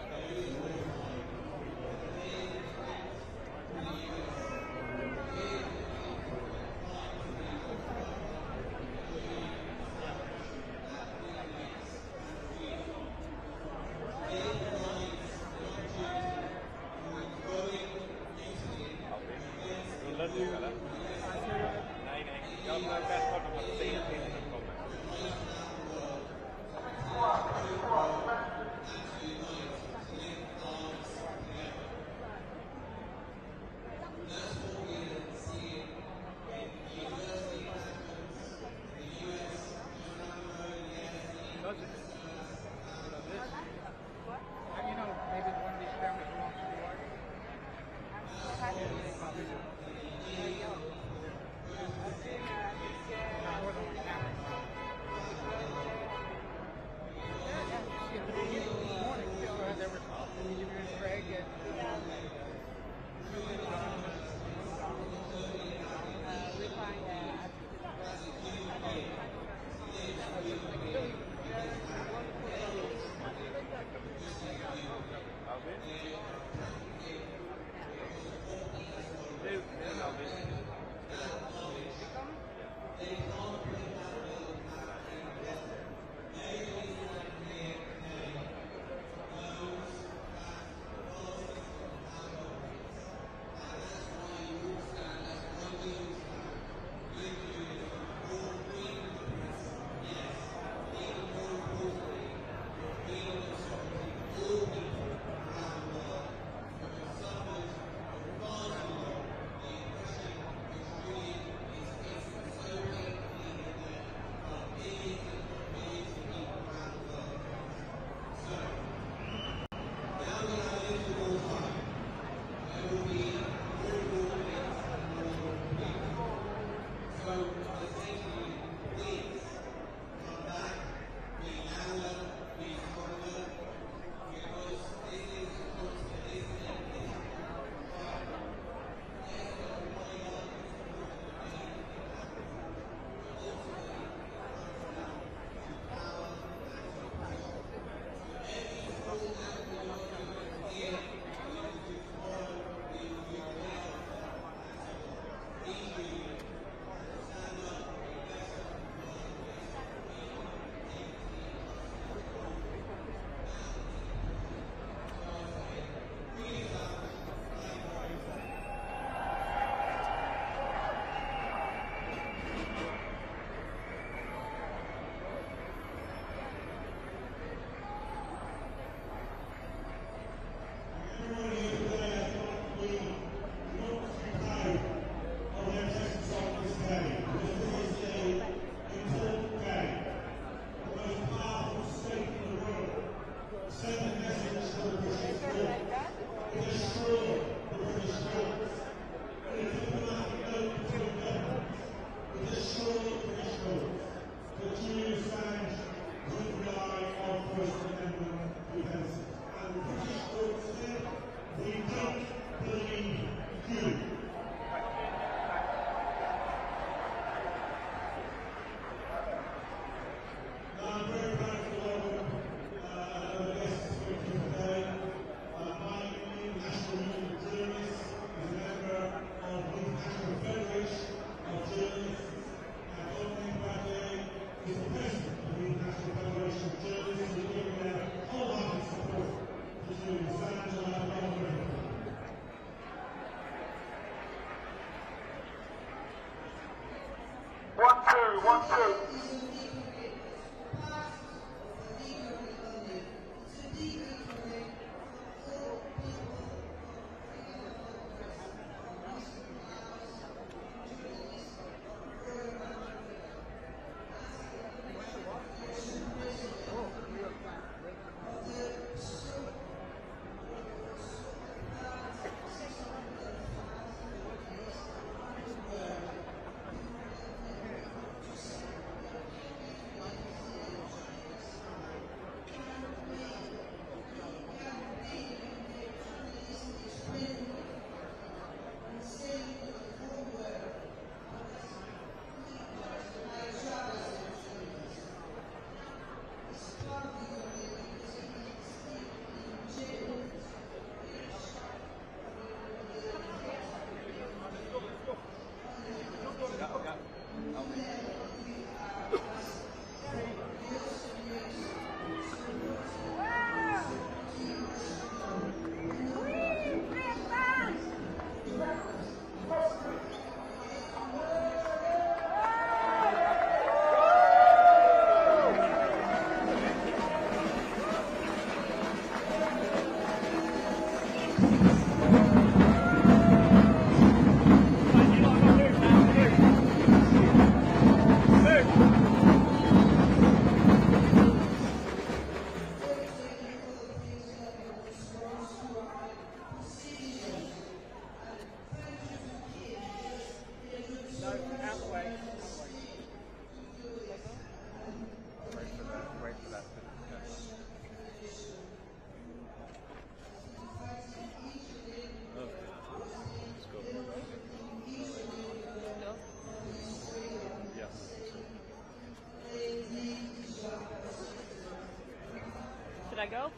I go?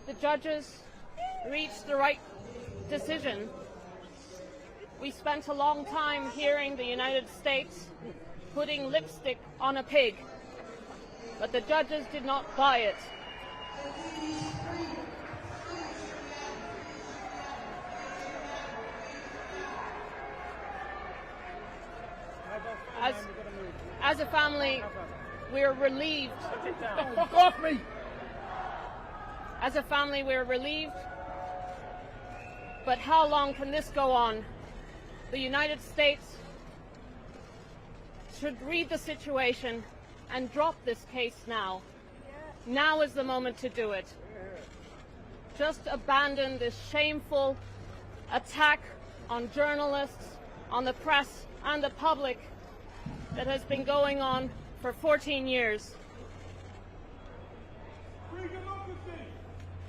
The judges reached the right decision. We spent a long time hearing the United States putting lipstick on a pig, but the judges did not buy it. As a family, we're relieved. Fuck off me! As a family, we're relieved. But how long can this go on? The United States should read the situation and drop this case now. Now is the moment to do it. Just abandon this shameful attack on journalists, on the press and the public that has been going on for 14 years. Free democracy!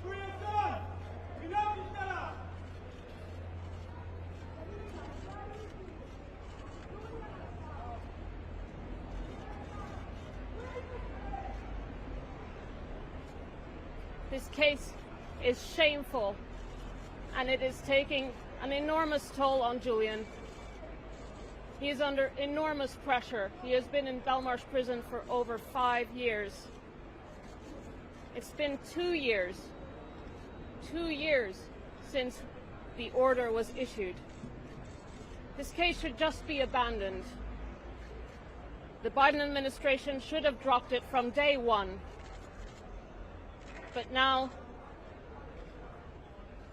Free Assad! Enough is enough! This case is shameful, and it is taking an enormous toll on Julian. He is under enormous pressure. He has been in Belmarsh prison for over 5 years. It's been 2 years since the order was issued. This case should just be abandoned. The Biden administration should have dropped it from day one. But now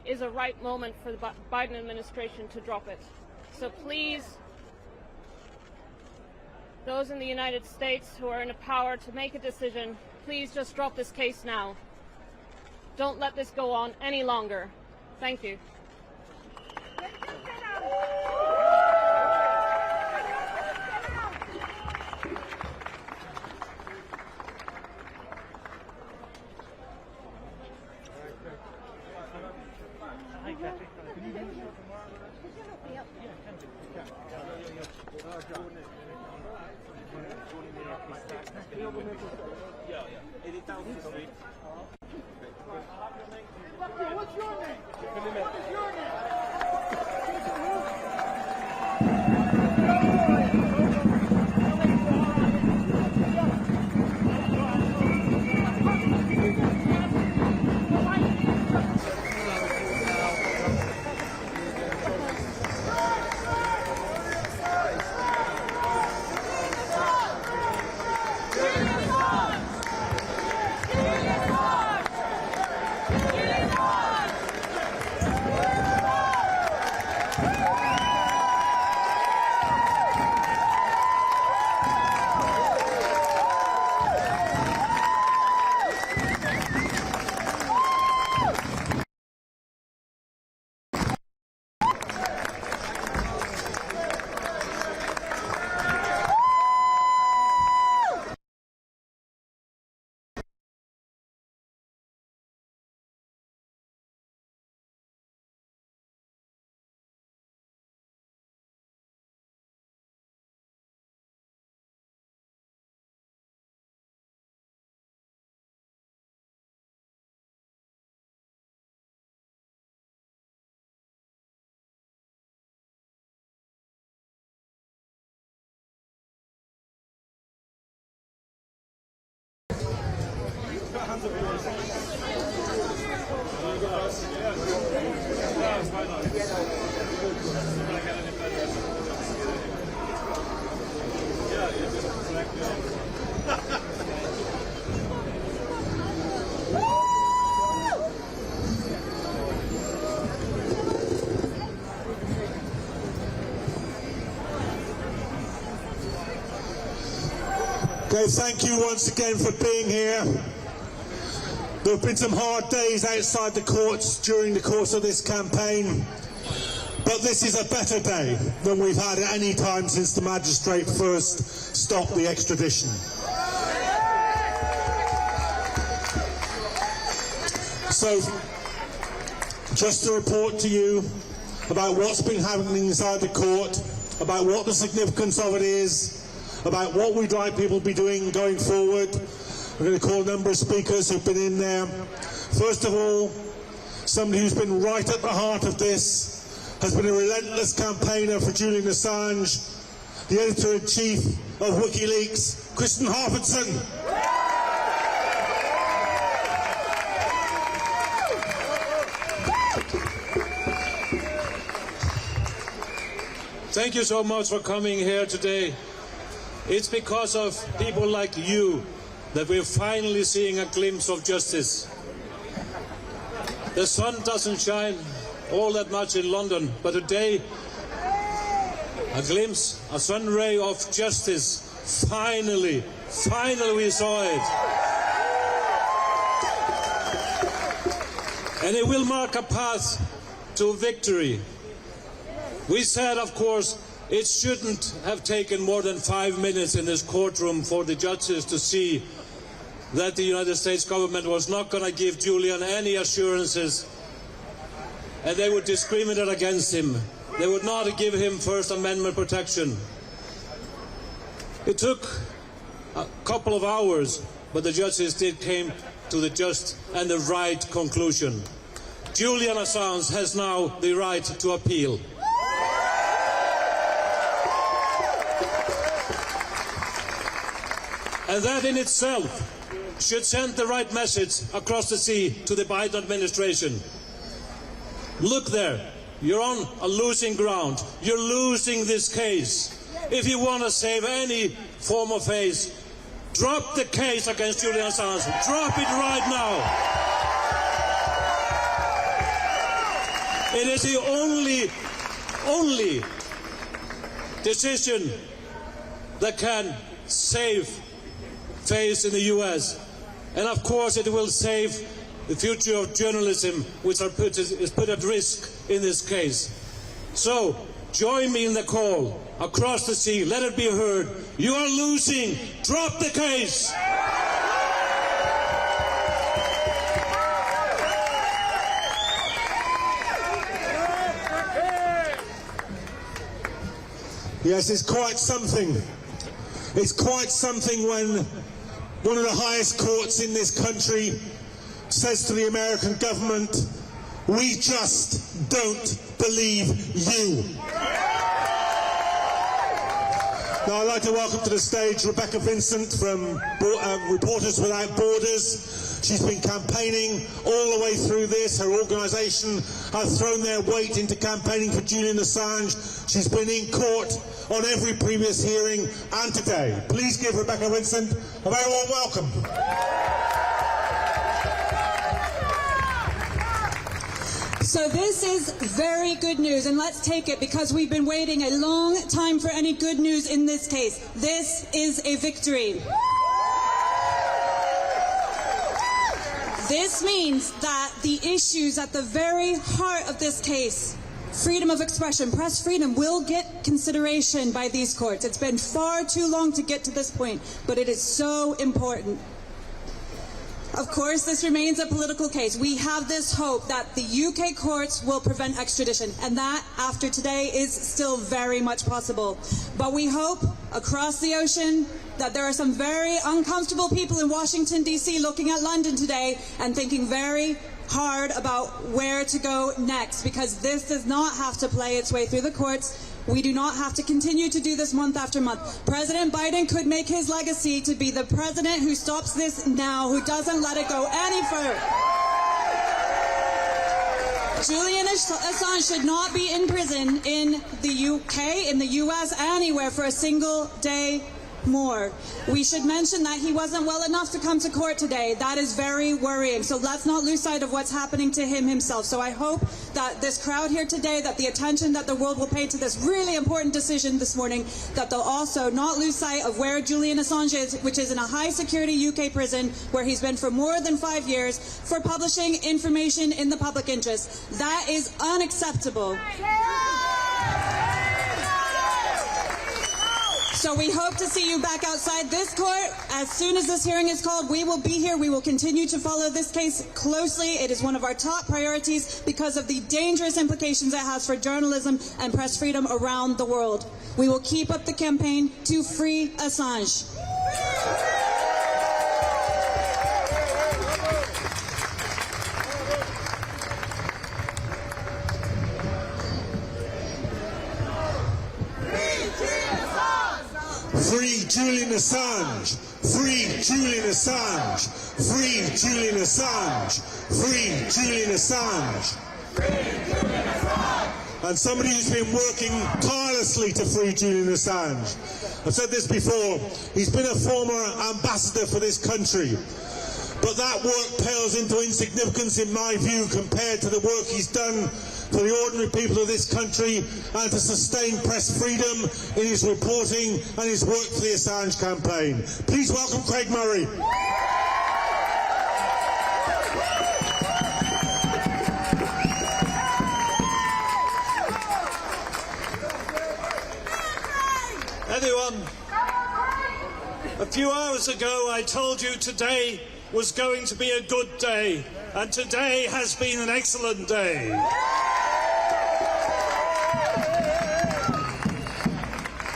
is a right moment for the Biden administration to drop it. So please, those in the United States who are in a power to make a decision, please just drop this case now. Don't let this go on any longer. Thank you. What's your name? What is your name? Okay, thank you once again for being here. There have been some hard days outside the courts during the course of this campaign, but this is a better day than we've had at any time since the magistrate first stopped the extradition. So, just to report to you about what's been happening inside the court, about what the significance of it is, about what we'd like people to be doing going forward. I'm going to call a number of speakers who've been in there. First of all, somebody who's been right at the heart of this, has been a relentless campaigner for Julian Assange, the editor-in-chief of WikiLeaks, Kristen Harfordson. Thank you so much for coming here today. It's because of people like you that we're finally seeing a glimpse of justice. The sun doesn't shine all that much in London, but today a glimpse, a sun ray of justice. Finally we saw it. And it will mark a path to victory. We said, of course, it shouldn't have taken more than 5 minutes in this courtroom for the judges to see that the United States government was not going to give Julian any assurances, and they would discriminate against him. They would not give him First Amendment protection. It took a couple of hours, but the judges did came to the just and the right conclusion. Julian Assange has now the right to appeal. And that in itself should send the right message across the sea to the Biden administration. Look there, you're on a losing ground. You're losing this case. If you want to save any form of face, drop the case against Julian Assange. Drop it right now. It is the only decision that can save face in the US, and of course it will save the future of journalism, which is put at risk in this case. So join me in the call across the sea. Let it be heard. You are losing. Drop the case. Yes, it's quite something. It's quite something when one of the highest courts in this country says to the American government, we just don't believe you. Now I'd like to welcome to the stage Rebecca Vincent from Reporters Without Borders. She's been campaigning all the way through this. Her organisation has thrown their weight into campaigning for Julian Assange. She's been in court on every previous hearing and today. Please give Rebecca Vincent a very warm welcome. So this is very good news, and let's take it because we've been waiting a long time for any good news in this case. This is a victory. This means that the issues at the very heart of this case, freedom of expression, press freedom, will get consideration by these courts. It's been far too long to get to this point, but it is so important. Of course, this remains a political case. We have this hope that the UK courts will prevent extradition, and that, after today, is still very much possible. But we hope, across the ocean, that there are some very uncomfortable people in Washington, D.C. looking at London today and thinking very hard about where to go next, because this does not have to play its way through the courts. We do not have to continue to do this month after month. President Biden could make his legacy to be the president who stops this now, who doesn't let it go any further. Julian Assange should not be in prison in the UK, in the US, anywhere for a single day more. We should mention that he wasn't well enough to come to court today. That is very worrying. So let's not lose sight of what's happening to him himself. So I hope that this crowd here today, that the attention that the world will pay to this really important decision this morning, that they'll also not lose sight of where Julian Assange is, which is in a high security UK prison where he's been for more than 5 years for publishing information in the public interest. That is unacceptable. So we hope to see you back outside this court. As soon as this hearing is called, we will be here. We will continue to follow this case closely. It is one of our top priorities because of the dangerous implications it has for journalism and press freedom around the world. We will keep up the campaign to free Assange. Free Julian Assange! Free Julian Assange! Free Julian Assange! Free Julian Assange! Free Julian Assange! And somebody who's been working tirelessly to free Julian Assange. I've said this before, he's been a former ambassador for this country. But that work pales into insignificance in my view compared to the work he's done for the ordinary people of this country and to sustain press freedom in his reporting and his work for the Assange campaign. Please welcome Craig Murray. Everyone, a few hours ago I told you today was going to be a good day, and today has been an excellent day.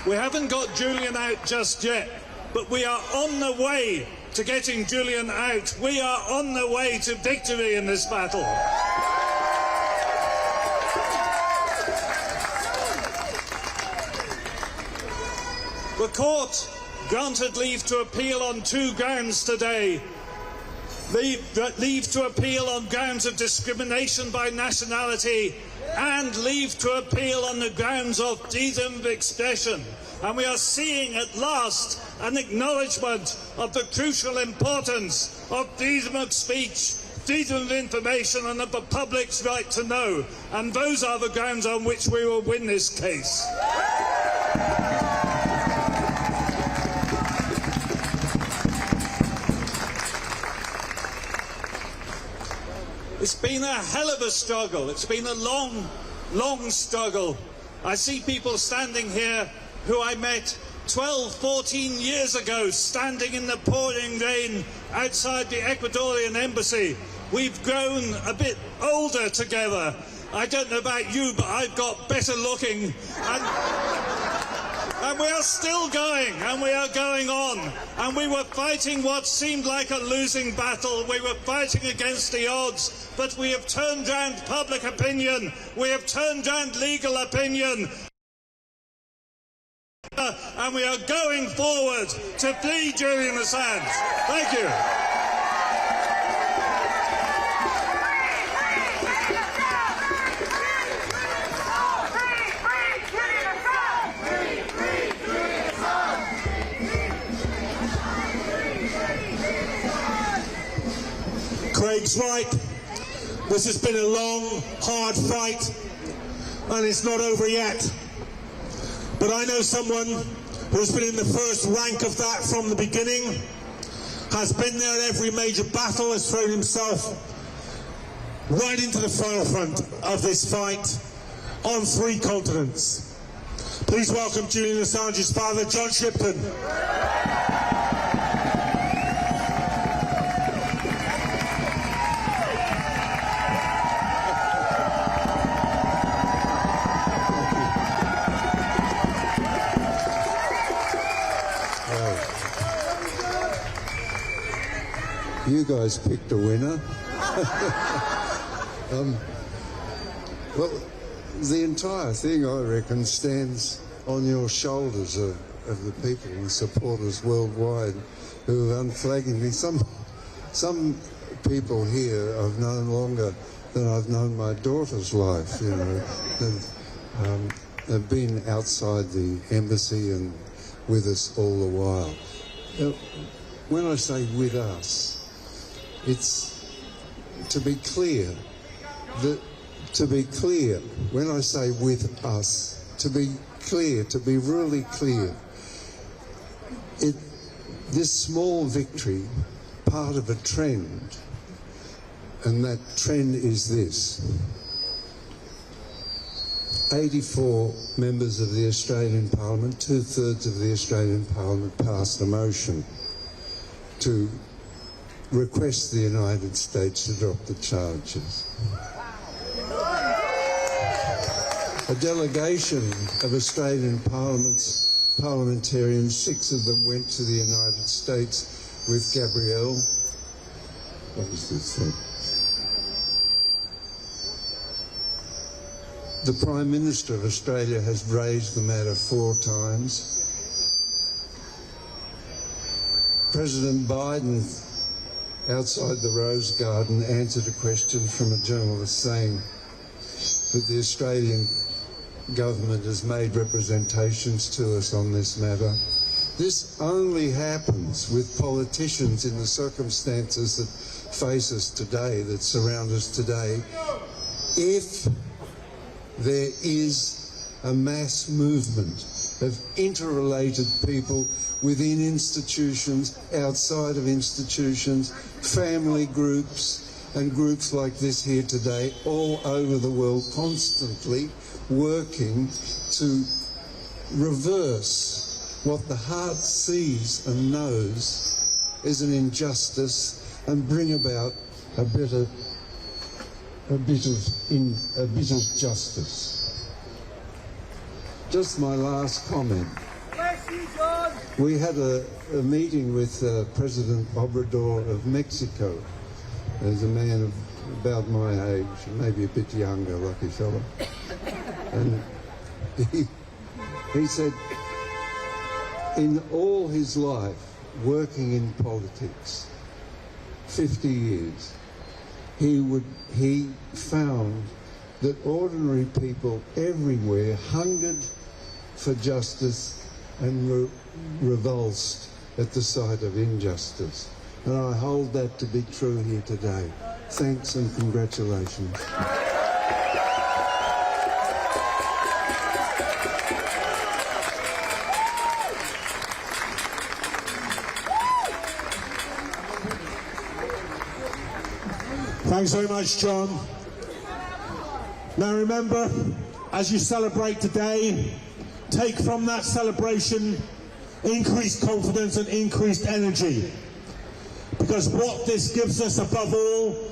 We haven't got Julian out just yet, but we are on the way to getting Julian out. We are on the way to victory in this battle. The court granted leave to appeal on 2 grounds today. Leave to appeal on grounds of discrimination by nationality and leave to appeal on the grounds of freedom of expression. And we are seeing at last an acknowledgement of the crucial importance of freedom of speech, freedom of information and of the public's right to know. And those are the grounds on which we will win this case. It's been a hell of a struggle. It's been a long, long struggle. I see people standing here who I met 12, 14 years ago, standing in the pouring rain outside the Ecuadorian embassy. We've grown a bit older together. I don't know about you, but I've got better looking. And we are still going, and we are going on. And we were fighting what seemed like a losing battle. We were fighting against the odds, but we have turned round public opinion. We have turned round legal opinion. And we are going forward to free Julian Assange. Thank you. Craig's right. This has been a long, hard fight, and it's not over yet. But I know someone who's been in the first rank of that from the beginning, has been there at every major battle, has thrown himself right into the forefront of this fight on 3 continents. Please welcome Julian Assange's father, John Shipton. You guys picked a winner. Well, the entire thing, I reckon, stands on your shoulders of the people and supporters worldwide who have unflaggingly. Some people here I've known longer than I've known my daughter's life. You know, have been outside the embassy and with us all the while. When I say with us, it's to be clear that when I say with us, to be clear, to be really clear, this small victory, part of a trend, and that trend is this: 84 members of the Australian Parliament, 2/3 of the Australian Parliament, passed a motion to request the United States to drop the charges. A delegation of Australian parliamentarians, 6 of them went to the United States with Gabrielle. What is this thing? The Prime Minister of Australia has raised the matter 4 times. President Biden, outside the Rose Garden, answered a question from a journalist saying that the Australian government has made representations to us on this matter. This only happens with politicians in the circumstances that face us today, that surround us today, if there is a mass movement of interrelated people within institutions, outside of institutions, family groups, and groups like this here today, all over the world, constantly working to reverse what the heart sees and knows is an injustice and bring about a bit of justice. Just my last comment. We had a meeting with President Obrador of Mexico. There's a man of about my age, maybe a bit younger, lucky fella. And he said, in all his life working in politics, 50 years, he found that ordinary people everywhere hungered for justice and revulsed at the sight of injustice. And I hold that to be true here today. Thanks and congratulations. Thanks very much, John. Now remember, as you celebrate today, take from that celebration increased confidence and increased energy. Because what this gives us above all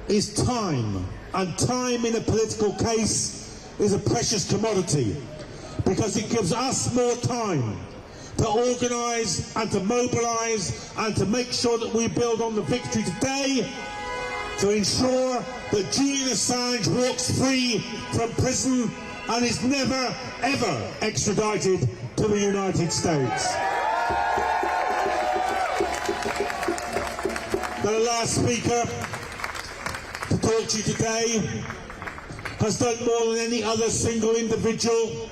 is time. And time in a political case is a precious commodity. Because it gives us more time to organise and to mobilise and to make sure that we build on the victory today to ensure that Julian Assange walks free from prison and is never, ever extradited to the United States. The last speaker to talk to you today has done more than any other single individual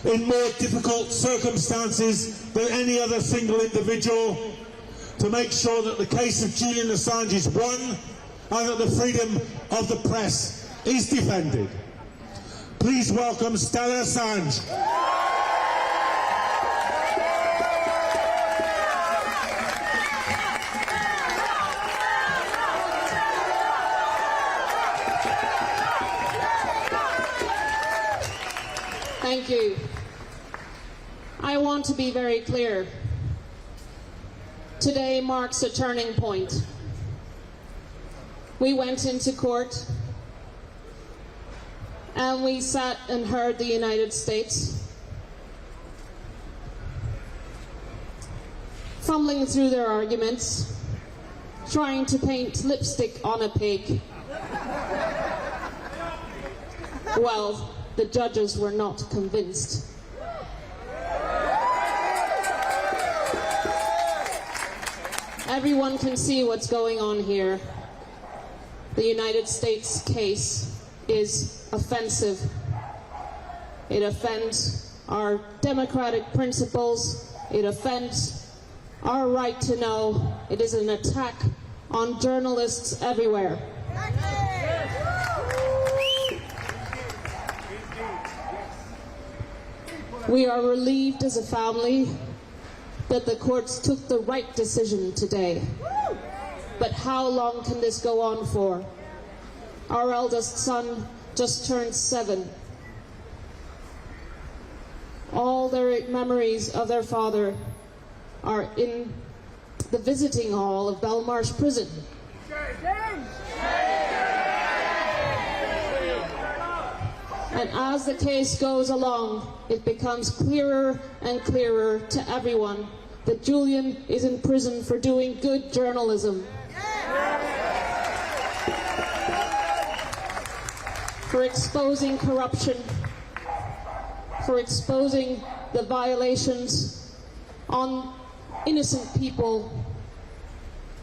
in more difficult circumstances than any other single individual to make sure that the case of Julian Assange is won and that the freedom of the press is defended. Please welcome Stella Assange. Thank you. I want to be very clear. Today marks a turning point. We went into court and we sat and heard the United States fumbling through their arguments, trying to paint lipstick on a pig. Well, the judges were not convinced. Everyone can see what's going on here. The United States case is offensive. It offends our democratic principles. It offends our right to know. It is an attack on journalists everywhere. We are relieved as a family that the courts took the right decision today. But how long can this go on for? Our eldest son just turned 7. all their memories of their father are in the visiting hall of Belmarsh prison. And as the case goes along, it becomes clearer and clearer to everyone that Julian is in prison for doing good journalism. For exposing corruption, for exposing the violations on innocent people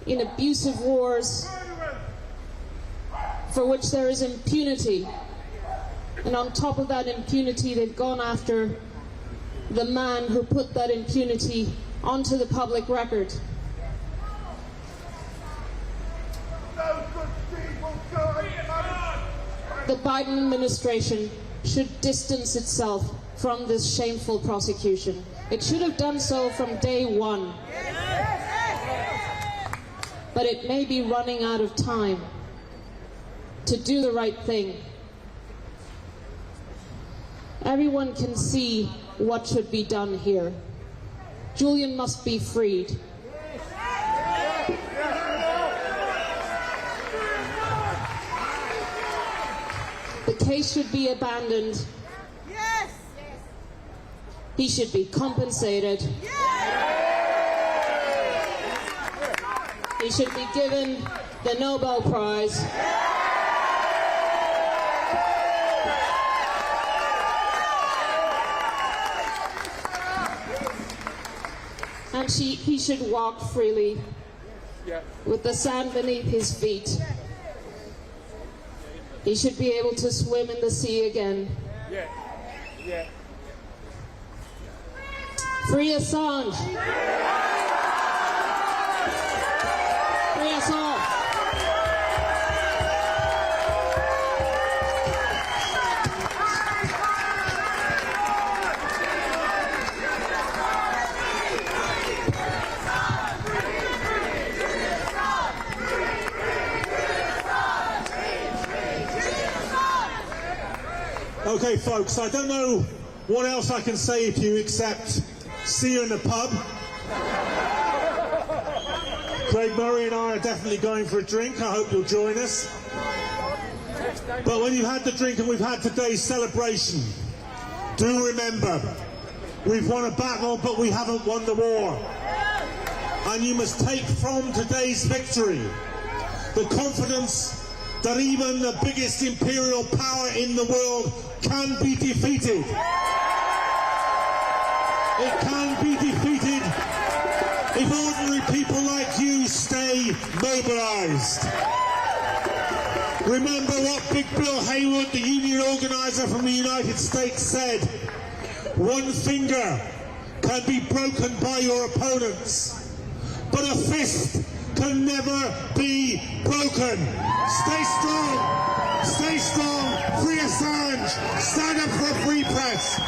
in abusive wars, for which there is impunity. And on top of that impunity, they've gone after the man who put that impunity onto the public record. The Biden administration should distance itself from this shameful prosecution. It should have done so from day one. But it may be running out of time to do the right thing. Everyone can see what should be done here. Julian must be freed. The case should be abandoned. Yes. He should be compensated. He should be given the Nobel Prize. And he should walk freely with the sand beneath his feet. He should be able to swim in the sea again. Free Assange. Free us all. Okay, folks, I don't know what else I can say to you except see you in the pub. Craig Murray and I are definitely going for a drink. I hope you'll join us. But when you've had the drink and we've had today's celebration, do remember, we've won a battle, but we haven't won the war. And you must take from today's victory the confidence that even the biggest imperial power in the world can be defeated. It can be defeated if ordinary people like you stay mobilised. Remember what Big Bill Haywood, the union organiser from the United States, said: one finger can be broken by your opponents, but a fist can never be broken. Stay strong, free Assange, stand up for a free press.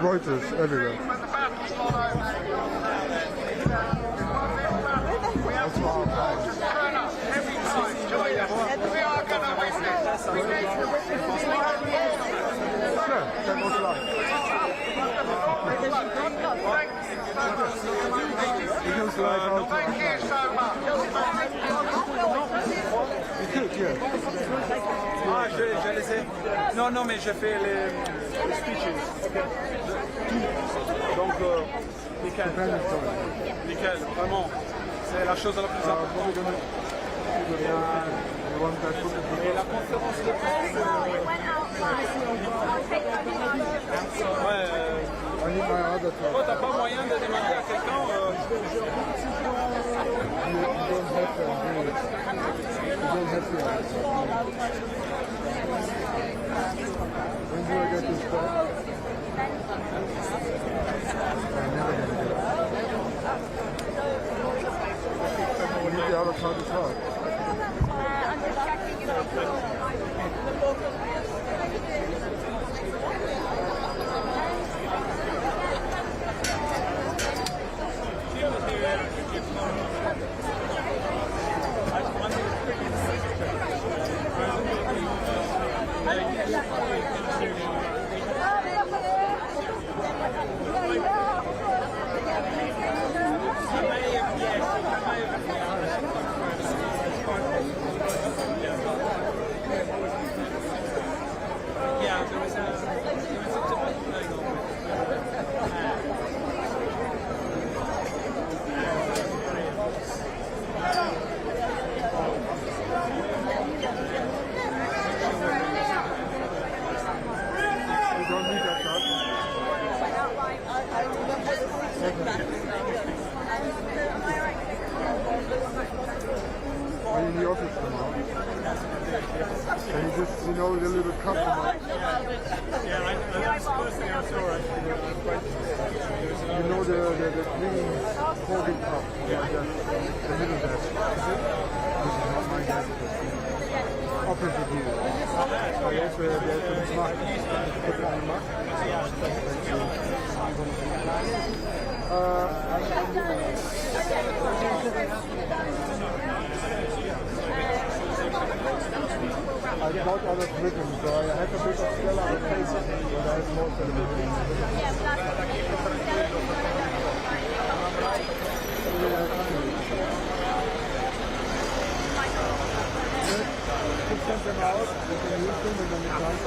Reuters everywhere. Thank you so much. Ah, je laissé. Non, mais je fais les speeches. Donc, nickel. Nickel, vraiment. C'est la chose la plus importante. Et la conférence de presse. Ouais. Oh, t'as pas moyen de demander à quelqu'un. You don't have to. When do I get this back? I'm never going to get it. We need the other card as well. I'm just checking if it's Are you in the office tomorrow? And you just, you know, the little cup tomorrow? Yeah, that's the first thing I saw actually. You know the green folding cup? Yeah, the middle desk. This is not my desk. Opposite you. Oh, yes, there's a mug. Put it in the mug. I got out of Britain, so I had a bit of still out of places, but I have more than send them out, they can use them, and then the guys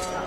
can